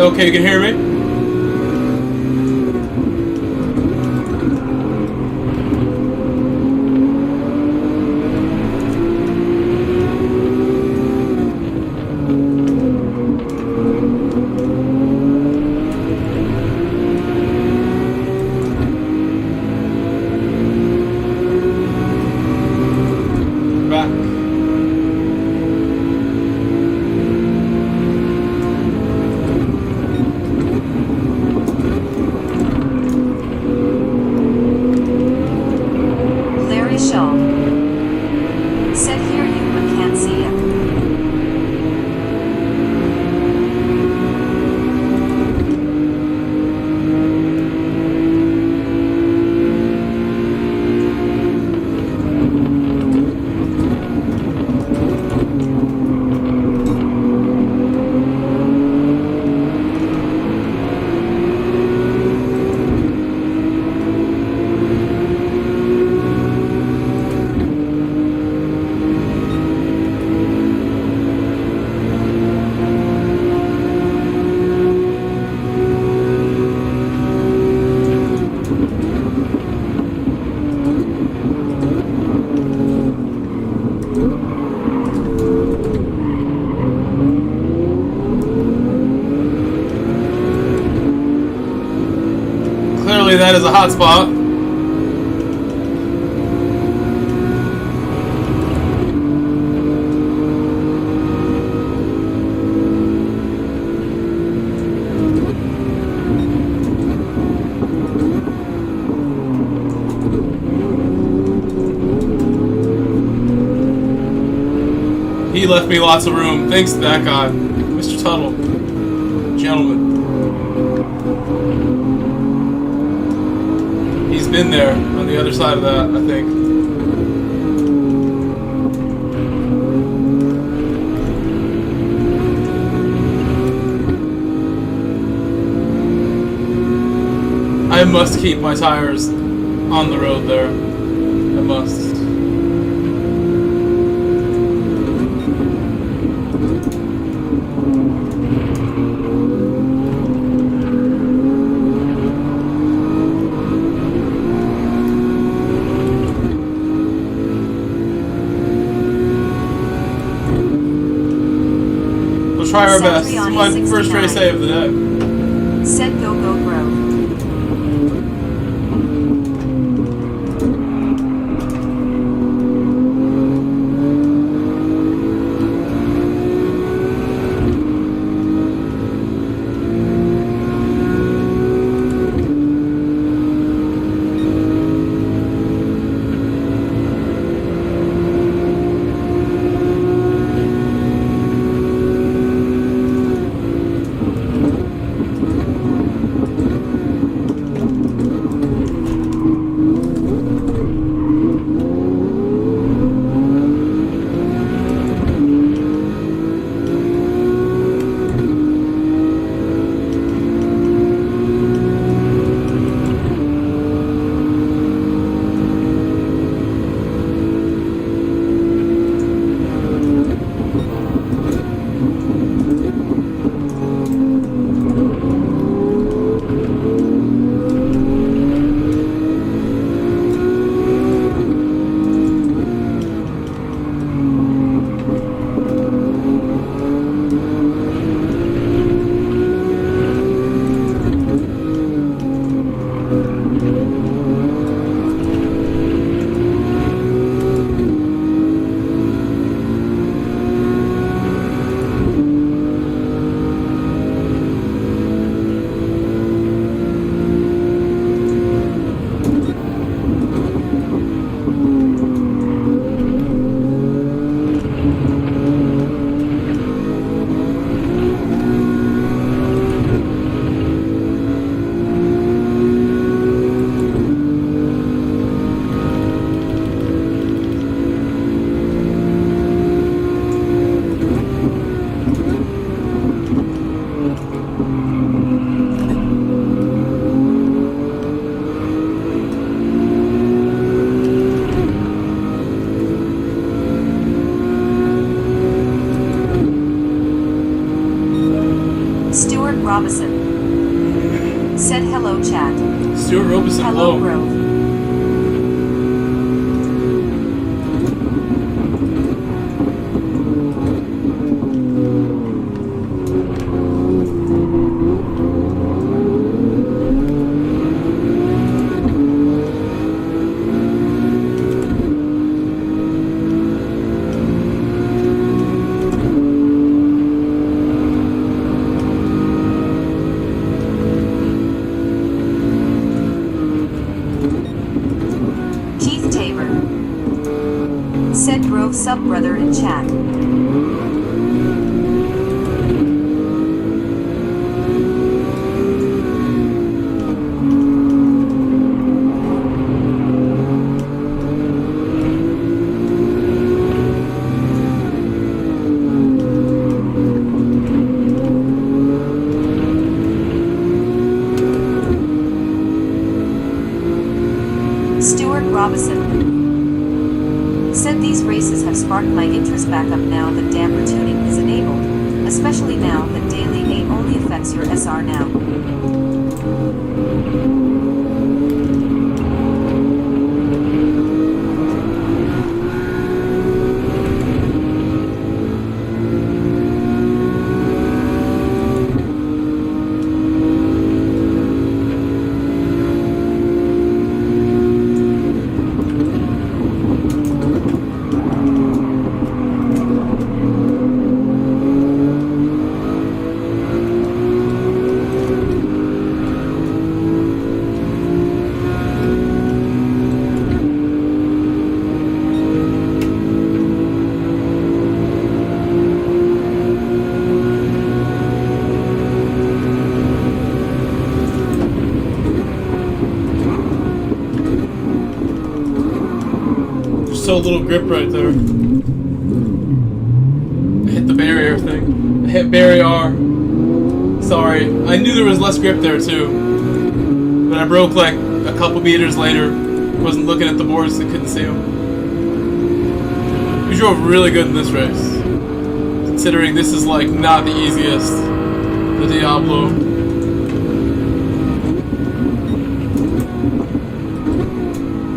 okay, you can hear me? Clearly that is a hot spot. He left me lots of room. Thanks to that guy. Mr. Tuttle. Gentlemen. He's been there on the other side of that, I think. I must keep my tires on the road there. I must. Try our best. This is my first race day of the day. Said go go Grove. Robinson. Said hello chat. Stuart Robeson, Hello hello. Grove. Said Grove sub brother in chat. Stuart Robinson. Said these races have sparked my interest back up now that damper tuning is enabled, especially now that daily A only affects your SR now. So little grip right there. I hit the barrier thing. I hit barrier. Sorry. I knew there was less grip there too. But I broke like a couple meters later. Wasn't looking at the boards, so couldn't see them. We drove really good in this race. Considering this is like not the easiest. The Diablo.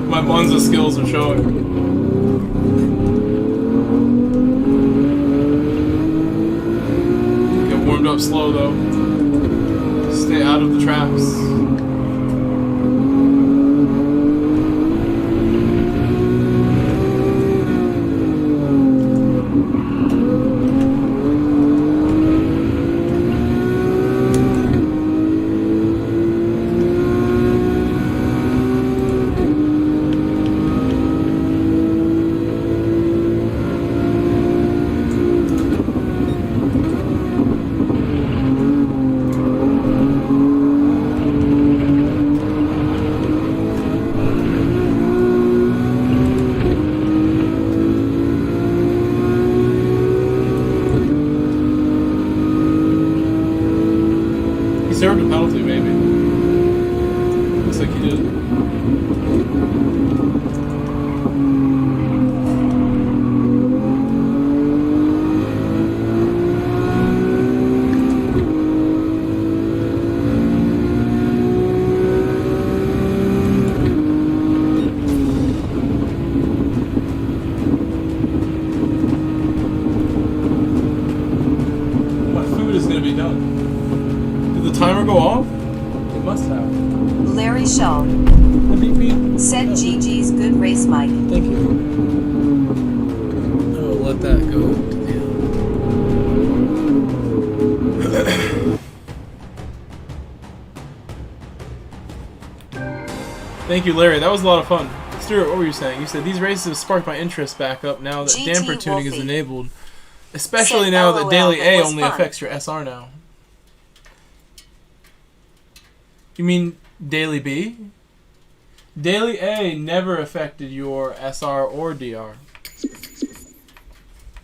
My Monza skills are showing. Warmed up slow though. Stay out of the traps. Served a penalty, maybe. Looks like he did. My food is going to be done. Did the timer go off? It must have. Larry Shaw. Beep, beep. Said GG's good race, Mike. Thank you. I'll let that go to the end. Thank you, Larry. That was a lot of fun. Stuart, what were you saying? You said these races have sparked my interest back up now that damper tuning is enabled. Especially Said now that LOL, daily A it was only fun. affects your SR now. You mean daily B? Daily A never affected your SR or DR.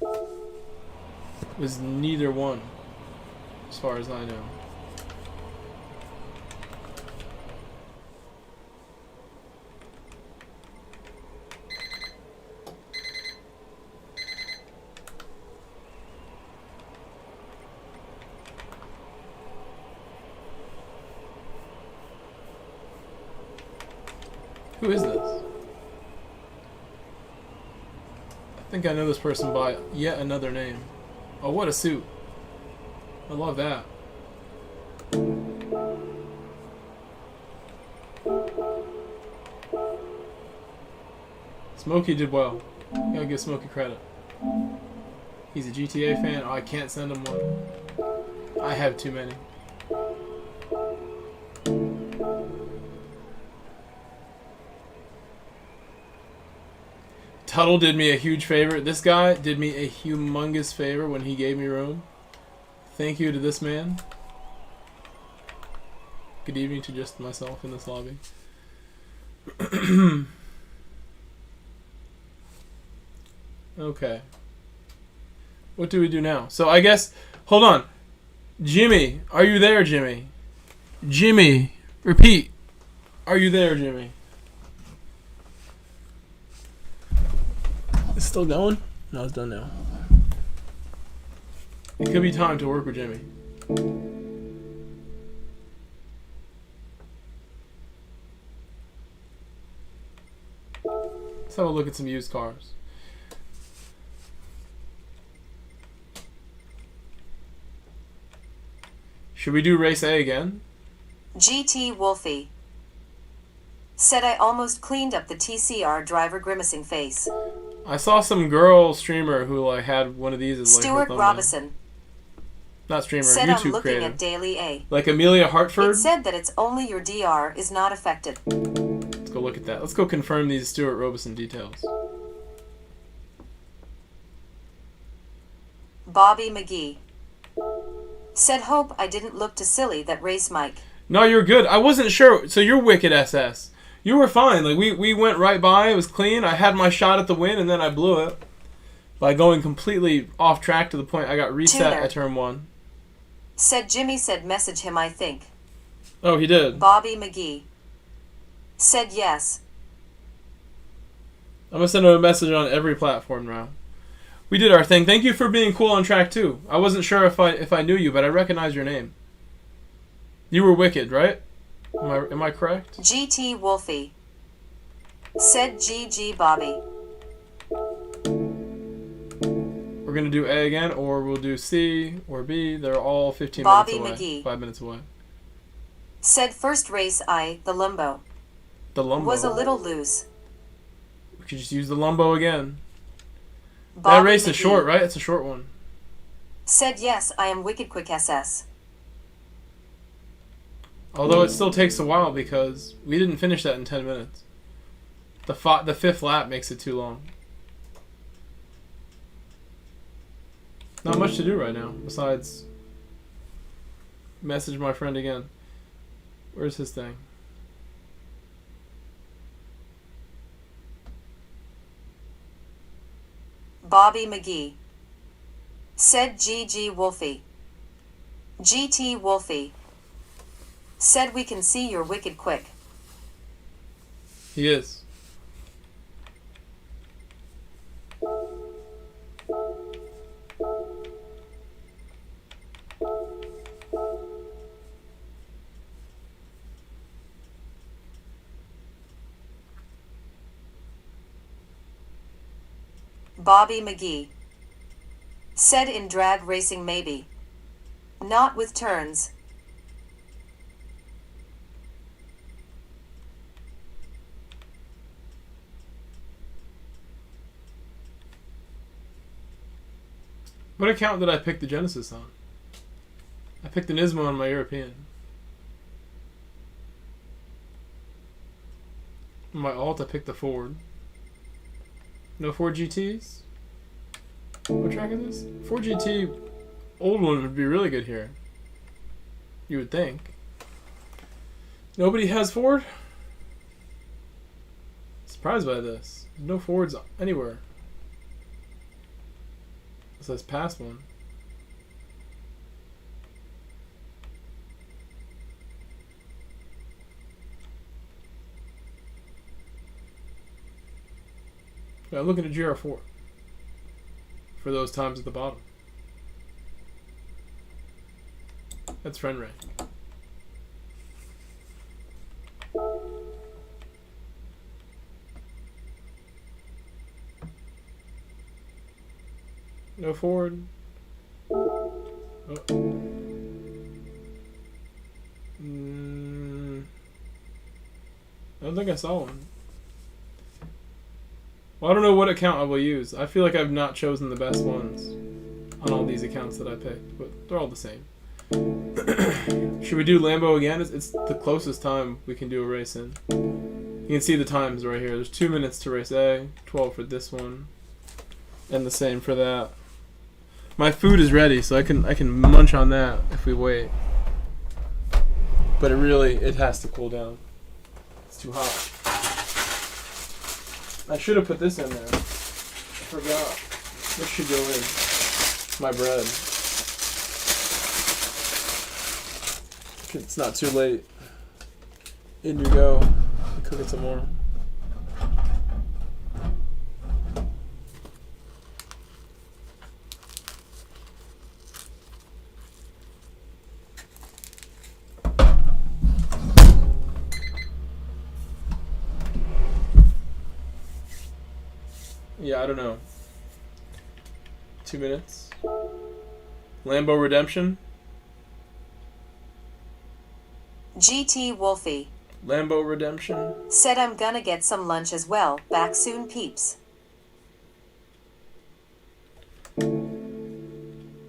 It was neither one, as far as I know. Who is this? I think I know this person by yet another name. Oh, what a suit. I love that. Smokey did well. Gotta give Smokey credit. He's a GTA fan. Oh, I can't send him one. I have too many. Tuttle did me a huge favor. This guy did me a humongous favor when he gave me room. Thank you to this man. Good evening to just myself in this lobby. Okay. What do we do now? So I guess, hold on. Jimmy, are you there, Jimmy? Jimmy, repeat. Are you there, Jimmy? It's still going? No, it's done now. It could be time to work with Jimmy. Let's have a look at some used cars. Should we do race A again? GT Wolfie said I almost cleaned up the TCR driver grimacing face. I saw some girl streamer who like had one of these as like her Stuart thumbnail. Robinson Not streamer, said YouTube I'm looking creator. at Daily A. Like Amelia Hartford. It said that it's only your DR is not affected. Let's go look at that. Let's go confirm these Stuart Robinson details. Bobby McGee said hope I didn't look too silly that race Mike. No, you're good. I wasn't sure. So you're wicked SS. You were fine. Like we went right by. It was clean. I had my shot at the win, and then I blew it by going completely off track to the point I got reset Tuner at turn 1. said Jimmy said message him I think. Oh, he did. Bobby McGee said yes. I'm gonna send him a message on every platform now. We did our thing. Thank you for being cool on track 2. I wasn't sure if I knew you, but I recognized your name. You were wicked, right? Am I correct? GT Wolfie said GG Bobby. We're gonna do A again, or we'll do C or B. They're all 15 Bobby minutes away. McGee 5 minutes away. said first race the Lumbo The Lumbo. was a little loose. We could just use the Lumbo again. Bobby That race is McGee short, right? It's a short one. said yes I am wicked quick SS. Although it still takes a while because we didn't finish that in 10 minutes. The 5th lap makes it too long. Not much to do right now besides message my friend again. Where's his thing? Bobby McGee said GG Wolfie. GT Wolfie said we can see you're wicked quick. He is. Bobby McGee said in drag racing maybe. Not with turns. What account did I pick the Genesis on? I picked the Nismo on my European. On my alt, I picked the Ford. No Ford GTs? What track is this? Ford GT, old one would be really good here. You would think. Nobody has Ford? Surprised by this. There's no Fords anywhere. It says past one. Yeah, look at a GR4 for those times at the bottom. That's friend rank. go forward. Oh. I don't think I saw one. Well, I don't know what account I will use. I feel like I've not chosen the best ones on all these accounts that I picked, but they're all the same. Should we do Lambo again? It's the closest time we can do a race in. You can see the times right here. There's 2 minutes to race A, 12 for this one, and the same for that. My food is ready, so I can munch on that if we wait. But it has to cool down. It's too hot. I should have put this in there. I forgot. This should go in. My bread. It's not too late. In you go. Cook it some more. Yeah, I don't know. 2 minutes. Lambo Redemption. GT Wolfie Lambo Redemption. said I'm gonna get some lunch as well. Back soon, peeps.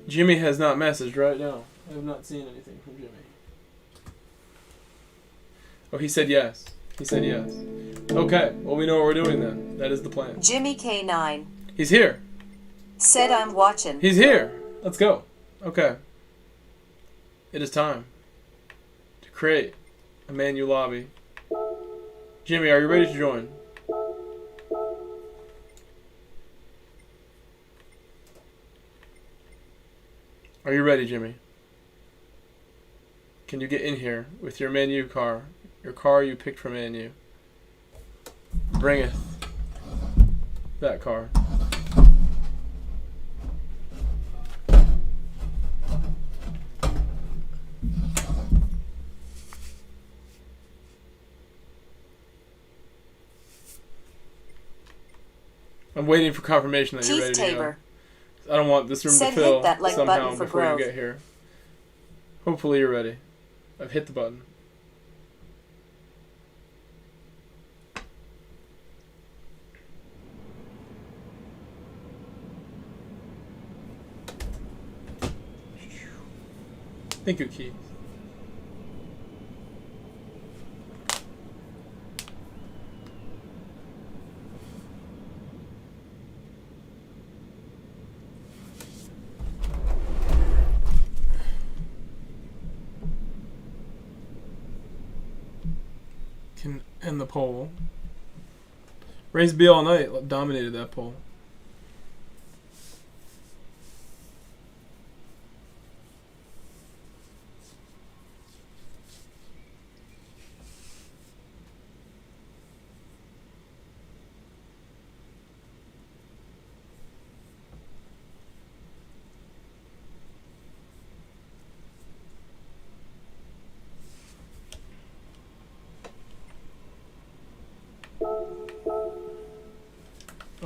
Jimmy has not messaged right now. I have not seen anything from Jimmy. Oh, he said yes. He said yes. Okay, well, we know what we're doing then. That is the plan. Jimmy K9 He's here. said I'm watching. He's here. Let's go. Okay. It is time to create a menu lobby. Jimmy, are you ready to join? Are you ready, Jimmy? Can you get in here with your menu car? Your car you picked from menu. Bringeth that car. I'm waiting for confirmation that you're ready to Tabor go. I don't want this room to said fill hit that like somehow button for before growth. you get here. Hopefully you're ready. I've hit the button. Thank you, Keith. Can end the poll. Race B all night dominated that poll.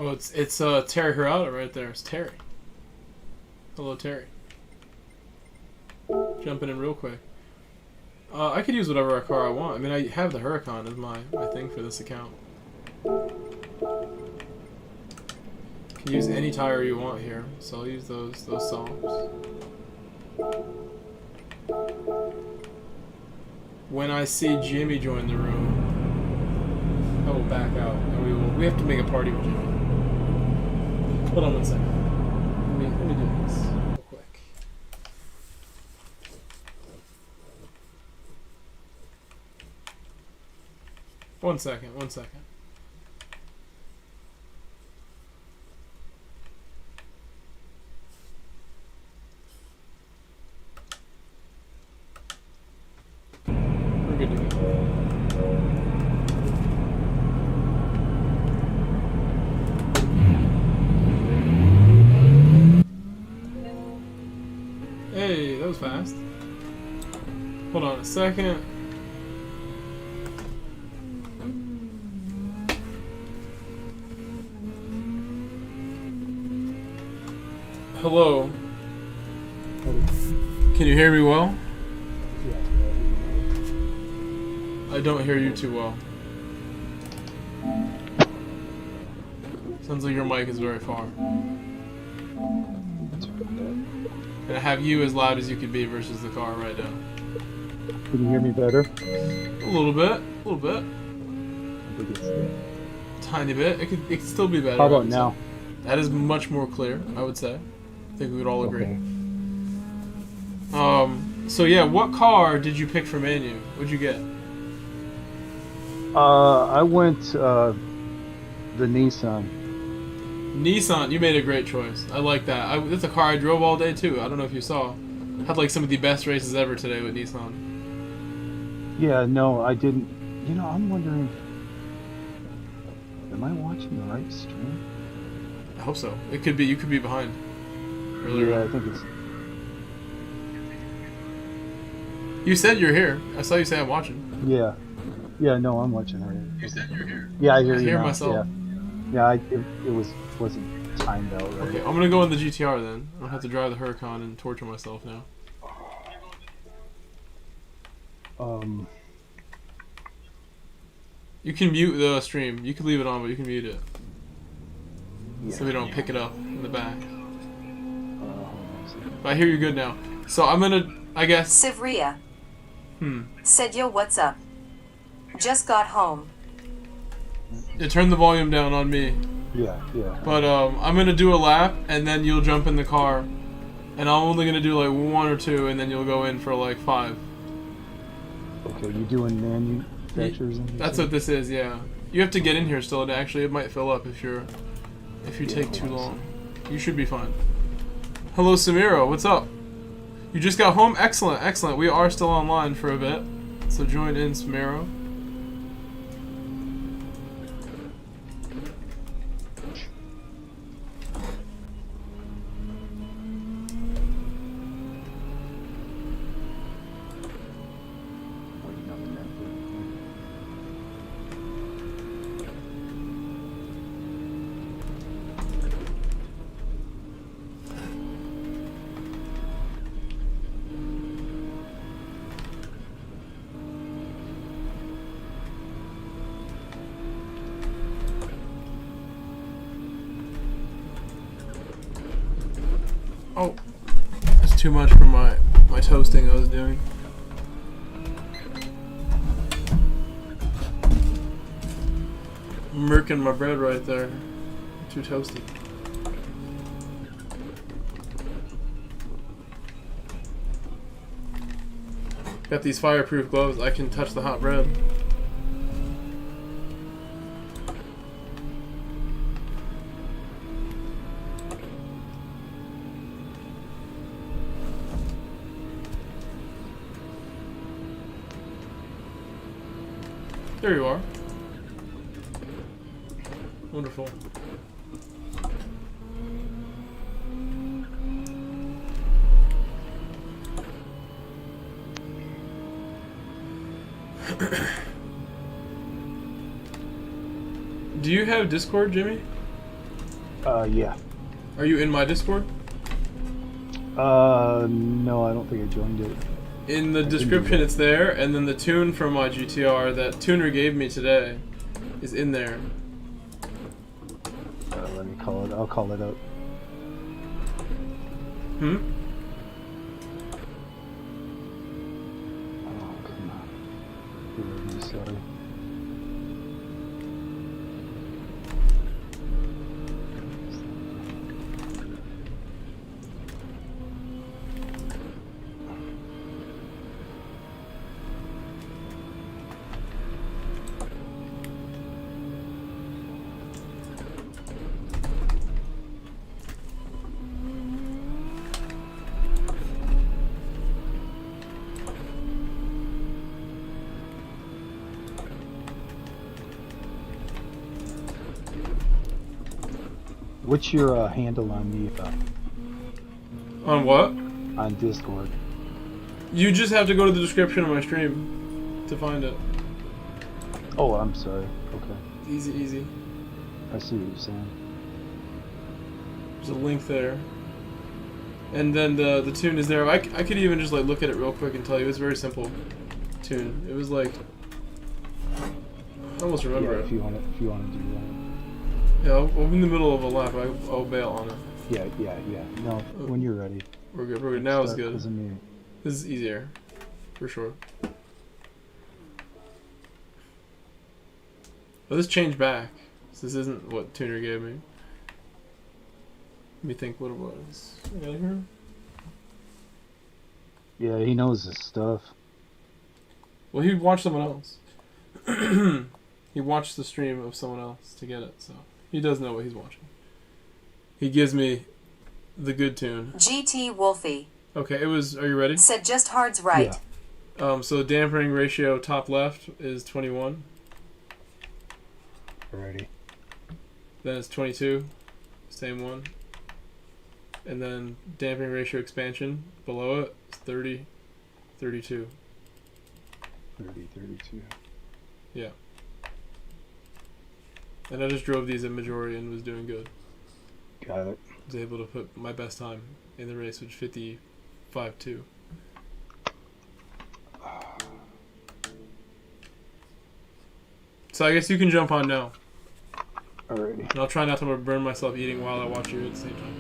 Oh, it's Terry Hirata right there. It's Terry. Hello, Terry. Jumping in real quick. I could use whatever car I want. I mean, I have the Huracan as my thing for this account. You can use any tire you want here, so I'll use those songs. When I see Jimmy join the room, I will back out, and we have to make a party with Jimmy. Hold on one second. Let me do this real quick. One second. We're good to go. Hey, that was fast. Hold on a second. Hello. Can you hear me well? I don't hear you too well. Sounds like your mic is very far. And I have you as loud as you could be versus the car right now. Can you hear me better? A little bit. A little bit. I think it's Tiny bit. It could still be better. How about now? That is much more clear, I would say. I think we would all agree. Okay. So yeah, what car did you pick for menu? What'd you get? I went the Nissan. Nissan, you made a great choice. I like that. That's a car I drove all day too. I don't know if you saw. Had like some of the best races ever today with Nissan. Yeah, no, I didn't. You know, I'm wondering, am I watching the right stream? I hope so. It could be. You could be behind. Earlier. Yeah, I think it's. You said you're here. I saw you say I'm watching. Yeah. Yeah, no, I'm watching right. You said you're here. Yeah, I hear I you hear now. myself. Yeah, it wasn't timed out right. Okay, I'm gonna go in the GTR then. I don't have to drive the Huracan and torture myself now. You can mute the stream. You can leave it on, but you can mute it. Yeah. So we don't pick it up in the back. Hold on a second. But I hear you good now. So I'm gonna, I guess. Sivria. Hmm. Said yo, what's up? Just got home. You turn the volume down on me. Yeah. But I'm gonna do a lap, and then you'll jump in the car. And I'm only gonna do like 1 or 2, and then you'll go in for like 5. Okay, you doing manufacturers? And That's what this is, yeah. You have to get in here still, and actually it might fill up if you take too long. You should be fine. Hello, Samiro. What's up? You just got home? Excellent, excellent. We are still online for a bit, so join in, Samiro. Oh, that's too much for my toasting I was doing. I'm murking my bread right there. Too toasty. Got these fireproof gloves. I can touch the hot bread. There you are. Wonderful. Do you have Discord, Jimmy? Yeah. Are you in my Discord? No, I don't think I joined it. In the description it's there, and then the tune from my GTR that tuner gave me today is in there. Let me call it. I'll call it out. Hmm? Oh, come on. I'm sorry. What's your handle on the On what? on Discord? You just have to go to the description of my stream to find it. Oh, I'm sorry. Okay, Easy, easy. I see what you're saying. There's a link there. And then the tune is there. I could even just like look at it real quick and tell you it's very simple tune. It was like I almost remember it. If you want to do that. Yeah, I'm in the middle of a lap. I'll bail on it. Yeah. No, when you're ready. We're good. We're good. Now it's good. Doesn't mean. This is easier, for sure. Oh, this changed back. So this isn't what tuner gave me. Let me think what it was. I got here. Yeah, he knows his stuff. Well, he watched someone else. He watched the stream of someone else to get it, so he does know what he's watching. He gives me the good tune. GT Wolfie. Okay, it was. Are you ready? Said just hard's right. Yeah. So dampening ratio top left is 21. Ready. Then it's 22, same one. And then dampening ratio expansion below it is 30, 32. 32. Yeah. And I just drove these at majority and was doing good. Got it. Was able to put my best time in the race, which is 55.2. So I guess you can jump on now. Alrighty. And I'll try not to burn myself eating while I watch you at the same time.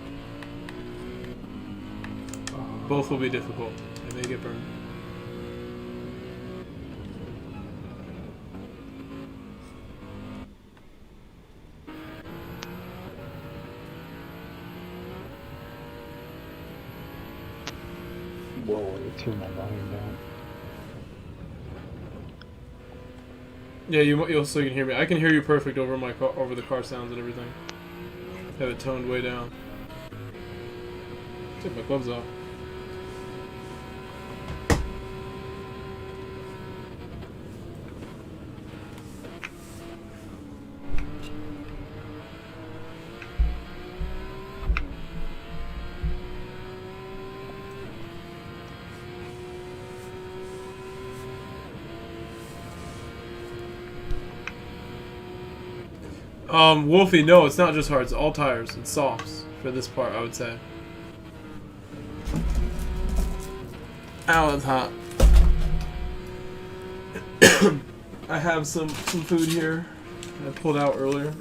Both will be difficult. I may get burned. Whoa, I turn my volume down. Yeah, you'll so you can hear me. I can hear you perfect over my car, over the car sounds and everything. Have it toned way down. Take my gloves off. Wolfie, no, it's not just hard. It's all tires. It's softs for this part, I would say. Ow, that's hot. I have some food here I pulled out earlier.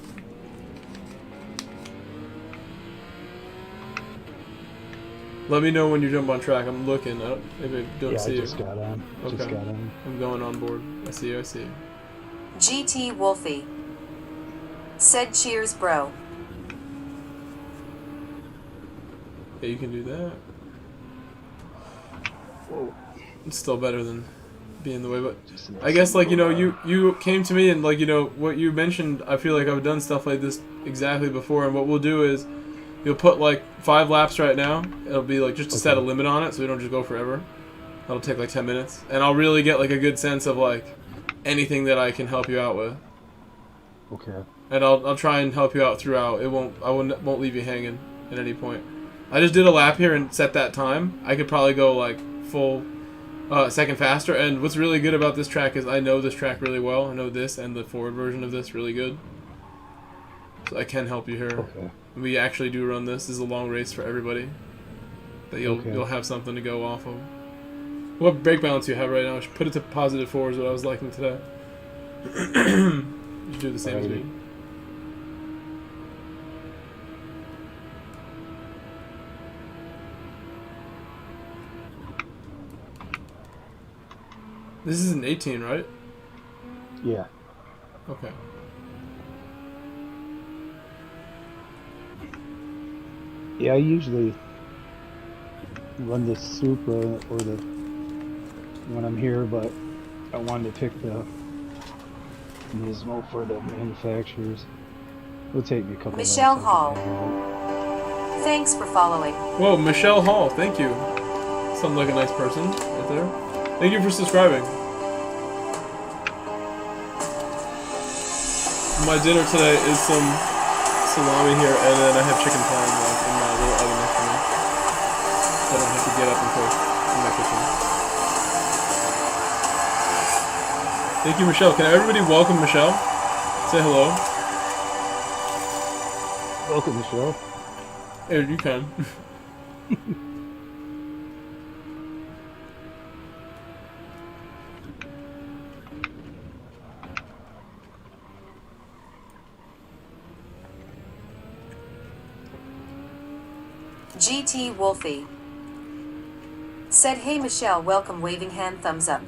Let me know when you jump on track. I'm looking. Maybe I don't see you. I just got on. Okay. Just got on. I'm going on board. I see you. I see you. GT Wolfie. Said cheers, bro. Yeah, you can do that. Whoa. It's still better than being in the way, but I guess, like, you know, you came to me and, like, you know, what you mentioned, I feel like I've done stuff like this exactly before, and what we'll do is you'll put, like, 5 laps right now. It'll be, like, just to set a limit on it so we don't just go forever. That'll take, like, 10 minutes. And I'll really get, like, a good sense of, like, anything that I can help you out with. Okay. And I'll try and help you out throughout. I won't leave you hanging at any point. I just did a lap here and set that time. I could probably go like full second faster. And what's really good about this track is I know this track really well. I know this and the forward version of this really good. So I can help you here. Okay. We actually do run this. This is a long race for everybody. But you'll have something to go off of. What brake balance do you have right now? I should put it to +4 is what I was liking today. You should do the same as me. This is an 18, right? Yeah. Okay. Yeah, I usually run the Supra or the when I'm here, but I wanted to pick the Nismo for the manufacturers. It'll take me a couple Michelle laps, Hall. Thanks for following. Whoa, Michelle Hall, thank you. Sounds like a nice person right there. Thank you for subscribing. My dinner today is some salami here, and then I have chicken parm like, in my little oven next to me. So I don't have to get up and cook in my kitchen. Thank you, Michelle. Can everybody welcome Michelle? Say hello. Welcome, Michelle. Hey, you can. GT Wolfie said, "Hey Michelle, welcome," waving hand thumbs up.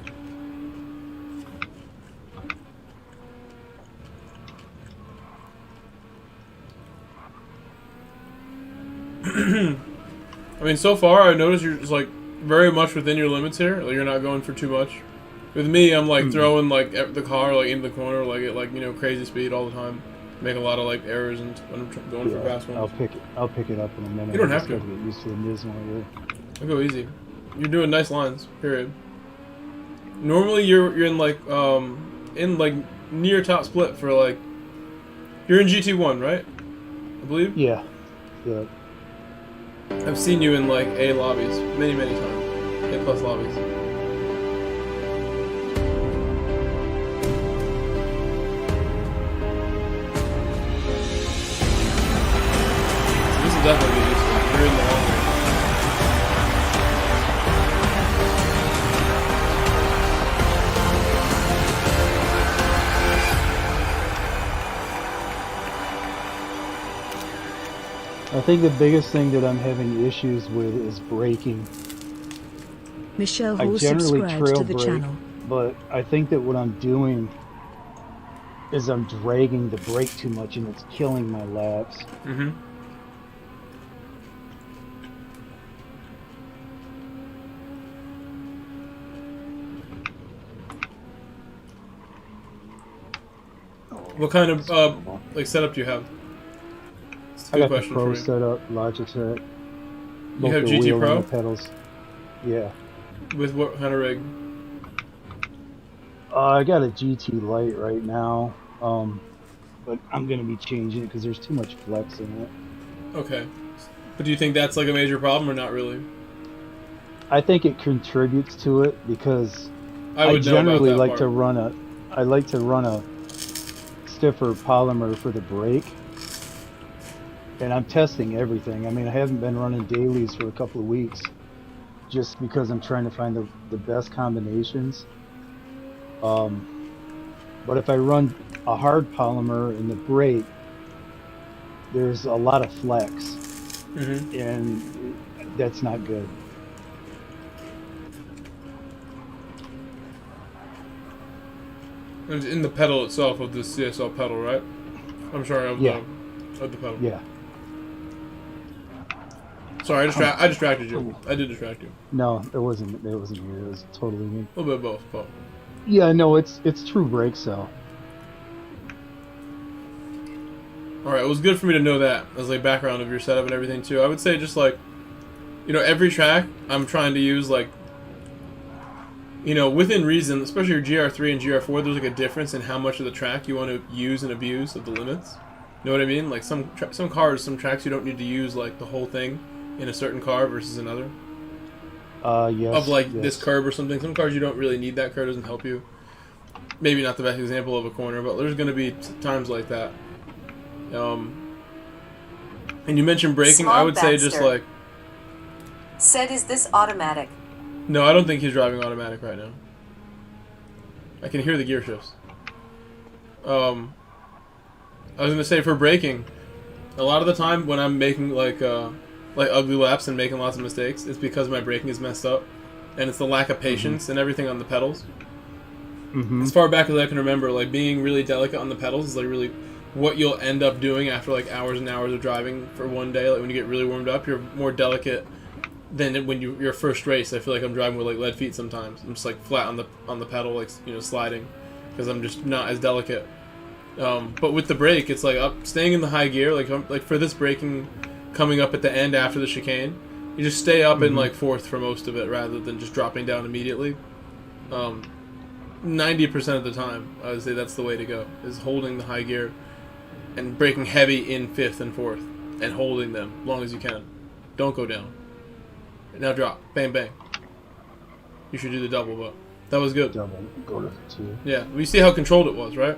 I mean, so far I noticed you're just like very much within your limits here. Like you're not going for too much. With me, I'm like throwing like the car like into the corner like at like, you know, crazy speed all the time. Make a lot of like errors and when I'm going for fast ones. I'll pick it up in a minute. You don't have to. Get used to the Nismo here. I'll go easy. You're doing nice lines. Period. Normally you're in like near top split for like you're in GT1, right? I believe. Yeah. Yeah. I've seen you in like A lobbies many times. A plus lobbies. This is definitely good useful. You're in the long range. I think the biggest thing that I'm having issues with is braking. Michelle I Hall generally subscribed trail to the brake, channel. but I think that what I'm doing is I'm dragging the brake too much and it's killing my laps. Mm-hmm. What kind of like setup do you have? I got the Pro setup, Logitech. You have GT Pro? And the pedals. Yeah. With what kind of rig? I got a GT Lite right now, but I'm gonna be changing it because there's too much flex in it. Okay, but do you think that's like a major problem or not really? I think it contributes to it because I generally like to run a stiffer polymer for the brake. And I'm testing everything. I mean, I haven't been running dailies for a couple of weeks just because I'm trying to find the best combinations. But if I run a hard polymer in the brake, there's a lot of flex. Mm-hmm. And that's not good. And in the pedal itself of the CSL pedal, right? I'm sorry, of the pedal. Yeah. Sorry, I distracted you. I did distract you. No, it wasn't you. It was totally me. A little bit of both. Yeah, no, it's true brake cell. Alright, it was good for me to know that as like background of your setup and everything too. I would say just like, you know, every track I'm trying to use like, you know, within reason, especially your GR3 and GR4, there's like a difference in how much of the track you want to use and abuse of the limits. You know what I mean? Like some cars, some tracks you don't need to use like the whole thing in a certain car versus another. Yes. Of like this curb or something. Some cars you don't really need that curb, doesn't help you. Maybe not the best example of a corner, but there's going to be times like that. And you mentioned braking. Small I would say Baxter just like said, "Is this automatic?" no, I don't think he's driving automatic right now. I can hear the gear shifts. I was gonna say for braking, a lot of the time when I'm making like ugly laps and making lots of mistakes, it's because my braking is messed up, and it's the lack of patience and everything on the pedals. Mm-hmm. As far back as I can remember, like being really delicate on the pedals is like really what you'll end up doing after like hours and hours of driving for one day. Like when you get really warmed up, you're more delicate than when your first race. I feel like I'm driving with like lead feet sometimes. I'm just like flat on the pedal, like, you know, sliding, because I'm just not as delicate. But with the brake, it's like staying in the high gear. Like for this braking coming up at the end after the chicane, you just stay up in like fourth for most of it rather than just dropping down immediately. 90% of the time, I would say that's the way to go, is holding the high gear and braking heavy in fifth and fourth and holding them as long as you can. Don't go down. Now drop. Bang, bang. You should do the double, but that was good. Double, go to 2. Yeah, we see how controlled it was, right?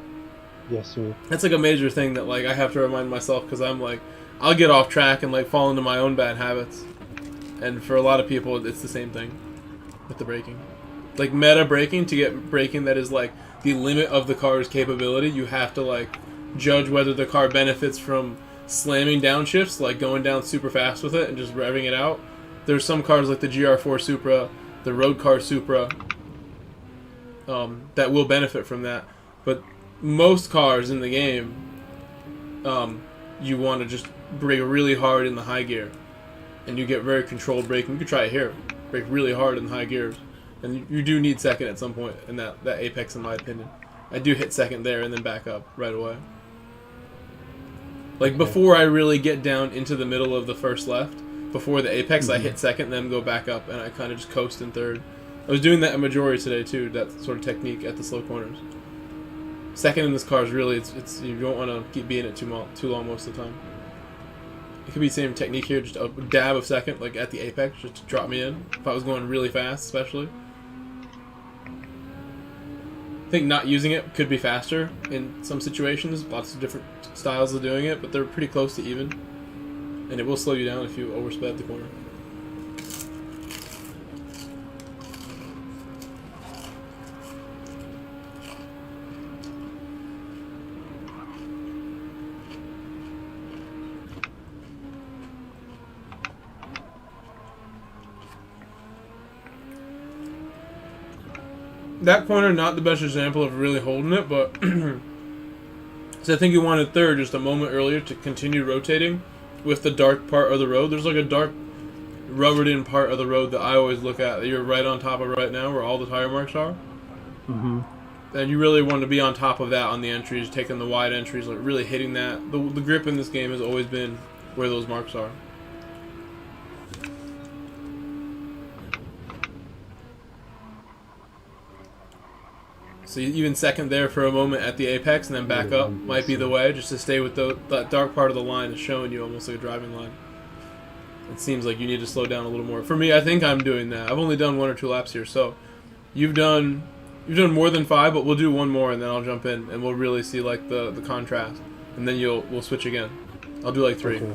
Yes, sir. That's like a major thing that like I have to remind myself, because I'm like, I'll get off track and like fall into my own bad habits. And for a lot of people, it's the same thing with the braking. Like meta braking, to get braking that is like the limit of the car's capability, you have to like judge whether the car benefits from slamming downshifts, like going down super fast with it and just revving it out. There's some cars like the GR4 Supra, the Road Car Supra, that will benefit from that. But most cars in the game, you want to just brake really hard in the high gear, and you get very controlled braking. You can try it here, brake really hard in the high gears, and you do need second at some point in that apex, in my opinion. I do hit second there and then back up right away. Like before I really get down into the middle of the first left, before the apex, I hit second, then go back up, and I kind of just coast in third. I was doing that in majority today too, that sort of technique at the slow corners. Second in this car is really, it's you don't want to keep being it too long most of the time. It could be the same technique here, just a dab of second, like at the apex, just to drop me in, if I was going really fast, especially. I think not using it could be faster in some situations, lots of different styles of doing it, but they're pretty close to even. And it will slow you down if you oversped the corner. That corner, not the best example of really holding it, but so I think you wanted third just a moment earlier to continue rotating with the dark part of the road. There's like a dark rubbered in part of the road that I always look at that you're right on top of right now where all the tire marks are. Mm-hmm. And you really want to be on top of that on the entries, taking the wide entries, like really hitting that. The grip in this game has always been where those marks are. So even second there for a moment at the apex and then back up might be the way, just to stay with that dark part of the line is showing you almost like a driving line. It seems like you need to slow down a little more. For me, I think I'm doing that. I've only done 1 or 2 laps here, so you've done more than 5, but we'll do 1 more and then I'll jump in and we'll really see like the contrast, and then we'll switch again. I'll do like 3. Okay.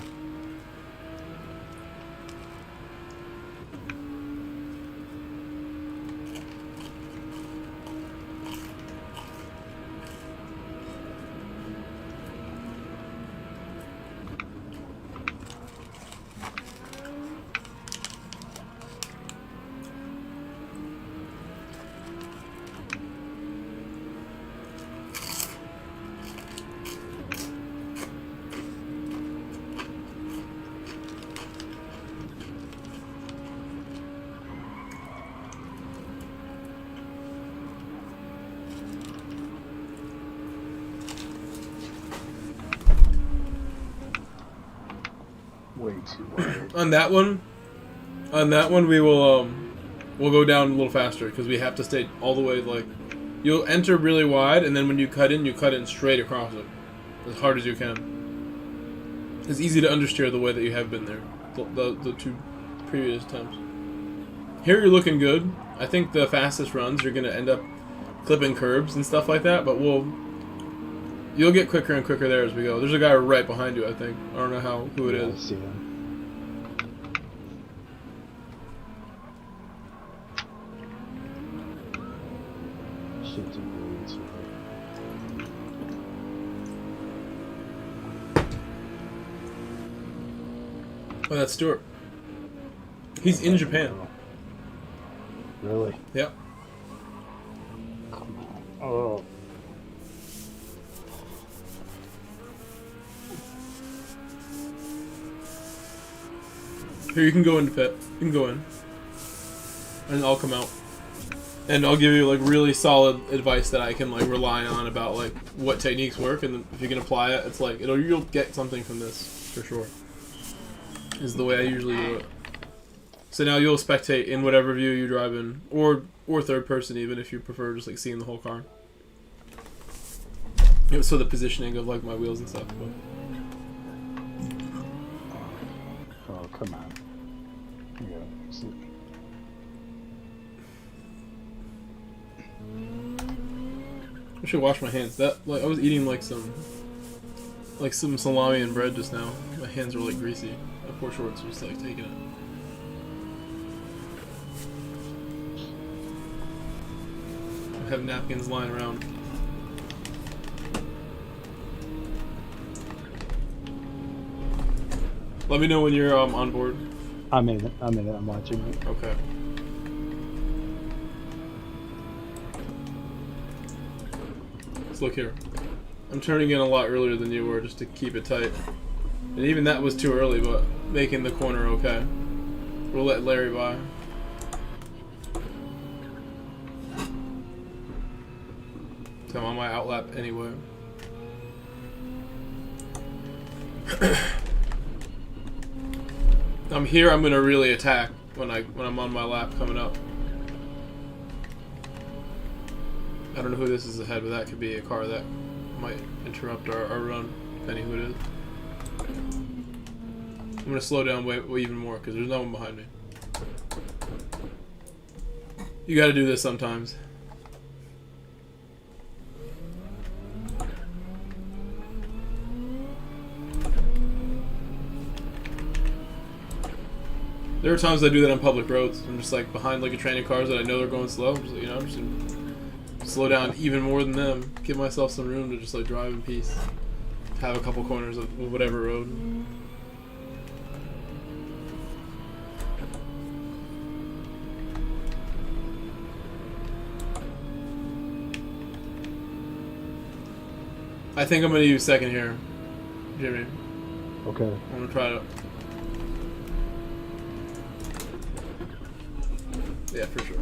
Way too wide. On that one we will we'll go down a little faster because we have to stay all the way, like you'll enter really wide and then when you cut in straight across it as hard as you can. It's easy to understeer the way that you have been there the 2 previous times. Here you're looking good. I think the fastest runs you're gonna end up clipping curbs and stuff like that, but you'll get quicker and quicker there as we go. There's a guy right behind you, I think. I don't know who it is. I see him. Shit, dude, it's Oh, that's Stuart. He's in Japan. Really? Yep. Come on. Oh. Here, you can go into pit. You can go in. And I'll come out. And I'll give you like really solid advice that I can like rely on about like what techniques work, and if you can apply it, it's like you'll get something from this for sure. Is the way I usually do it. So now you'll spectate in whatever view you drive in, or third person even if you prefer, just like seeing the whole car. So the positioning of like my wheels and stuff. But. Oh, come on. Yeah. See. I should wash my hands. That like I was eating like some salami and bread just now. My hands were like greasy. My poor shorts was like taking it. I have napkins lying around. Let me know when you're on board. I'm in it. I'm watching it. Okay. Let's look here. I'm turning in a lot earlier than you were just to keep it tight. And even that was too early, but making the corner okay. We'll let Larry by. So I'm on my outlap anyway. I'm here, I'm gonna really attack when I'm on my lap coming up. I don't know who this is ahead, but that could be a car that might interrupt our run, depending who it is. I'm gonna slow down way even more because there's no one behind me. You gotta do this sometimes. There are times I do that on public roads. I'm just like behind like a train of cars that I know they're going slow. I'm just, you know, I'm just gonna slow down even more than them. Give myself some room to just like drive in peace. Have a couple corners of whatever road. I think I'm gonna use second here, Jimmy. Okay. I'm gonna try to. Yeah, for sure.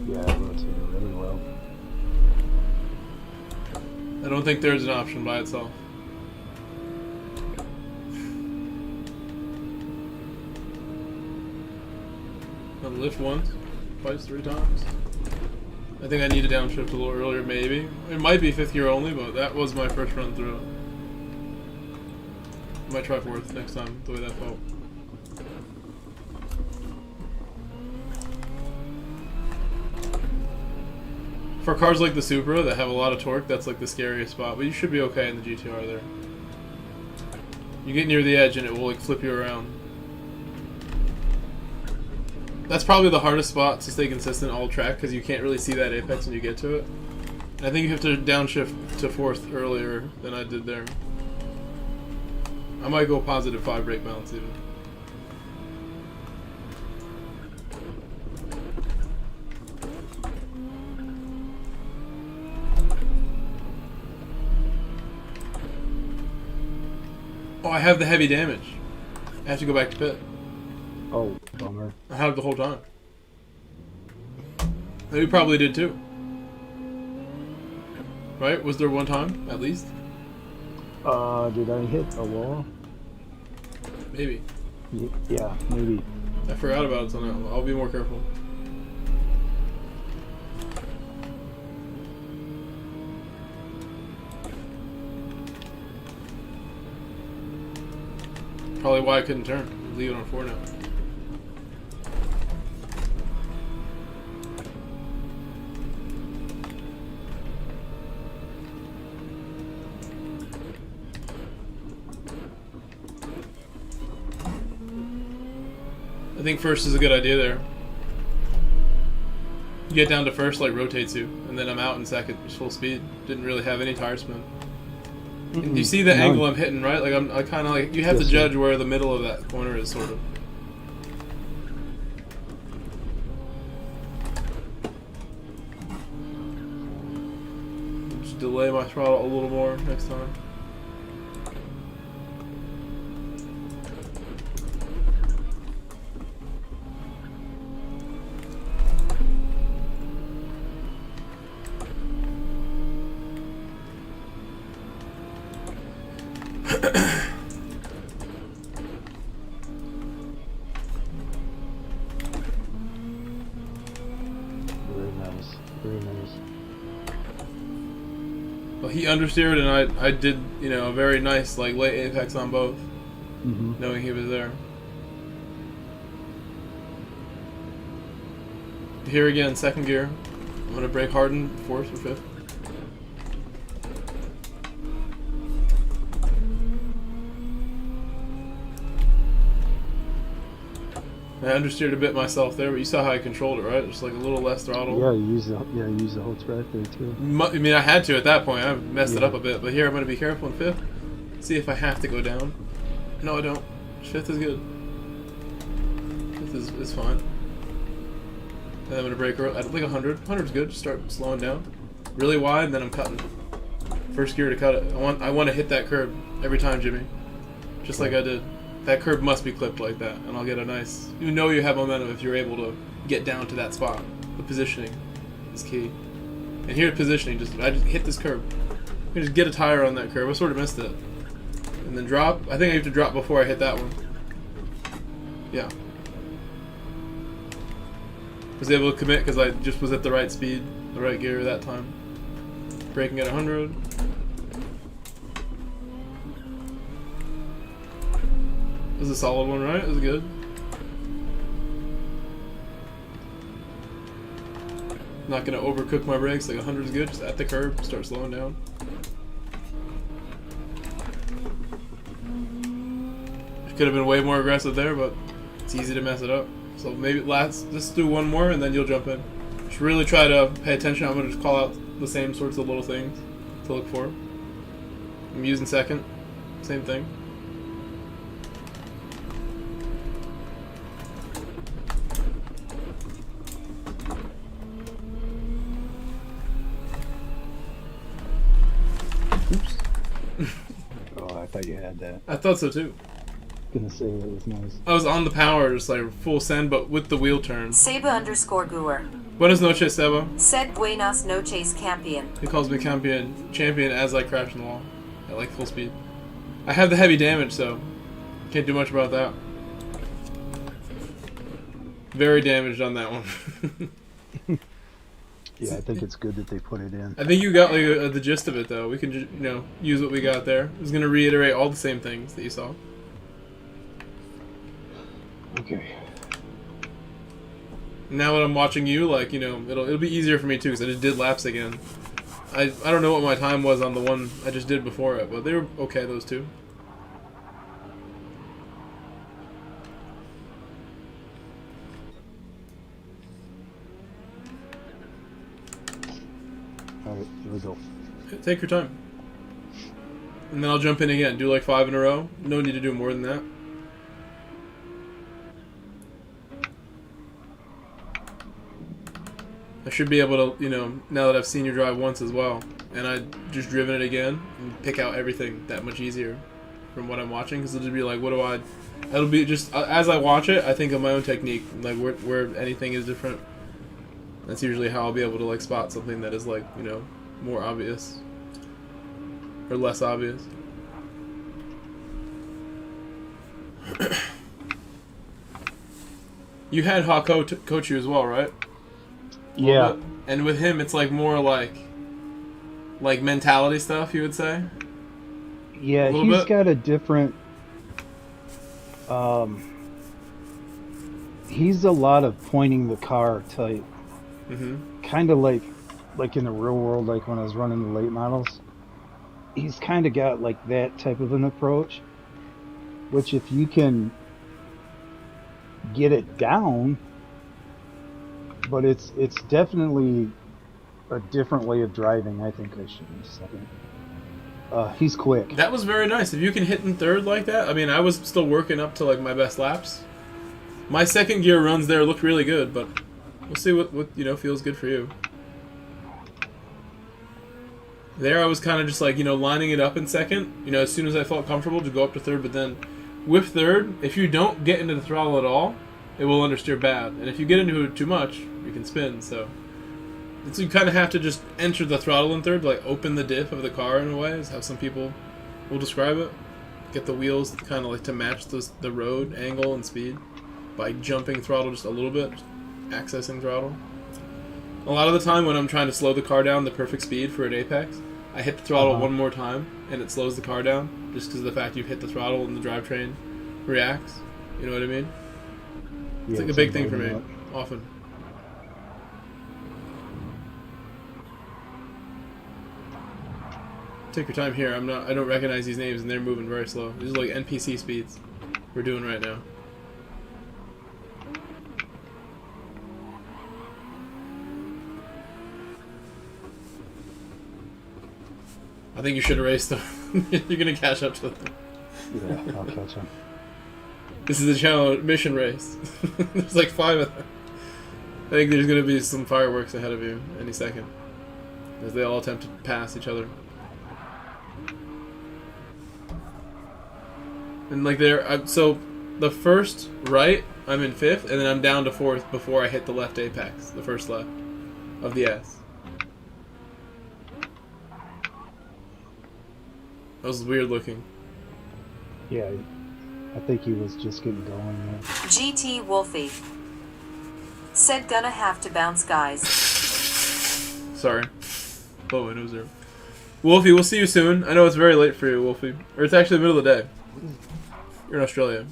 Yeah, it rotated really well. I don't think there's an option by itself. I'll lift once, twice, 3 times. I think I need to downshift a little earlier, maybe. It might be 5th gear only, but that was my first run through. I might try 4th next time, the way that felt. For cars like the Supra that have a lot of torque, that's like the scariest spot, but you should be okay in the GTR there. You get near the edge and it will like flip you around. That's probably the hardest spot to stay consistent all track because you can't really see that apex when you get to it. And I think you have to downshift to 4th earlier than I did there. I might go positive 5 brake balance even. Oh, I have the heavy damage. I have to go back to pit. Oh, bummer. I have the whole time. You probably did too. Right? Was there one time, at least? Did I hit a wall? Maybe. Yeah, maybe. I forgot about it, so now I'll be more careful. Probably why I couldn't turn. Leave it on 4 now. I think first is a good idea there. You get down to first, like rotates you, and then I'm out in second, just full speed. Didn't really have any tire spin. And you see the angle I'm hitting, right? Like I kind of like you have to judge where the middle of that corner is, sort of. Just delay my throttle a little more next time. Well, he understeered, and I did, you know, a very nice like late apex on both, knowing he was there. Here again, second gear. I'm gonna brake hard in 4th or 5th. I understeered a bit myself there, but you saw how I controlled it, right? Just like a little less throttle. Yeah, you use the whole track there too. I mean, I had to at that point. I messed it up a bit, but here I'm going to be careful in 5th. See if I have to go down. No, I don't. Fifth is good. Fifth is fine. And I'm gonna brake at like 100. 100's good. Just start slowing down. Really wide, and then I'm cutting. First gear to cut it. I want to hit that curb every time, Jimmy. Just like I did. That curb must be clipped like that, and I'll get a nice... You know you have momentum if you're able to get down to that spot. The positioning is key. And here, positioning, I just hit this curb. I just get a tire on that curb. I sort of missed it. And then drop. I think I have to drop before I hit that one. Yeah. Was able to commit because I just was at the right speed, the right gear that time. Braking at 100. This is a solid one, right? It was good. Not gonna overcook my brakes. Like 100 is good. Just at the curb, start slowing down. Could have been way more aggressive there, but it's easy to mess it up. So maybe let's do one more, and then you'll jump in. Just really try to pay attention. I'm gonna just call out the same sorts of little things to look for. I'm using second. Same thing. Oh, I thought you had that. I thought so too. Gonna say that was nice. I was on the power, just like full send, but with the wheel turn. Seba_Guer. Buenas noches, Seba. Said Buenas noches, Campion. He calls me champion as I crash in the wall at like full speed. I have the heavy damage, so can't do much about that. Very damaged on that one. Yeah, I think it's good that they put it in. I think you got like the gist of it, though. We can just, use what we got there. I was gonna reiterate all the same things that you saw. Okay. Now when I'm watching you, like it'll be easier for me too, because I just did laps again. I don't know what my time was on the one I just did before it, but they were okay, those two. Alright, here we go. Take your time. And then I'll jump in again. Do like 5 in a row. No need to do more than that. I should be able to, now that I've seen you drive once as well, and I just driven it again, and pick out everything that much easier from what I'm watching, because it'll just be like, it'll be just, as I watch it, I think of my own technique, like where anything is different. That's usually how I'll be able to like spot something that is like, more obvious, or less obvious. You had Hako coach you as well, right? Yeah. And with him, it's like more like mentality stuff, you would say? Yeah, he's got a different... he's a lot of pointing the car type. Mm-hmm. Kind of like in the real world, like when I was running the late models. He's kind of got like that type of an approach. Which if you can get it down... But it's definitely a different way of driving. I think I should say. He's quick. That was very nice. If you can hit in third like that, I mean, I was still working up to like my best laps. My second gear runs there looked really good, but we'll see what feels good for you. There, I was kind of just like lining it up in second. As soon as I felt comfortable to go up to third, but then with third, if you don't get into the throttle at all, it will understeer bad, and if you get into it too much, you can spin. So you kind of have to just enter the throttle in third, like open the diff of the car in a way, is how some people will describe it. Get the wheels kind of like to match the road angle and speed by jumping throttle just a little bit, just accessing throttle. A lot of the time when I'm trying to slow the car down the perfect speed for an apex, I hit the throttle one more time, and it slows the car down, just because of the fact you've hit the throttle and the drivetrain reacts. You know what I mean? It's like a big thing for me, often. Take your time here. I don't recognize these names, and they're moving very slow. These are like NPC speeds we're doing right now. I think you should erase them. You're gonna catch up to them. Yeah, I'll catch him. This is a challenge mission race. There's like 5 of them. I think there's gonna be some fireworks ahead of you any second, as they all attempt to pass each other. And like so the first right, I'm in 5th, and then I'm down to 4th before I hit the left apex, the first left of the S. That was weird looking. Yeah, I think he was just getting going there. GT Wolfie. Said gonna have to bounce, guys. Sorry. Oh, my nose there. Wolfie, we'll see you soon. I know it's very late for you, Wolfie. Or it's actually the middle of the day. You're in Australia.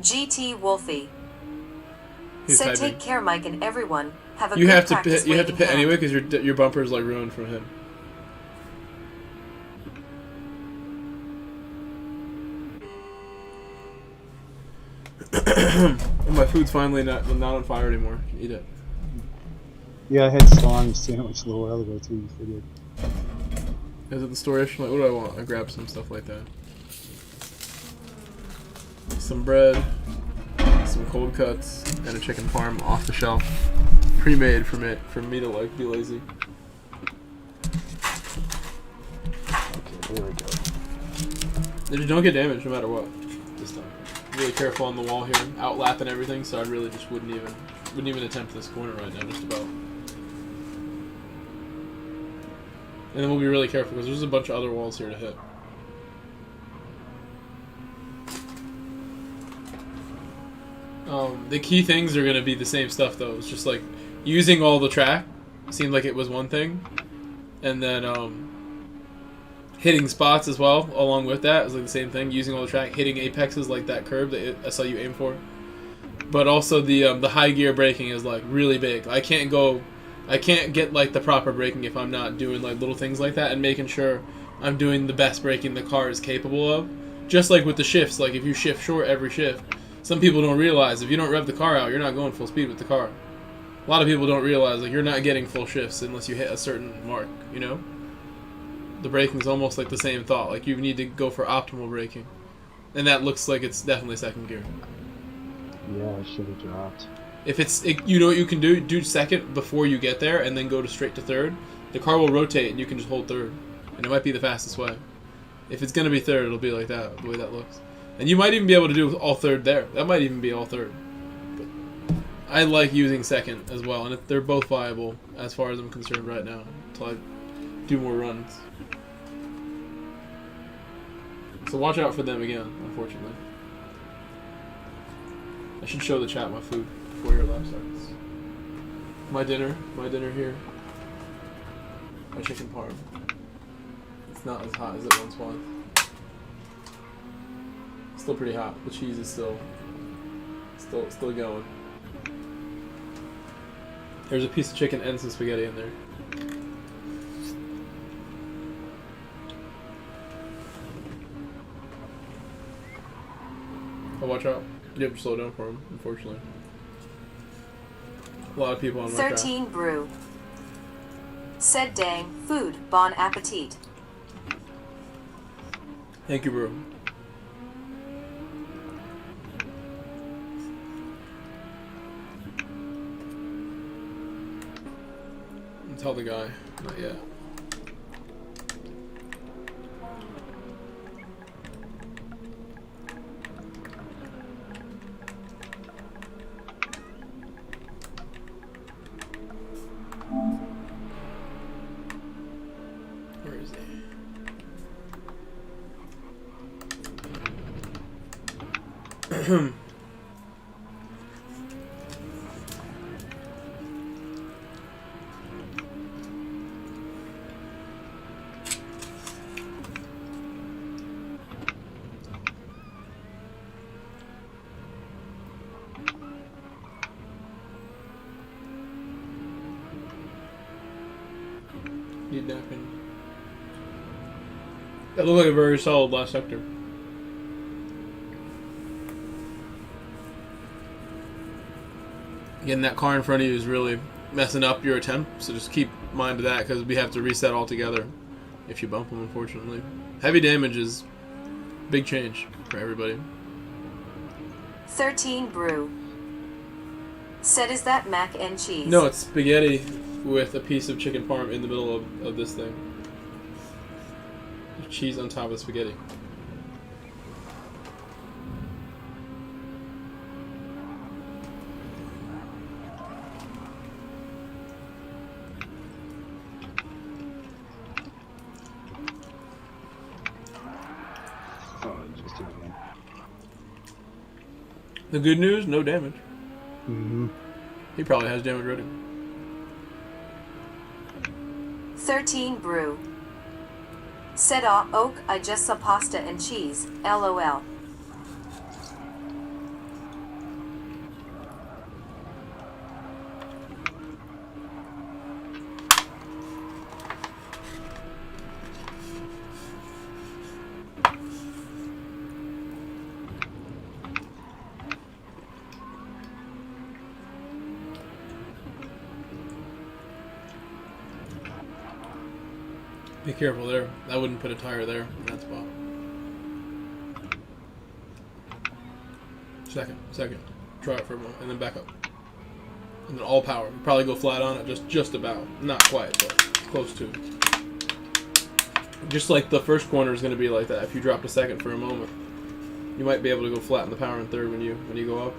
GT Wolfie. He's Said typing. take care, Mike, and everyone. Have a You good have to practice pit. You have to waving pit hand. anyway because your bumper's like ruined from him. My food's finally not on fire anymore. Eat it. Yeah, I had salami sandwich a little while ago too. Figured. Is it the store-ish? Like, what do I want? I grabbed some stuff like that. Some bread, some cold cuts, and a chicken parm off the shelf, pre-made for me to like be lazy. Okay, there we go. They don't get damaged no matter what. This time, really careful on the wall here, outlapping everything. So I really just wouldn't even attempt this corner right now, just about. And then we'll be really careful because there's a bunch of other walls here to hit. The key things are going to be the same stuff though. It's just like using all the track seemed like it was one thing. And then hitting spots as well along with that is like the same thing. Using all the track, hitting apexes like that curve that I saw you aim for. But also the high gear braking is like really big. I can't get like the proper braking if I'm not doing like little things like that and making sure I'm doing the best braking the car is capable of. Just like with the shifts, like if you shift short every shift, some people don't realize if you don't rev the car out, you're not going full speed with the car. A lot of people don't realize like you're not getting full shifts unless you hit a certain mark, you know? The braking is almost like the same thought. Like you need to go for optimal braking. And that looks like it's definitely second gear. Yeah, I should have dropped. If you know what you can do second before you get there and then go straight to third. The car will rotate and you can just hold third. And it might be the fastest way. If it's going to be third, it'll be like that, the way that looks. And you might even be able to do all third there. That might even be all third. But I like using second as well. And they're both viable as far as I'm concerned right now. Until I do more runs. So watch out for them again, unfortunately. I should show the chat my food before your lap starts. My dinner here. My chicken parm. It's not as hot as it once was. Still pretty hot. The cheese is still going. There's a piece of chicken and some spaghetti in there. Oh, watch out. You have to slow down for him, unfortunately. A lot of people on my track. 13 Brew. Said dang, food, bon appetit. Thank you, bro. Tell the guy. Not yet. Where is he? Need napkin. That looked like a very solid last sector. Getting that car in front of you is really messing up your attempt, so just keep mind of that because we have to reset altogether if you bump them, unfortunately. Heavy damage is Big change for everybody. 13 Brew said, "Is that mac and cheese?" No, it's spaghetti with a piece of chicken parm in the middle of this thing. Cheese on top of the spaghetti. Oh, just hit again. The good news, no damage. Mm-hmm. He probably has damage already. 13 Brew said, "Aw, Oak, I just saw pasta and cheese, LOL." Be careful there. I wouldn't put a tire there in that spot. Second. Try it for a moment, and then back up. And then all power. Probably go flat on it, just about. Not quite, but close to. Just like the first corner is going to be like that. If you dropped a second for a moment, you might be able to go flat in the power in third when you go up.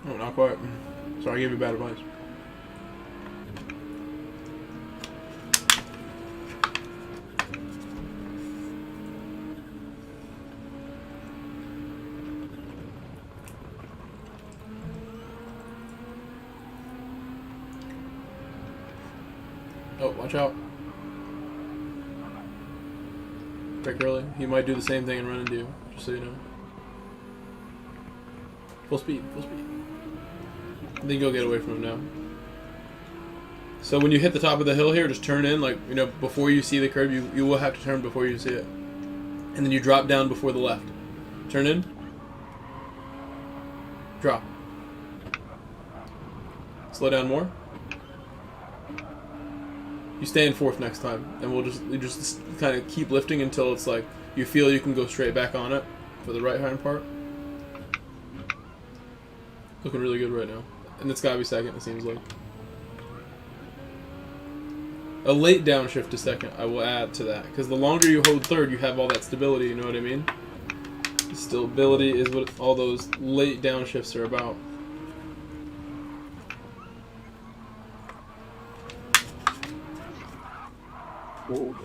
Oh, not quite. Sorry, I gave you bad advice. Oh, watch out. Brake early. He might do the same thing and run into you, just so you know. Full speed. Then go get away from him now. So when you hit the top of the hill here, just turn in, like, you know, before you see the curve, you will have to turn before you see it. And then you drop down before the left. Turn in. Drop. Slow down more. You stay in fourth next time, and you just kind of keep lifting until it's like you feel you can go straight back on it for the right hind part. Looking really good right now. And it's gotta be second, it seems like. A late downshift to second, I will add to that. Because the longer you hold third, you have all that stability, you know what I mean? Stability is what all those late downshifts are about. Whoa.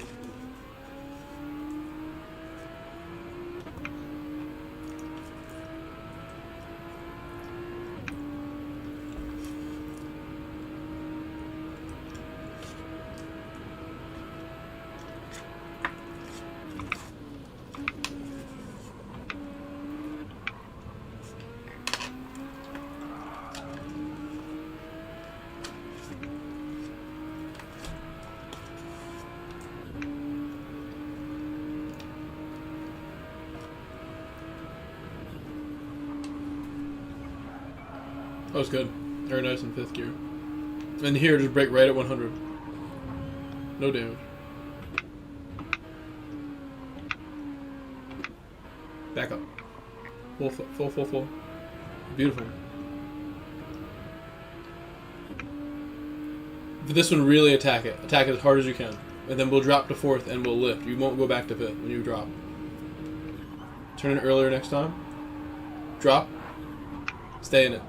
That was good. Very nice in fifth gear. And here, just brake right at 100. No damage. Back up. Full. Beautiful. For this one, really attack it. Attack it as hard as you can. And then we'll drop to fourth and we'll lift. You won't go back to fifth when you drop. Turn it earlier next time. Drop. Stay in it.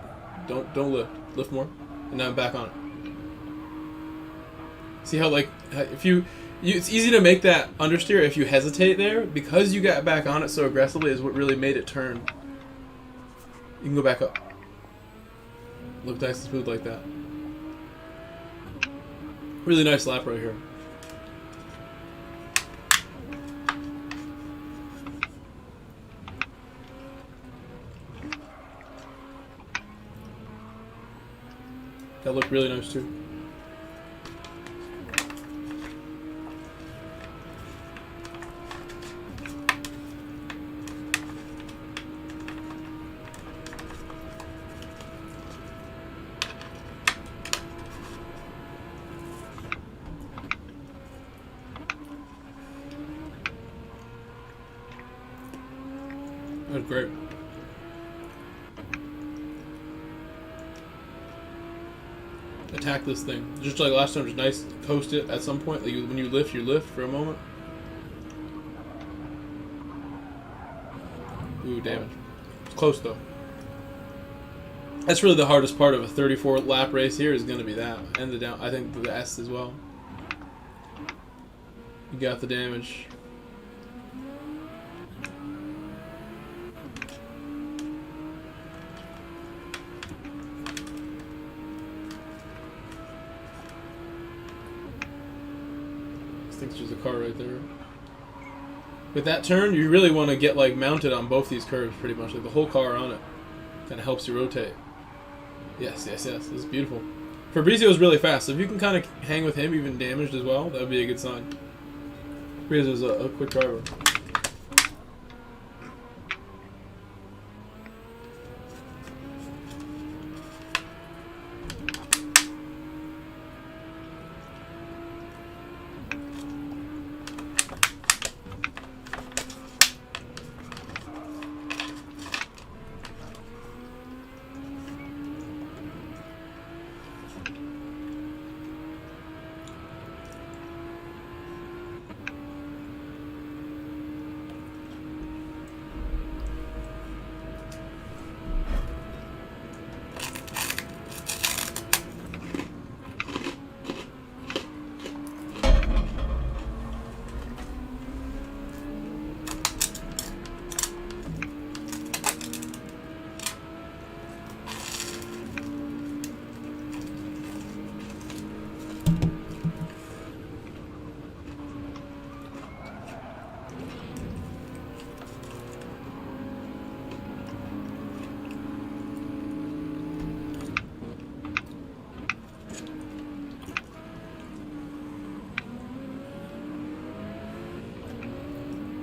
Don't lift. Lift more. And now back on it. See how, like, if it's easy to make that understeer if you hesitate there, because you got back on it so aggressively is what really made it turn. You can go back up. Look nice and smooth like that. Really nice lap right here. That looked really nice too. That's great. Attack this thing. Just like last time, just nice. Coast it at some point. Like when you lift for a moment. Ooh, damage. It's close though. That's really the hardest part of a 34 lap race here is going to be that. And the down. I think the S as well. You got the damage. This thing's just a car right there. With that turn, you really want to get like mounted on both these curves pretty much. Like the whole car on it. Kind of helps you rotate. Yes, yes, yes. This is beautiful. Fabrizio is really fast, so if you can kind of hang with him, even damaged as well, that would be a good sign. Fabrizio is a quick driver.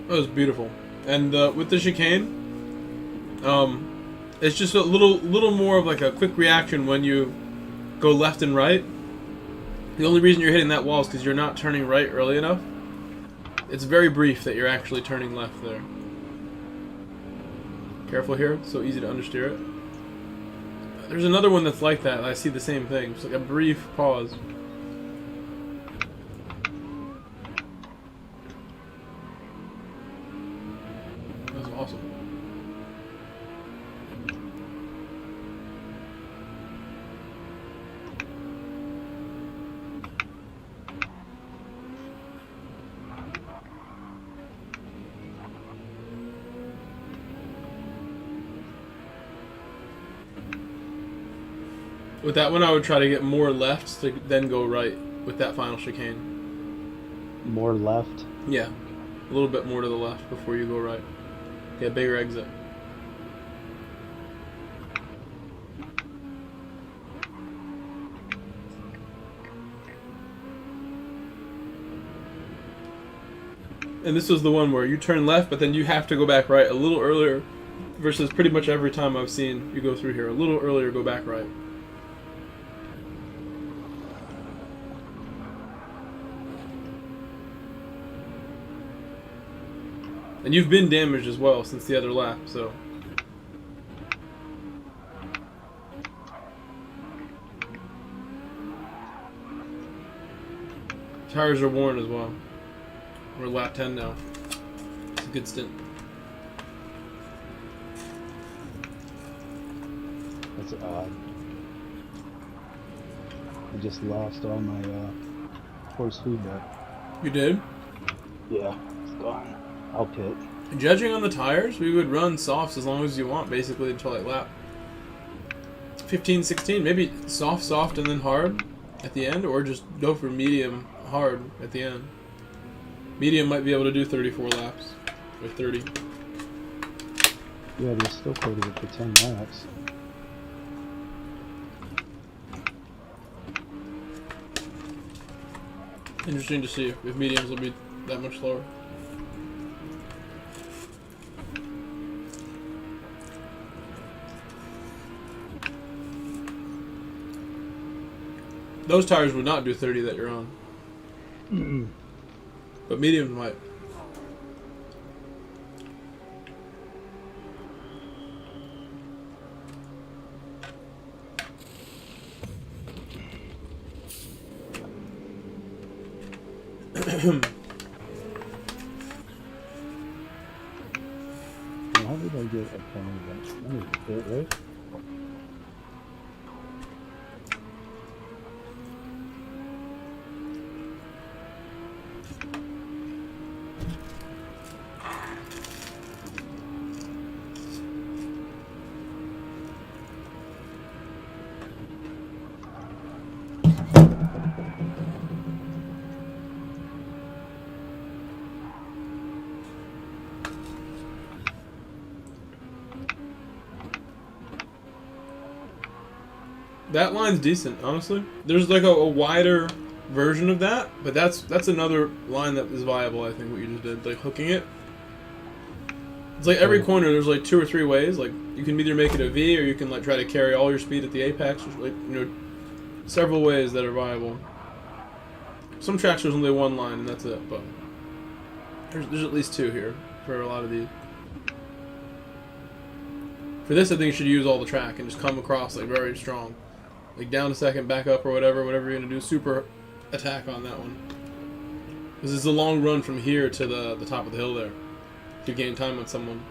That was beautiful, and with the chicane, it's just a little more of like a quick reaction when you go left and right. The only reason you're hitting that wall is because you're not turning right early enough. It's very brief that you're actually turning left there. Careful here, it's so easy to understeer it. There's another one that's like that. I see the same thing. It's like a brief pause. Awesome. With that one, I would try to get more left to then go right with that final chicane. More left? Yeah. A little bit more to the left before you go right. Get a bigger exit. And this was the one where you turn left, but then you have to go back right a little earlier versus pretty much every time I've seen you go through here. A little earlier, go back right. And you've been damaged as well since the other lap, so. Tires are worn as well. We're lap 10 now. It's a good stint. That's odd. I just lost all my force feedback. You did? Yeah, it's gone. I'll pit. Judging on the tires, we would run softs as long as you want, basically, until like lap 15, 16. Maybe soft, and then hard at the end, or just go for medium, hard at the end. Medium might be able to do 34 laps, or 30. Yeah, there's still quite a bit for 10 laps. Interesting to see if mediums will be that much slower. Those tires would not do 30 that you're on. But mediums might. How did I get a phone that? That is it, right? That line's decent, honestly. There's like a wider version of that, but that's another line that is viable. I think what you just did, like hooking it. It's like every corner there's like 2 or 3 ways. Like you can either make it a V, or you can like try to carry all your speed at the apex. There's like several ways that are viable. Some tracks there's only one line and that's it, but there's at least 2 here for a lot of these. For this, I think you should use all the track and just come across like very strong. Like down a second, back up, or whatever you're going to do. Super attack on that one. This is a long run from here to the top of the hill there. If you gain time on someone.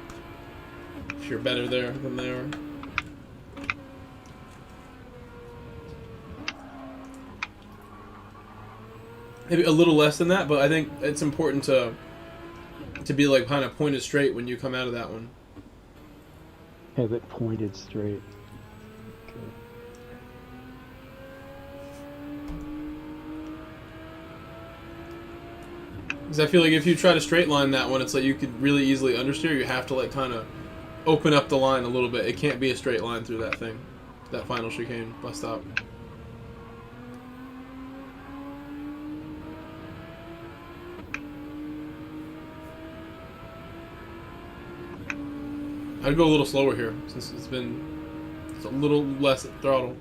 If you're better there than they are. Maybe a little less than that, but I think it's important to be like kind of pointed straight when you come out of that one. Have it pointed straight. Okay. Because I feel like if you try to straight line that one, it's like you could really easily understeer. You have to like kind of open up the line a little bit. It can't be a straight line through that thing. That final chicane bus stop. I'd go a little slower here, since it's a little less at throttle.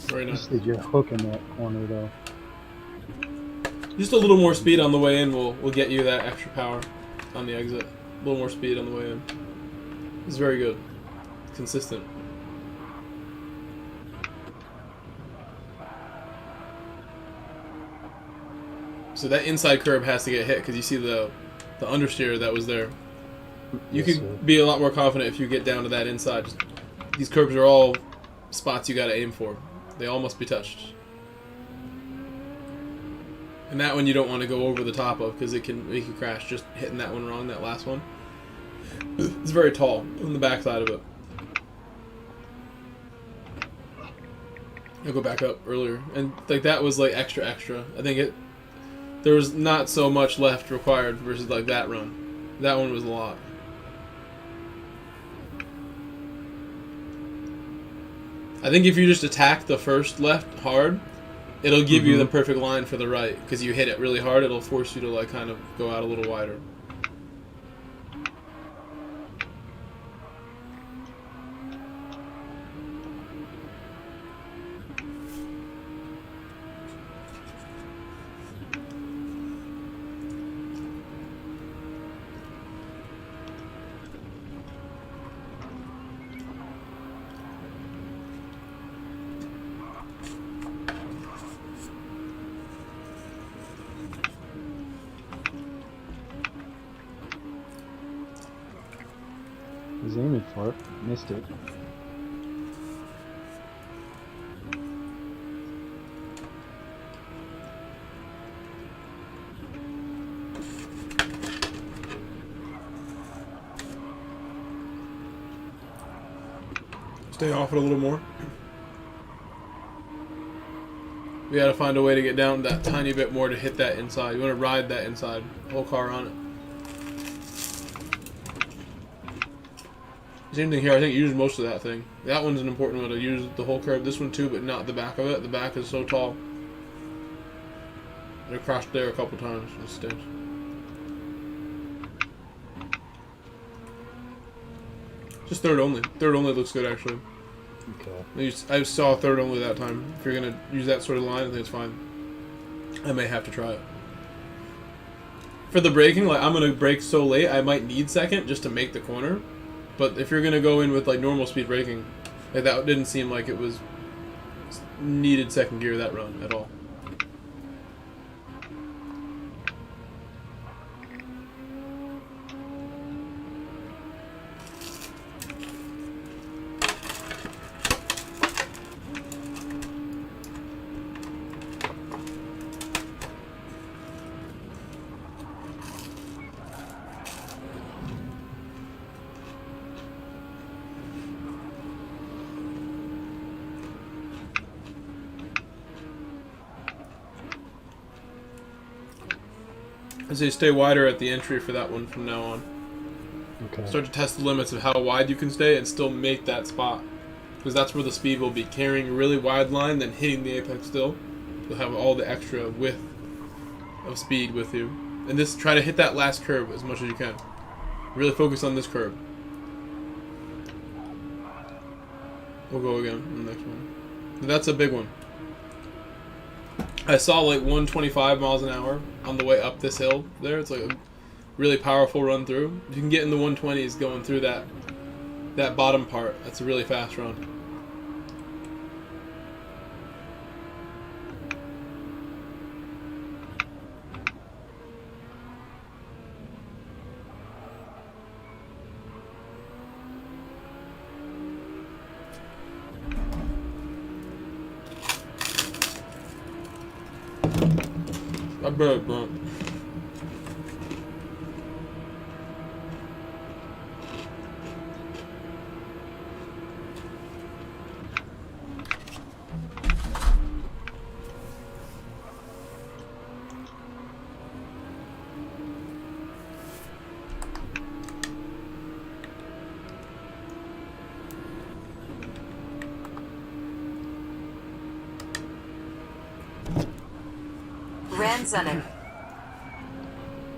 Very nice. Just that you're hooking that corner though. Just a little more speed on the way in will get you that extra power on the exit. A little more speed on the way in. It's very good. Consistent. So that inside curb has to get hit because you see the understeer that was there. You could be a lot more confident if you get down to that inside. These curbs are all spots you got to aim for. They all must be touched. And that one you don't want to go over the top of because it can make you crash just hitting that one wrong, that last one. It's very tall on the back side of it. I'll go back up earlier. And like that was like extra. I think there was not so much left required versus like that run. That one was a lot. I think if you just attack the first left hard, it'll give you the perfect line for the right, because you hit it really hard, it'll force you to like kind of go out a little wider. I was aiming for it, missed it. Stay off it a little more. We gotta find a way to get down that tiny bit more to hit that inside. You wanna ride that inside, whole car on it. Same thing here, I think use most of that thing. That one's an important one to use the whole curve. This one too, but not the back of it. The back is so tall. I crashed there a couple times. It stinks. Just third only. Third only looks good actually. Okay. I saw third only that time. If you're gonna use that sort of line, I think it's fine. I may have to try it. For the braking, like I'm gonna brake so late, I might need second just to make the corner. But if you're gonna go in with like normal speed braking, like that didn't seem like it was needed second gear that run at all. I say stay wider at the entry for that one from now on. Okay. Start to test the limits of how wide you can stay and still make that spot. Because that's where the speed will be. Carrying a really wide line, then hitting the apex still. You'll have all the extra width of speed with you. And this, try to hit that last curve as much as you can. Really focus on this curve. We'll go again on the next one. And that's a big one. I saw like 125 miles an hour on the way up this hill there. It's like a really powerful run through. If you can get in the 120s going through that bottom part, that's a really fast run. I bet, bro. Ranzunner.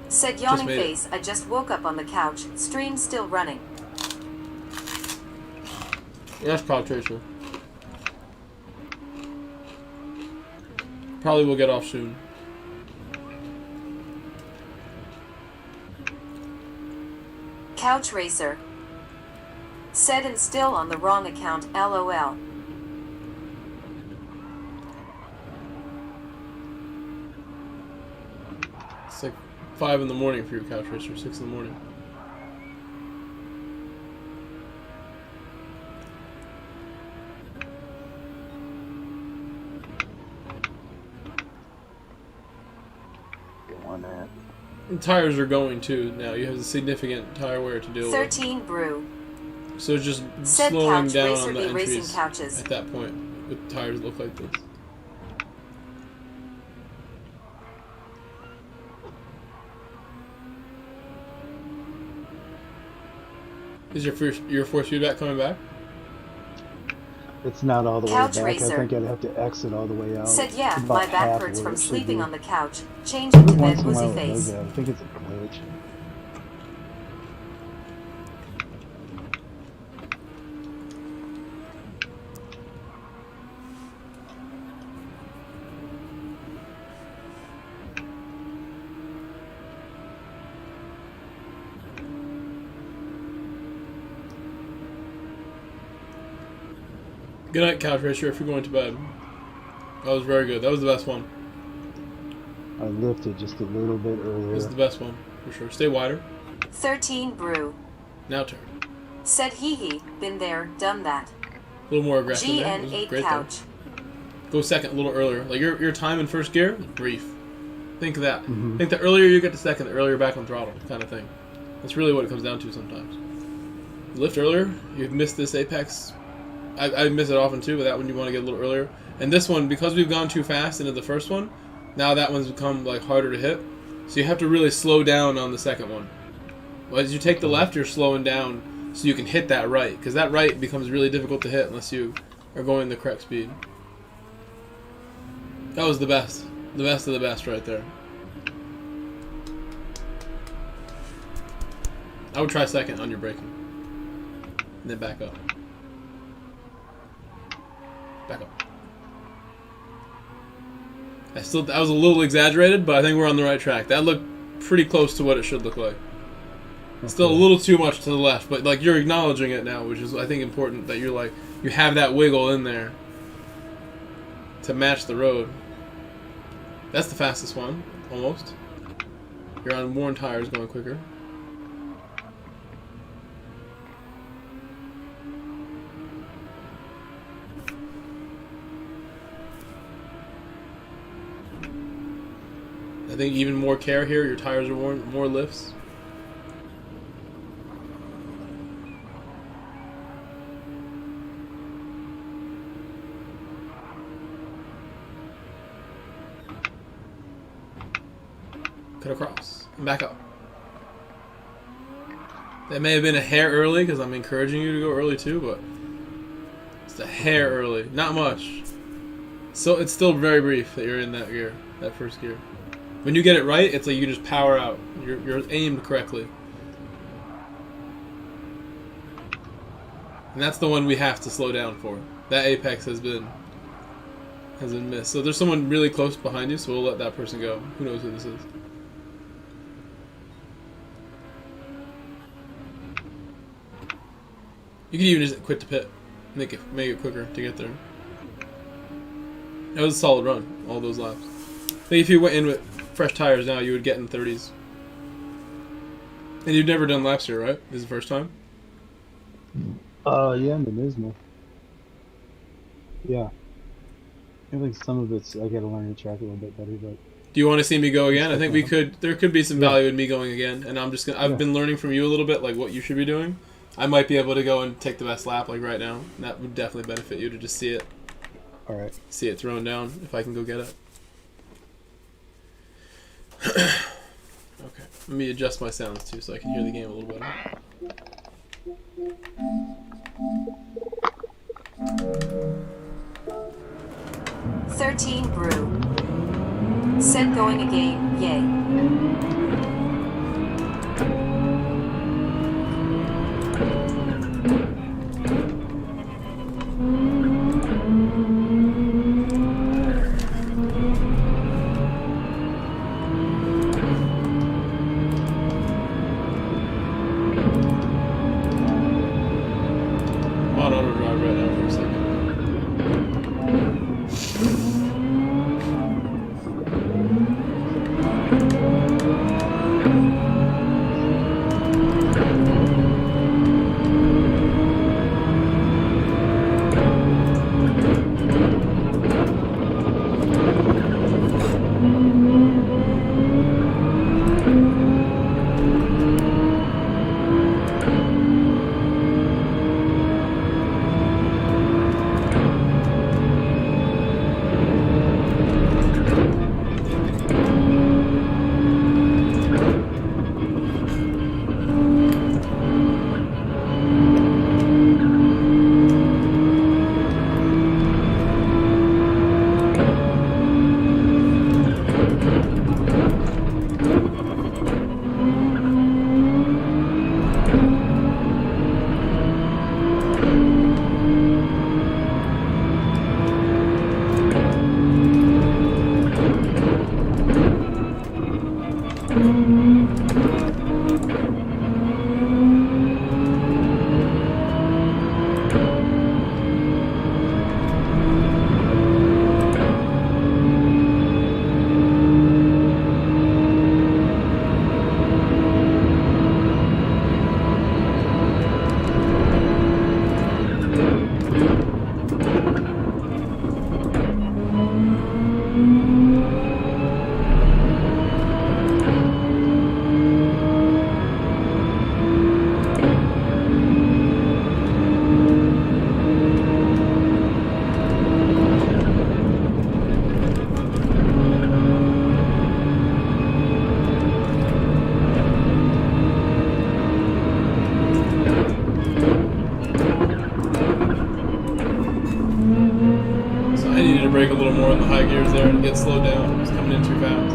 Said yawning made it. face, I just woke up on the couch. Stream still running. Yes, Cloud Tracer. Probably will get off soon. Couch Racer. Said and still on the wrong account, LOL. It's like 5 in the morning for your Couch Racer, 6 in the morning. Go on that. And tires are going too now. You have a significant tire wear to deal with. 13 Brew. So just Said slowing couch down racer on the be racing entries couches. at that point with tires that look like this. Is your force feedback coming back? It's not all the Couch way back. racer. I think I'd have to exit all the way out. Said yeah, It's about my back half hurts where from it should sleeping be. on the couch. Change it to Once bed in a while woozy it does face. that. I think it's a glitch. Good night, Couch Racer, if you're going to bed. That was very good. That was the best one. I lifted just a little bit earlier. This is the best one, for sure. Stay wider. 13 Brew. Now turn. Said hee hee, been there, done that. A little more aggressive there. That was GN8 great couch. though. Go second a little earlier. Like your time in first gear, brief. Think of that. Mhm. Think the earlier you get to second, the earlier back on throttle kind of thing. That's really what it comes down to sometimes. You lift earlier, you've missed this apex. I miss it often too, but that one you want to get a little earlier. And this one, because we've gone too fast into the first one, now that one's become like harder to hit. So you have to really slow down on the second one. Well, as you take the left, you're slowing down so you can hit that right, because that right becomes really difficult to hit unless you are going the correct speed. That was the best of the best right there. I would try second on your braking, and then back up. Back up. That was a little exaggerated, but I think we're on the right track. That looked pretty close to what it should look like. Still a little too much to the left, but like you're acknowledging it now, which is I think important that you're like you have that wiggle in there to match the road. That's the fastest one, almost. You're on worn tires going quicker. I think even more care here, your tires are worn, more lifts. Cut across and back up. That may have been a hair early because I'm encouraging you to go early too, but it's a hair early, not much. So it's still very brief that you're in that gear, that first gear. When you get it right, it's like you just power out. You're aimed correctly, and that's the one we have to slow down for. That apex has been missed. So there's someone really close behind you, so we'll let that person go. Who knows who this is? You can even just quit the pit, make it quicker to get there. That was a solid run, all those laps. I think if you went in with fresh tires now, you would get in 30s. And you've never done laps here, right? This is the first time? Yeah, in the Nismo. Yeah. I think some of it's, I gotta learn the track a little bit better, but... Do you want to see me go again? I think there could be some value in me going again, and I've been learning from you a little bit, like what you should be doing. I might be able to go and take the best lap, like right now. And that would definitely benefit you to just see it. Alright. See it thrown down, if I can go get it. Okay, let me adjust my sounds too so I can hear the game a little better. Brew. Said going again, yay. On auto drive right now for a second. Brake a little more in the high gears there and get slowed down. It's coming in too fast.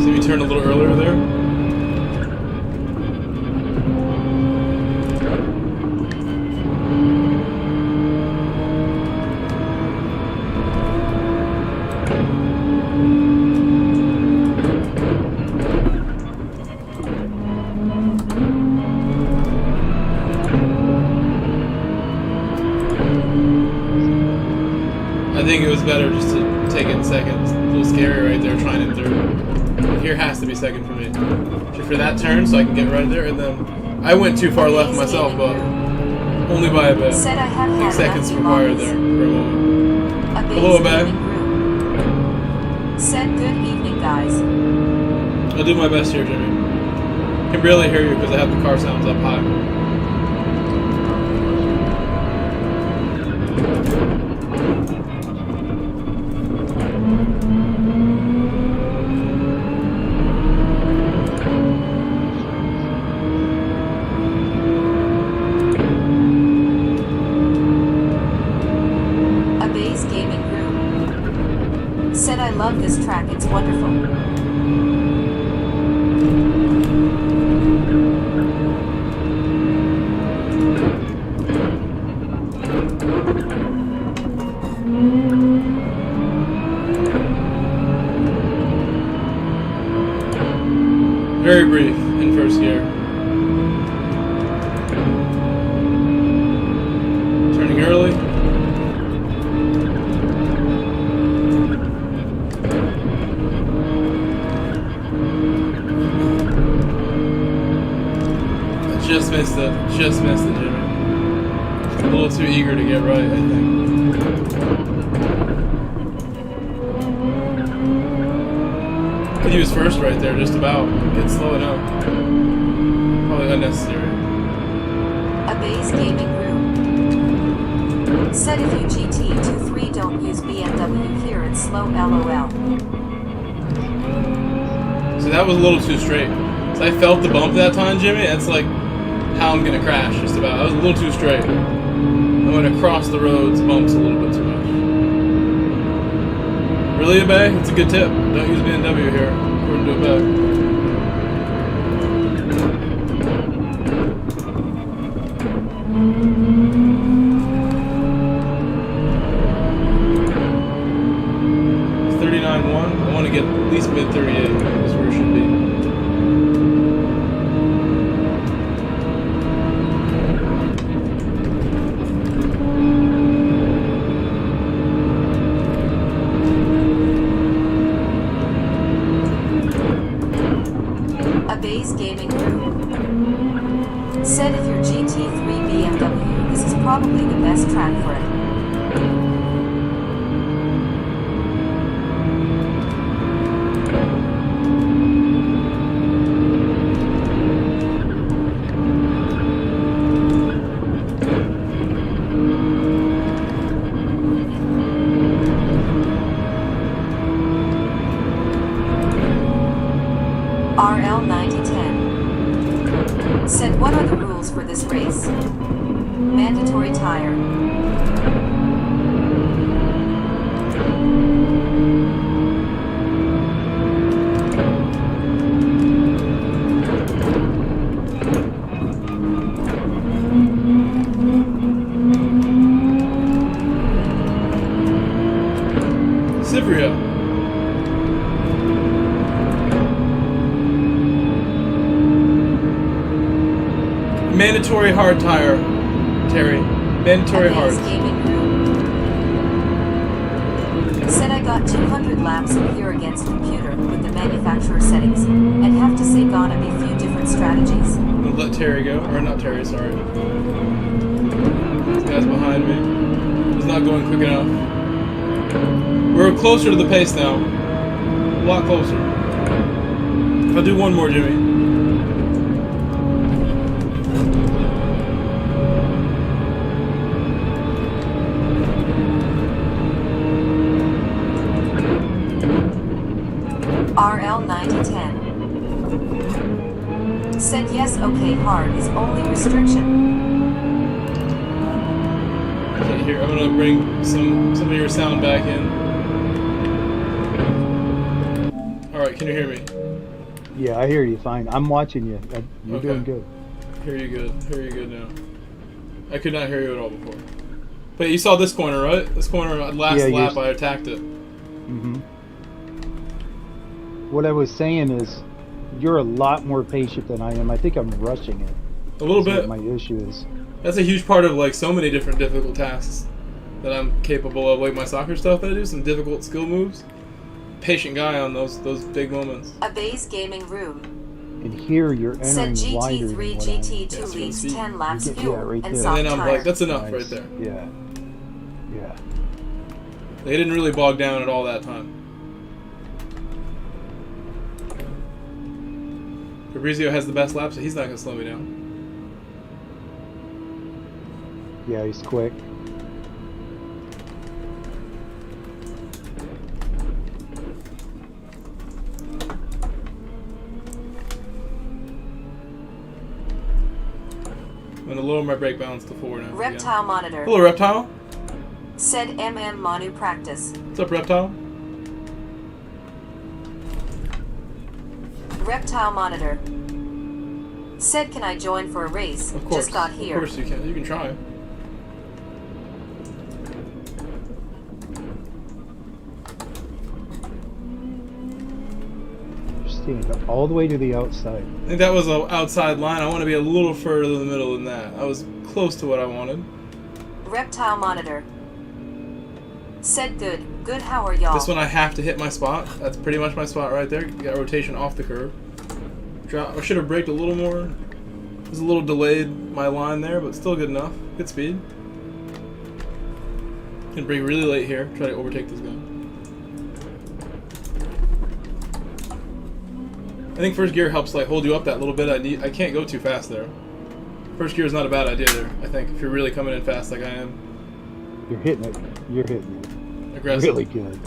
See me turn a little earlier there? think it was better just to take it in second. It's a little scary right there, trying it third. But here has to be second for me. Just for that turn, so I can get right there, and then I went too far left myself, but only by a bit. Said I have I think had seconds lucky required moments. there for a moment. A Hello, base Bag. gaming room. Said good evening, guys. I'll do my best here, Jimmy. I can barely hear you because I have the car sounds up high. A base gaming room. Said I love this track, it's wonderful. Very brief in first gear. Turning early. I just missed it. Just missed it, Jimmy. A little too eager to get right, I think. Could use first right there, just about. Get slowing up. Probably unnecessary. A base gaming room. Said if you GT23 don't use BMW here, it's slow LOL. So that was a little too straight. So I felt the bump that time, Jimmy. That's like how I'm gonna crash, just about. That was a little too straight. I went across the roads, bumps a little bit too much. Really, Bay? It's a good tip. Don't use BMW here, according to Bay. I want to get at least mid 38 is where it should be. A base gaming room. Said if your GT3 BMW, this is probably the best track for it. RL9010 said, what are the rules for this race? Mandatory tire. Cypria. Mandatory hard tire, Terry. Mandatory hard. Gaming room. Said I got 200 laps in here against computer with the manufacturer settings, and have to say gonna be a few different strategies. We'll let Terry go, or not Terry, sorry. This guy's behind me. He's not going quick enough. We're closer to the pace now. A lot closer. I'll do one more, Jimmy. RL9010 said yes, okay, hard is only restriction. I can't hear. I'm gonna bring some of your sound back in. Alright, can you hear me? Yeah, I hear you fine. I'm watching you. You're Okay. doing good. Hear you good. Hear you good now. I could not hear you at all before. But you saw this corner, right? This corner, last Yeah, lap, I attacked it. Mm-hmm. What I was saying is, you're a lot more patient than I am. I think I'm rushing it. A little That's bit. what my issue is. That's a huge part of like so many different difficult tasks. that I'm capable of, like my soccer stuff that I do, some difficult skill moves. Patient guy on those big moments. A base gaming room. And here you're Said entering wider than GT3 what I am. GT2 Yes, leaves speed. 10 laps Yeah, fuel right and there. soft And then I'm tire. like, that's enough Nice. right there. Yeah. Yeah. They didn't really bog down at all that time. Fabrizio has the best lap, so he's not going to slow me down. Yeah, he's quick. I'm going to lower my brake balance to 4 now. Reptile monitor. Hello, Reptile. Said MM Manu practice. What's up, Reptile? Reptile monitor. Said can I join for a race? Of course. Just got here. Of course you can. You can try. You're staying all the way to the outside. I think that was an outside line. I want to be a little further in the middle than that. I was close to what I wanted. Reptile monitor. Said good. Good, how are y'all? This one I have to hit my spot. That's pretty much my spot right there. You got rotation off the curve. I should have braked a little more. It was a little delayed my line there, but still good enough. Good speed. Can brake really late here. Try to overtake this guy. I think first gear helps like hold you up that little bit. I can't go too fast there. First gear is not a bad idea there. I think if you're really coming in fast like I am. You're hitting it. You're hitting it. Aggressive. Really good.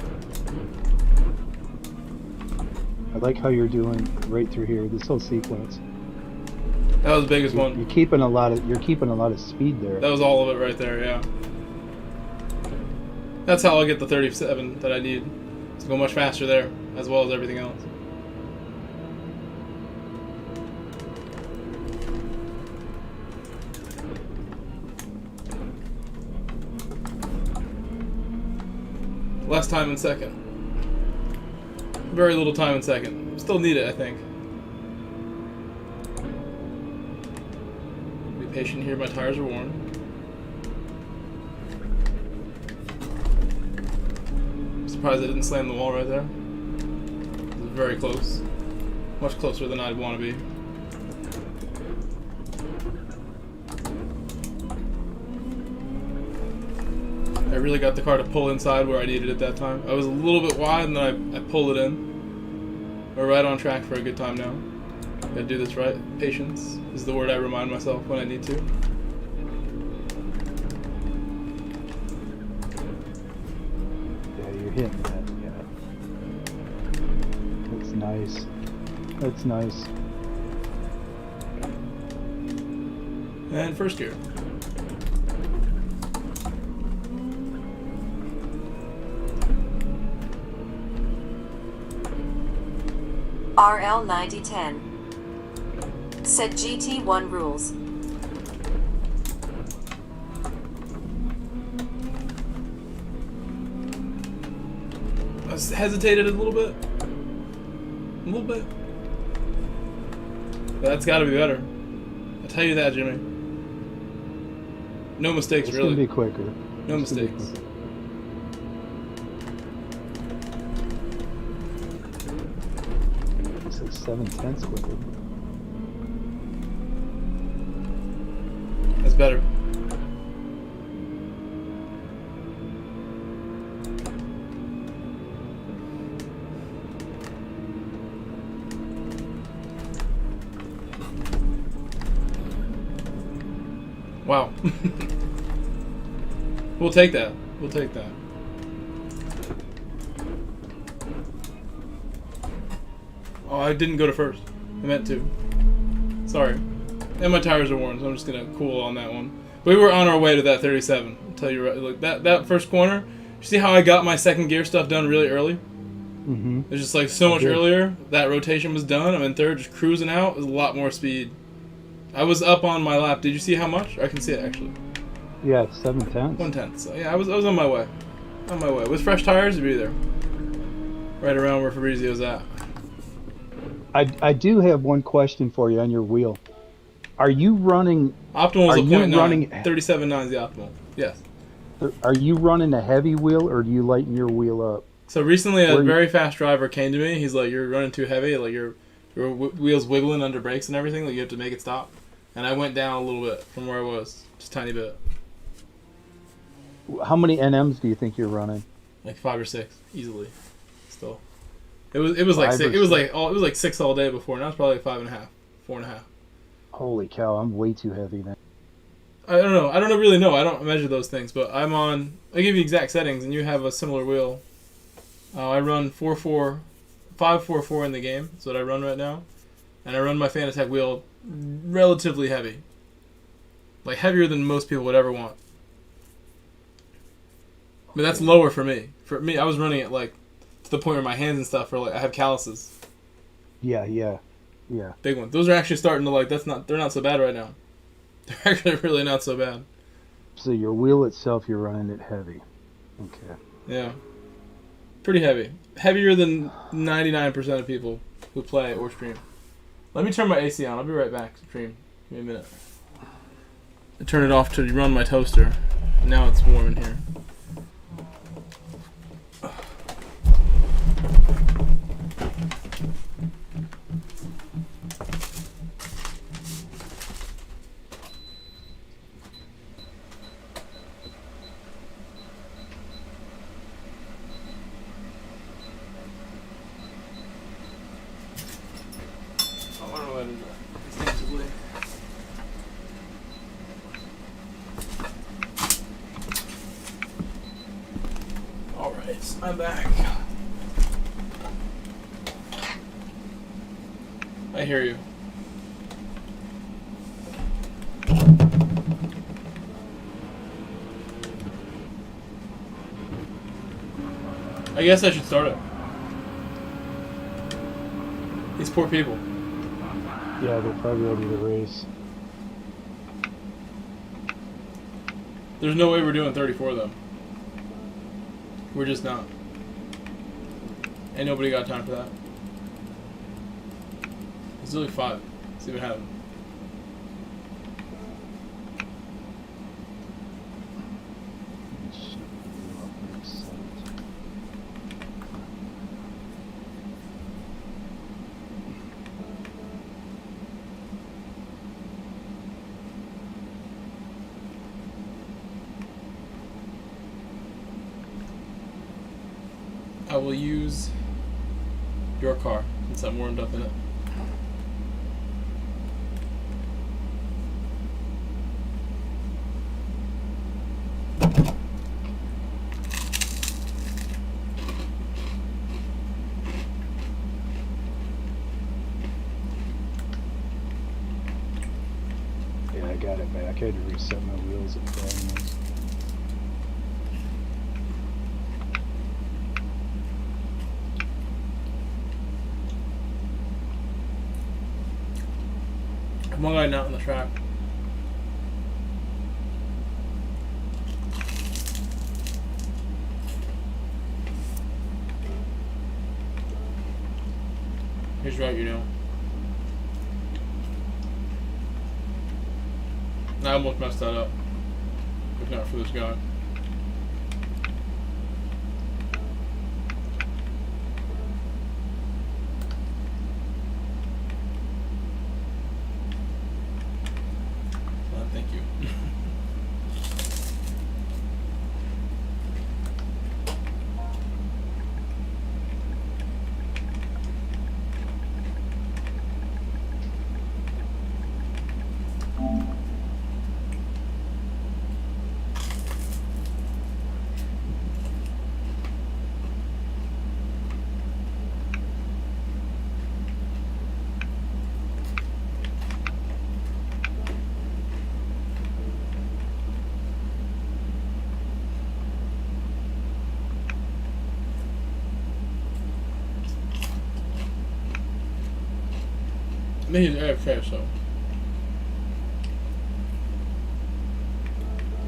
I like how you're doing right through here. This whole sequence. That was the biggest one. You're keeping a lot of speed there. That was all of it right there, yeah. That's how I'll get the 37 that I need to go much faster there, as well as everything else. Less time in second. Very little time in second. Still need it, I think. Be patient here, my tires are worn. Surprised I didn't slam the wall right there. It was very close. Much closer than I'd want to be. I really got the car to pull inside where I needed it that time. I was a little bit wide and then I pulled it in. We're right on track for a good time now. Gotta do this right. Patience is the word I remind myself when I need to. Yeah, you're hitting that. Yeah. That's nice. That's nice. And first gear. RL 9010. Said GT1 rules. I hesitated a little bit. A little bit. But that's gotta be better. I tell you that, Jimmy. No mistakes, It's really. gonna be quicker. No It's gonna be mistakes. quicker. It's like 7/10 quicker. That's better. Wow. We'll take that. We'll take that. Oh, I didn't go to first. I meant to. Sorry. And my tires are worn, so I'm just gonna cool on that one. We were on our way to that 37. I'll tell you right. Look, that first corner. You see how I got my second gear stuff done really early? Mm-hmm. It's just like so much did. earlier. That rotation was done. I'm in third, just cruising out. It was a lot more speed. I was up on my lap. Did you see how much? I can see it actually. Yeah, 7/10. 1/10. So yeah, I was on my way. On my way. With fresh tires, it'd be there. Right around where Fabrizio's at. I do have one question for you on your wheel. Are you running? Optimal is Are a you 0.9. running- 37.9 is the optimal. Yes. Are you running a heavy wheel or do you lighten your wheel up? So recently, a Where you- very fast driver came to me. He's like, "You're running too heavy. Like your wheels wiggling under brakes and everything. Like you have to make it stop." And I went down a little bit from where I was, just a tiny bit, How many NMs do you think you're running? like 5 or 6, easily. Still, it was like 5 or 6, it was 6. like 6 all day before. Now it's probably like 5.5, 4.5. Holy cow, I'm way too heavy then. I don't know. I don't really know. I don't measure those things, but I'm on. I give you exact settings, and you have a similar wheel. I run 544 in the game. That's what I run right now, and I run my Fanatec wheel relatively heavy, like heavier than most people would ever want. But that's lower for me. For me, I was running it like to the point where my hands and stuff are like I have calluses. Yeah. Big ones. Those are actually starting to like. They're not so bad right now. They're actually really not so bad. So your wheel itself, you're running it heavy. Okay. Yeah. Pretty heavy. Heavier than 99% of people who play or stream. Let me turn my AC on. I'll be right back. Stream. Give me a minute. I turn it off to run my toaster. Now it's warm in here. Alright, I'm back. I hear you. I guess I should start it. These poor people. Yeah, they're probably ready to race. There's no way we're doing 34 though. We're just not. Ain't nobody got time for that. It's only 5. See what happens. I will use your car since I'm warmed up in it. Yeah, I got it back. I had to reset my wheels at Podium. I'm all right out on the track. He's right, you know. I almost messed that up. If not for this guy. Thank you. I think he's AFK, so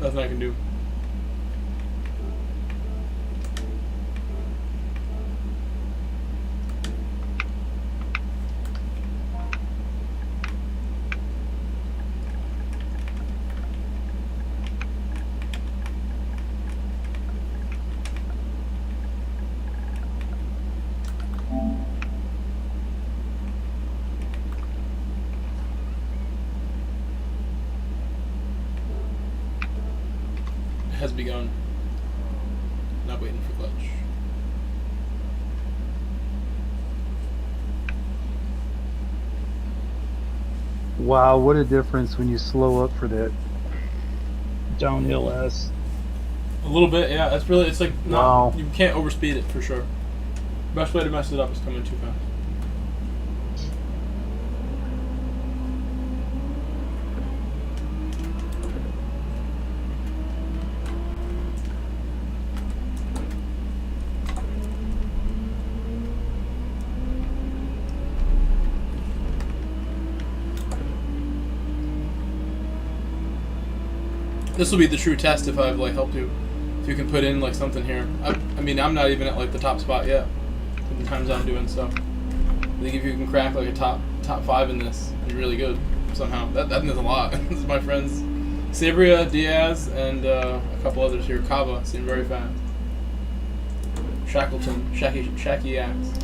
nothing I can do. has begun. Not waiting for clutch. Wow, what a difference when you slow up for that downhill S. A little bit, yeah. That's really, it's like, not, Wow. you can't overspeed it for sure. Best way to mess it up is coming too fast. This will be the true test if I've like helped you. If you can put in like something here. I mean, I'm not even at like the top spot yet. The times I'm doing so. I think if you can crack like a top 5 in this, you're really good somehow. That means a lot. This is my friends, Sabria, Diaz, and a couple others here. Kava seem very fast. Shackleton, Shacky Axe.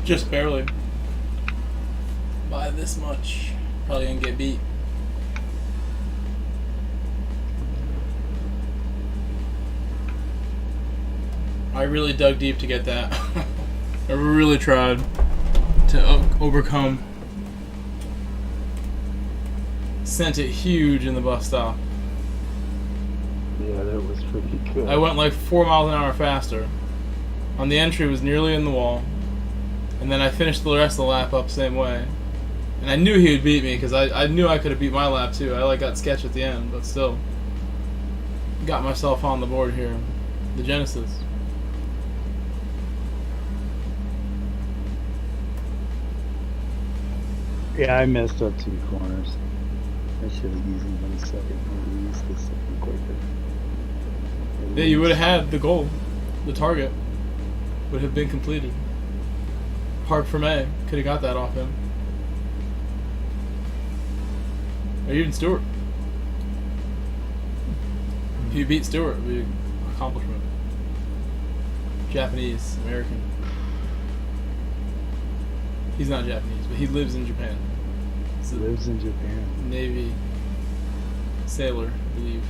Just barely. By this much. Probably gonna get beat. I really dug deep to get that. I really tried to overcome. Sent it huge in the bus stop. Yeah, that was pretty good. I went like 4 miles an hour faster. On the entry, was nearly in the wall. And then I finished the rest of the lap up the same way. And I knew he would beat me because I knew I could have beat my lap too. I like got sketch at the end, but still. Got myself on the board here. The Genesis. Yeah, I messed up 2 corners. I should have easily been second. Maybe used the second quicker. Yeah, you would have had the goal. The target would have been completed. Park from A. Could have got that off him. Or even Stewart. If you beat Stewart, it would be an accomplishment. Japanese, American. He's not Japanese, but he lives in Japan. He lives in Japan. Navy sailor, I believe.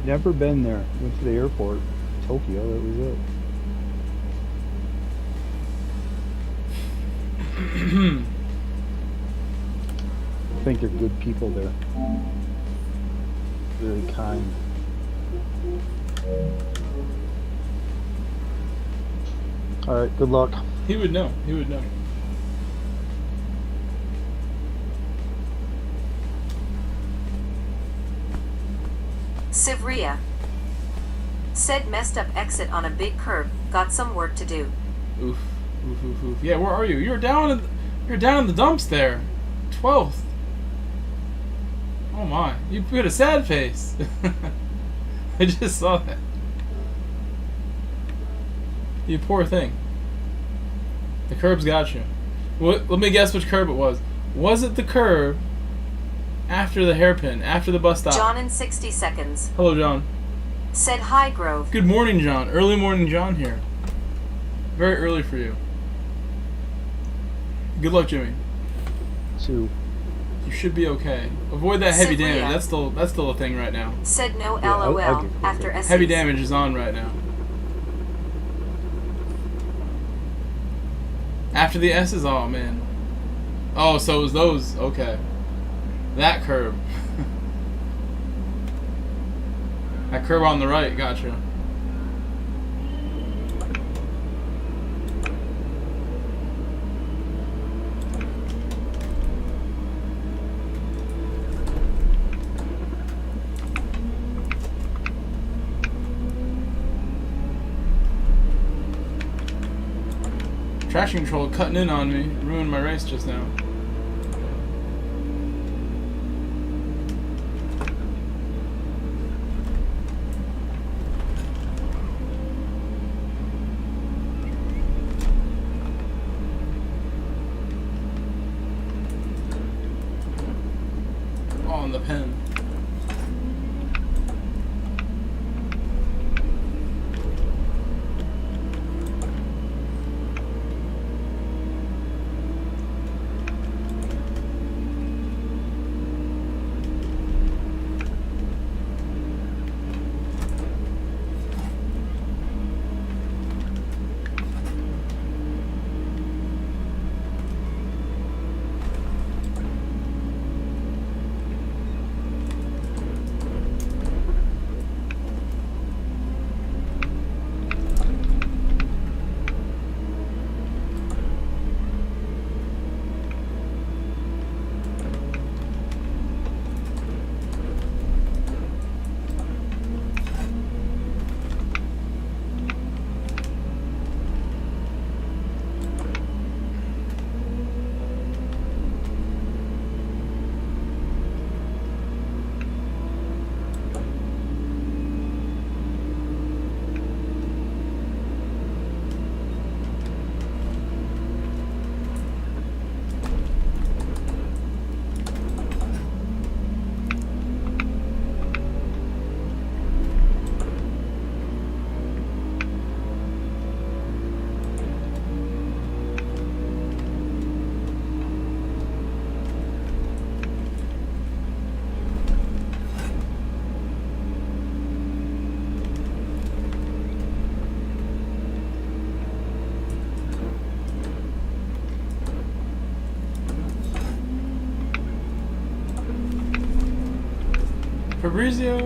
Never been there. Went to the airport. Tokyo, that was it. I think they're good people there. Very kind. Alright, good luck. He would know. He would know. Sivria. Said messed up exit on a big curb. Got some work to do. Oof. Oof, oof, oof. Yeah, where are you? You're down in the dumps there. 12th. Oh my. You put a sad face. I just saw that. You poor thing. The curb's got you. Let me guess which curb it was. Was it the curb after the hairpin, after the bus stop? John in 60 seconds. Hello, John. Said hi, Grove. Good morning, John. Early morning, John here. Very early for you. Good luck, Jimmy. 2. You should be okay. Avoid that heavy Sivria. damage. That's still a thing right now. Said no Yeah, I'll LOL give you after that. SCs. Heavy damage is on right now. After the S's, oh man. Oh, so it was those. Okay. That curb. That curb on the right, gotcha. Traction control cutting in on me. Ruined my race just now. On the pen. Fabrizio.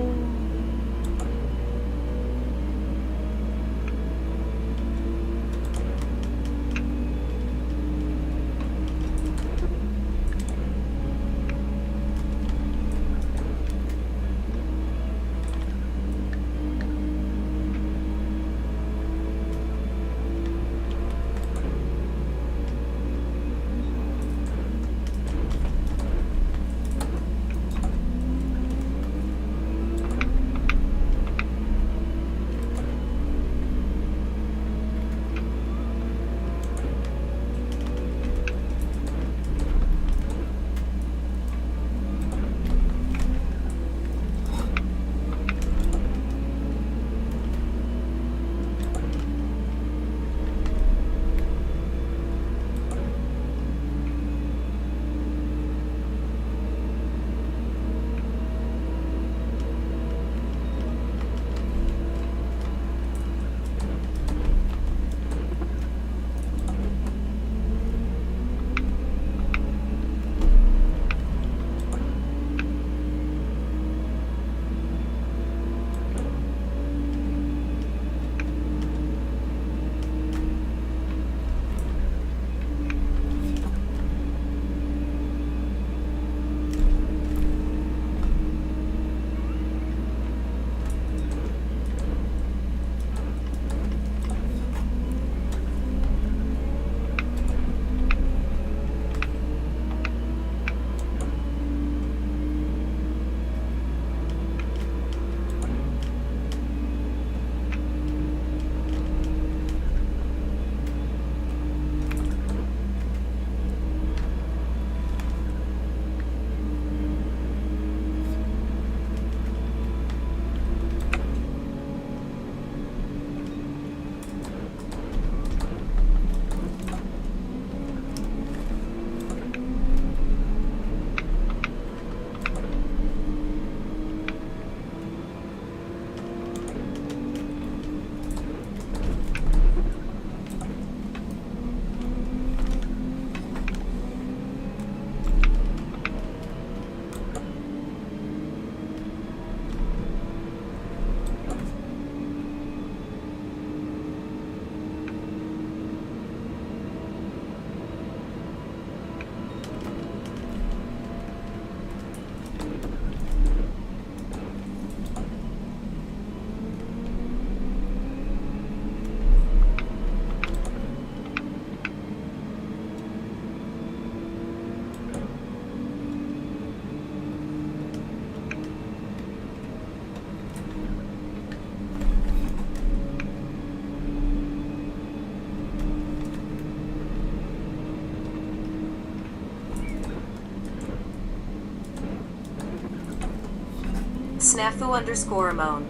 Snafu_Ramon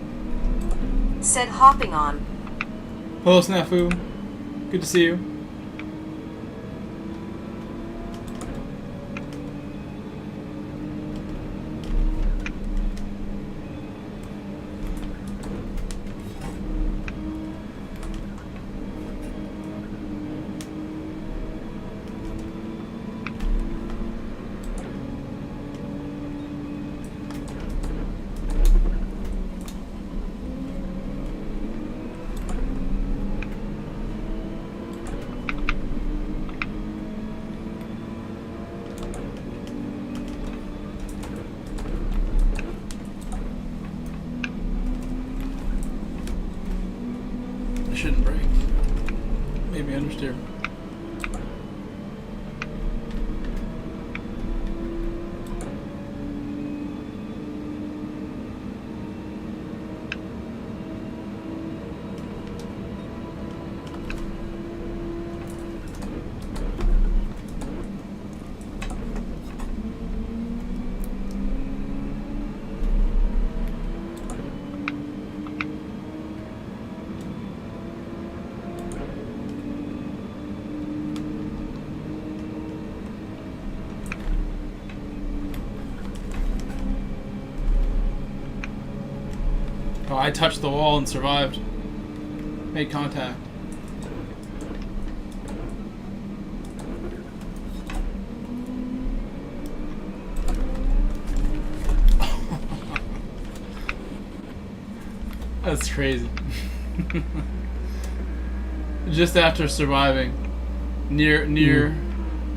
said hopping on. Hello, Snafu. Good to see you. Shouldn't break. Maybe understeer. Oh, I touched the wall and survived. Made contact. That's crazy. Just after surviving near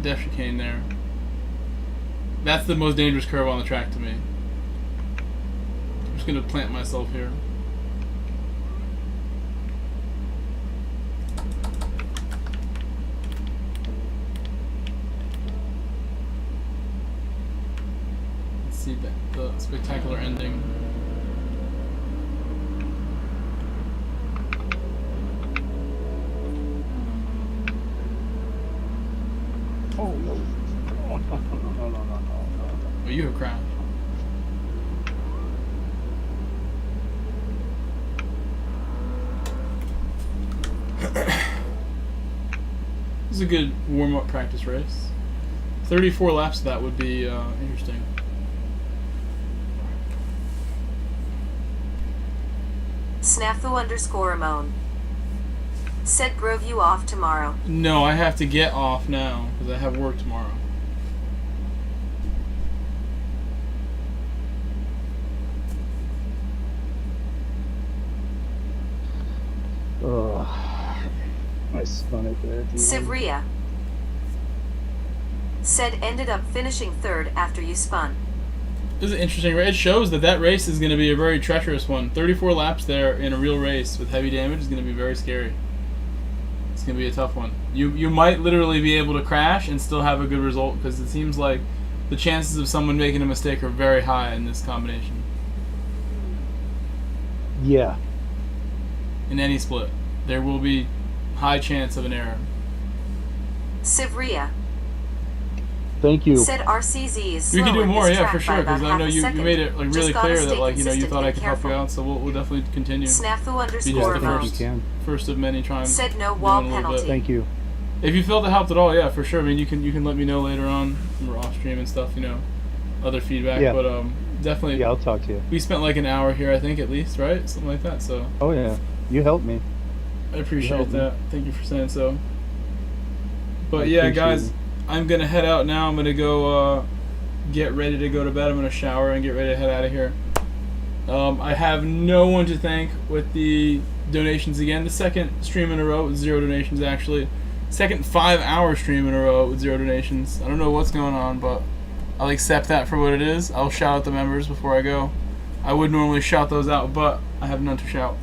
death chicane there. That's the most dangerous curve on the track to me. I'm just gonna plant myself here. Let's see the spectacular ending. Oh no! Oh, no! Oh, you have crashed. This is a good warm-up practice race. 34 laps of that would be interesting. Snafu_Ramon. Said drove you off tomorrow. No, I have to get off now because I have work tomorrow. Oh, I spun it there. Sivria. Said ended up finishing third after you spun. This is an interesting race. It shows that race is going to be a very treacherous one. 34 laps there in a real race with heavy damage is going to be very scary. It's going to be a tough one. You might literally be able to crash and still have a good result because it seems like the chances of someone making a mistake are very high in this combination. Yeah. In any split, there will be high chance of an error. Sivria. Thank you. Said RCZ is We slow can do in more, this yeah, track for by sure. Because about I know half a you second. made it like really Just gotta clear that stay like you consistent thought I and could help you careful. out. So we'll definitely continue. Be just the Snafu_Ramon. first, You can. first of many times. Said no doing wall a little bit. penalty. Thank you. If you felt it helped at all, yeah, for sure. I mean, you can let me know later on when we're off stream and stuff. You know, other feedback. Yeah. But definitely. Yeah, I'll talk to you. We spent like an hour here, I think, at least, right? Something like that. So Oh yeah, you helped me. I appreciate helped me. that. Thank you for saying so. But I yeah, appreciate guys, it. I'm gonna head out now. I'm gonna go get ready to go to bed. I'm gonna shower and get ready to head out of here. I have no one to thank with the donations again. The second stream in a row with 0 donations, actually. Second 5-hour stream in a row with 0 donations. I don't know what's going on, but I'll accept that for what it is. I'll shout out the members before I go. I would normally shout those out, but I have none to shout.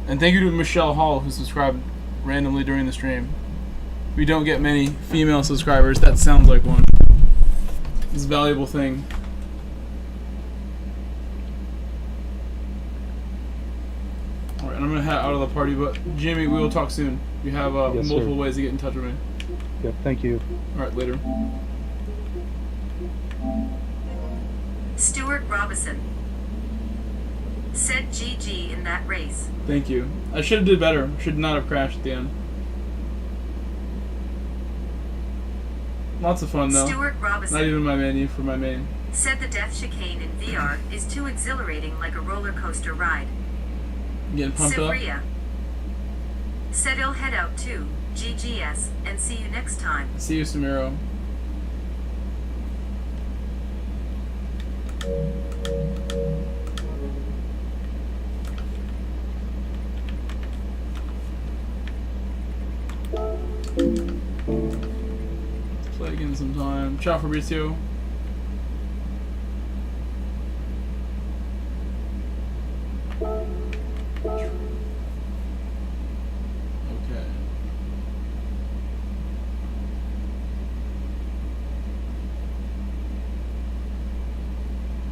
And thank you to Michelle Hall, who subscribed randomly during the stream. We don't get many female subscribers. That sounds like one. It's a valuable thing. Alright, I'm gonna head out of the party, but Jimmy, we will talk soon. You have Yes, sir. multiple ways to get in touch with me. Yep, thank you. Alright, later. Stuart Robinson. Said GG in that race. Thank you. I should have did better. Should not have crashed at the end. Lots of fun though. Stuart Robinson. Not even my menu for my main. Said the death chicane in VR is too exhilarating like a roller coaster ride. Getting pumped up. Sivria. Said he'll head out too. GGS and see you next time. See you, Samiro. Let's play again sometime. Ciao, Fabrizio. Okay.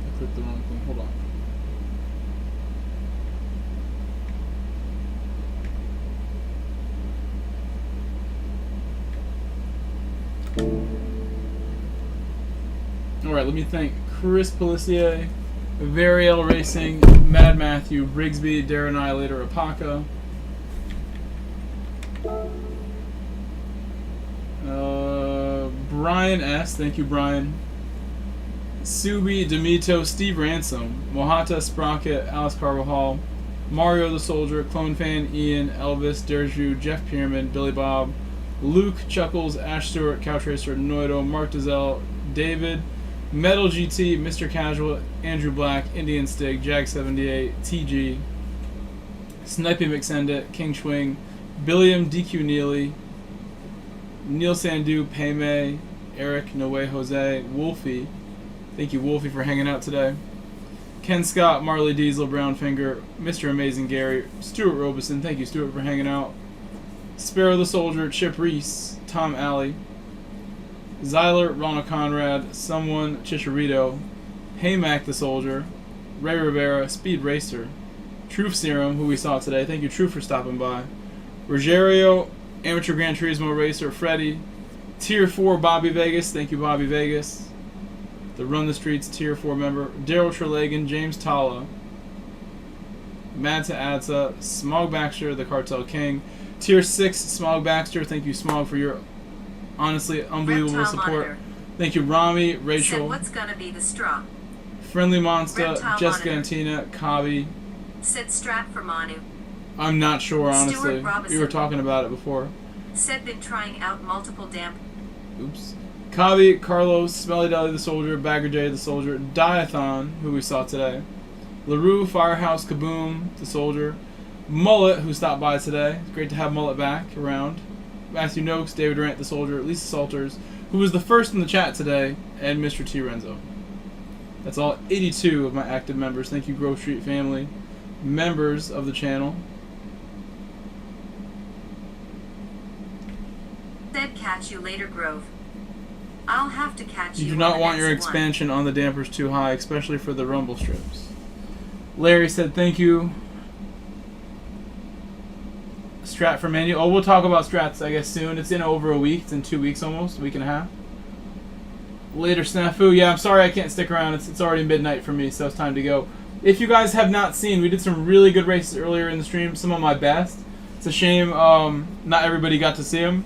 I clicked the wrong thing. Hold on. Alright, let me thank Chris Pellissier, Variel Racing, Mad Matthew, Brigsby, Dare Annihilator, Apaka, Brian S. Thank you, Brian. Subi, Demito, Steve Ransom, Mohata, Sprocket, Alice Carvajal, Mario the Soldier, Clone Fan, Ian, Elvis, Derju, Jeff Pierman, Billy Bob, Luke, Chuckles, Ash Stewart, Couchracer, Noido, Mark Dazell, David, Metal GT, Mr. Casual, Andrew Black, Indian Stig, Jag78, TG, Snipey McSendit, King Schwing, Billiam, DQ Neely, Neil Sandu, Paymay, Eric, No Way Jose, Wolfie. Thank you, Wolfie, for hanging out today. Ken Scott, Marley Diesel, Brownfinger, Mr. Amazing Gary, Stuart Robeson. Thank you, Stuart, for hanging out. Sparrow the Soldier, Chip Reese, Tom Alley, Zyler, Ronald Conrad, Someone, Chicharito, Haymack the Soldier, Ray Rivera, Speed Racer, Truth Serum, who we saw today. Thank you, Truth, for stopping by. Rogerio, Amateur Gran Turismo Racer, Freddie, Tier 4, Bobby Vegas. Thank you, Bobby Vegas. The Run the Streets Tier 4 member. Daryl Trelegan, James Tala, Mad to Adsa, Smog Baxter, the Cartel King. Tier 6, Smog Baxter. Thank you, Smog, for your honestly unbelievable Reptile support. Monitor. Thank you, Rami, Said Rachel, what's gonna be the straw? Friendly Monster, Reptile Jessica and Monitor. Tina, Kabi. Said strap for Manu. I'm not sure, honestly. Stuart Robinson. We were talking about it before. Said been trying out multiple damp. Oops. Kabi, Carlos, Smelly Deli the Soldier, Bagger J the Soldier, Diathon, who we saw today, LaRue, Firehouse, Kaboom, the Soldier, Mullet, who stopped by today. It's great to have Mullet back around. Matthew Noakes, David Durant the Soldier, Lisa Salters, who was the first in the chat today, and Mr. T. Renzo. That's all 82 of my active members. Thank you, Grove Street family, members of the channel. Said catch you later, Grove. I'll have to catch you. You do on not the want your next one. expansion on the dampers too high, especially for the rumble strips. Larry said thank you. Strat for menu. Oh, we'll talk about strats, I guess, soon. It's in over a week. It's in 2 weeks almost, a week and a half. Later, Snafu. Yeah, I'm sorry I can't stick around. It's already midnight for me, so it's time to go. If you guys have not seen, we did some really good races earlier in the stream. Some of my best. It's a shame not everybody got to see them.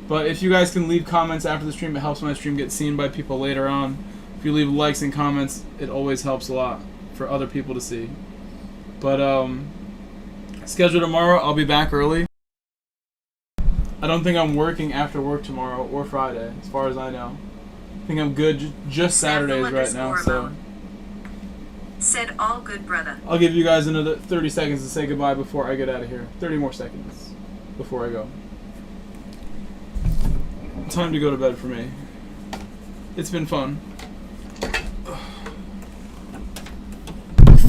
But if you guys can leave comments after the stream, it helps my stream get seen by people later on. If you leave likes and comments, it always helps a lot for other people to see. But schedule tomorrow, I'll be back early. I don't think I'm working after work tomorrow or Friday, as far as I know. I think I'm good just Saturdays right now, so Said all good, brother. I'll give you guys another 30 seconds to say goodbye before I get out of here. 30 more seconds before I go. Time to go to bed for me. It's been fun.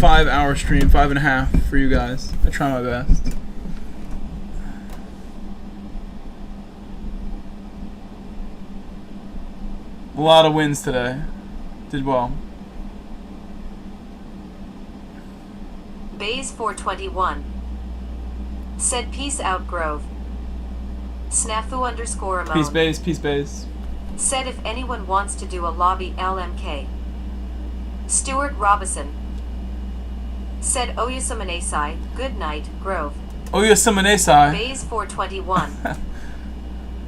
5-hour stream, 5.5 for you guys. I try my best. A lot of wins today. Did well. Bays 421. Said peace out, Grove. Snafu underscore Amon. Peace base, peace base. Said if anyone wants to do a lobby LMK. Stuart Robinson. Said Oyasamanesai, good night, Grove. Oyasamanesai. Bays 421.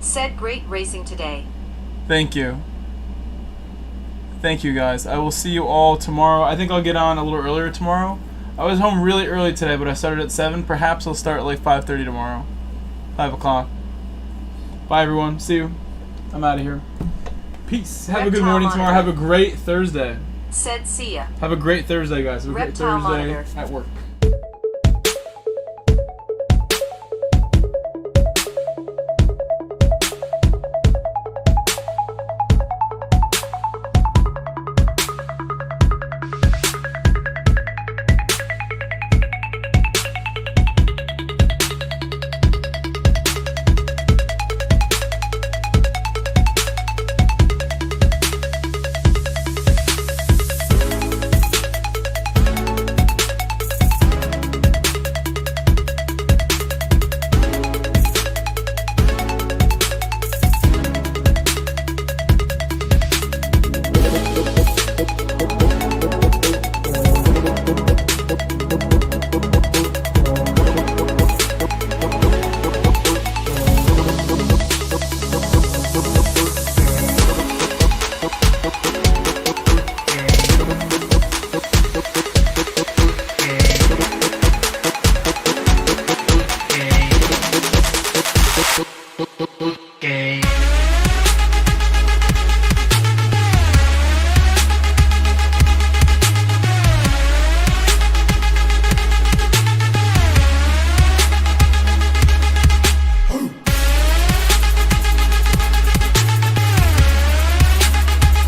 Said great racing today. Thank you. Thank you guys. I will see you all tomorrow. I think I'll get on a little earlier tomorrow. I was home really early today, but I started at 7. Perhaps I'll start at like 5:30 tomorrow. 5 o'clock. Bye everyone. See you. I'm out of here. Peace. Have a good morning tomorrow. Have a great Thursday. Said see ya. Have a great Thursday, guys. Have a great Reptile Thursday Monitor. at work.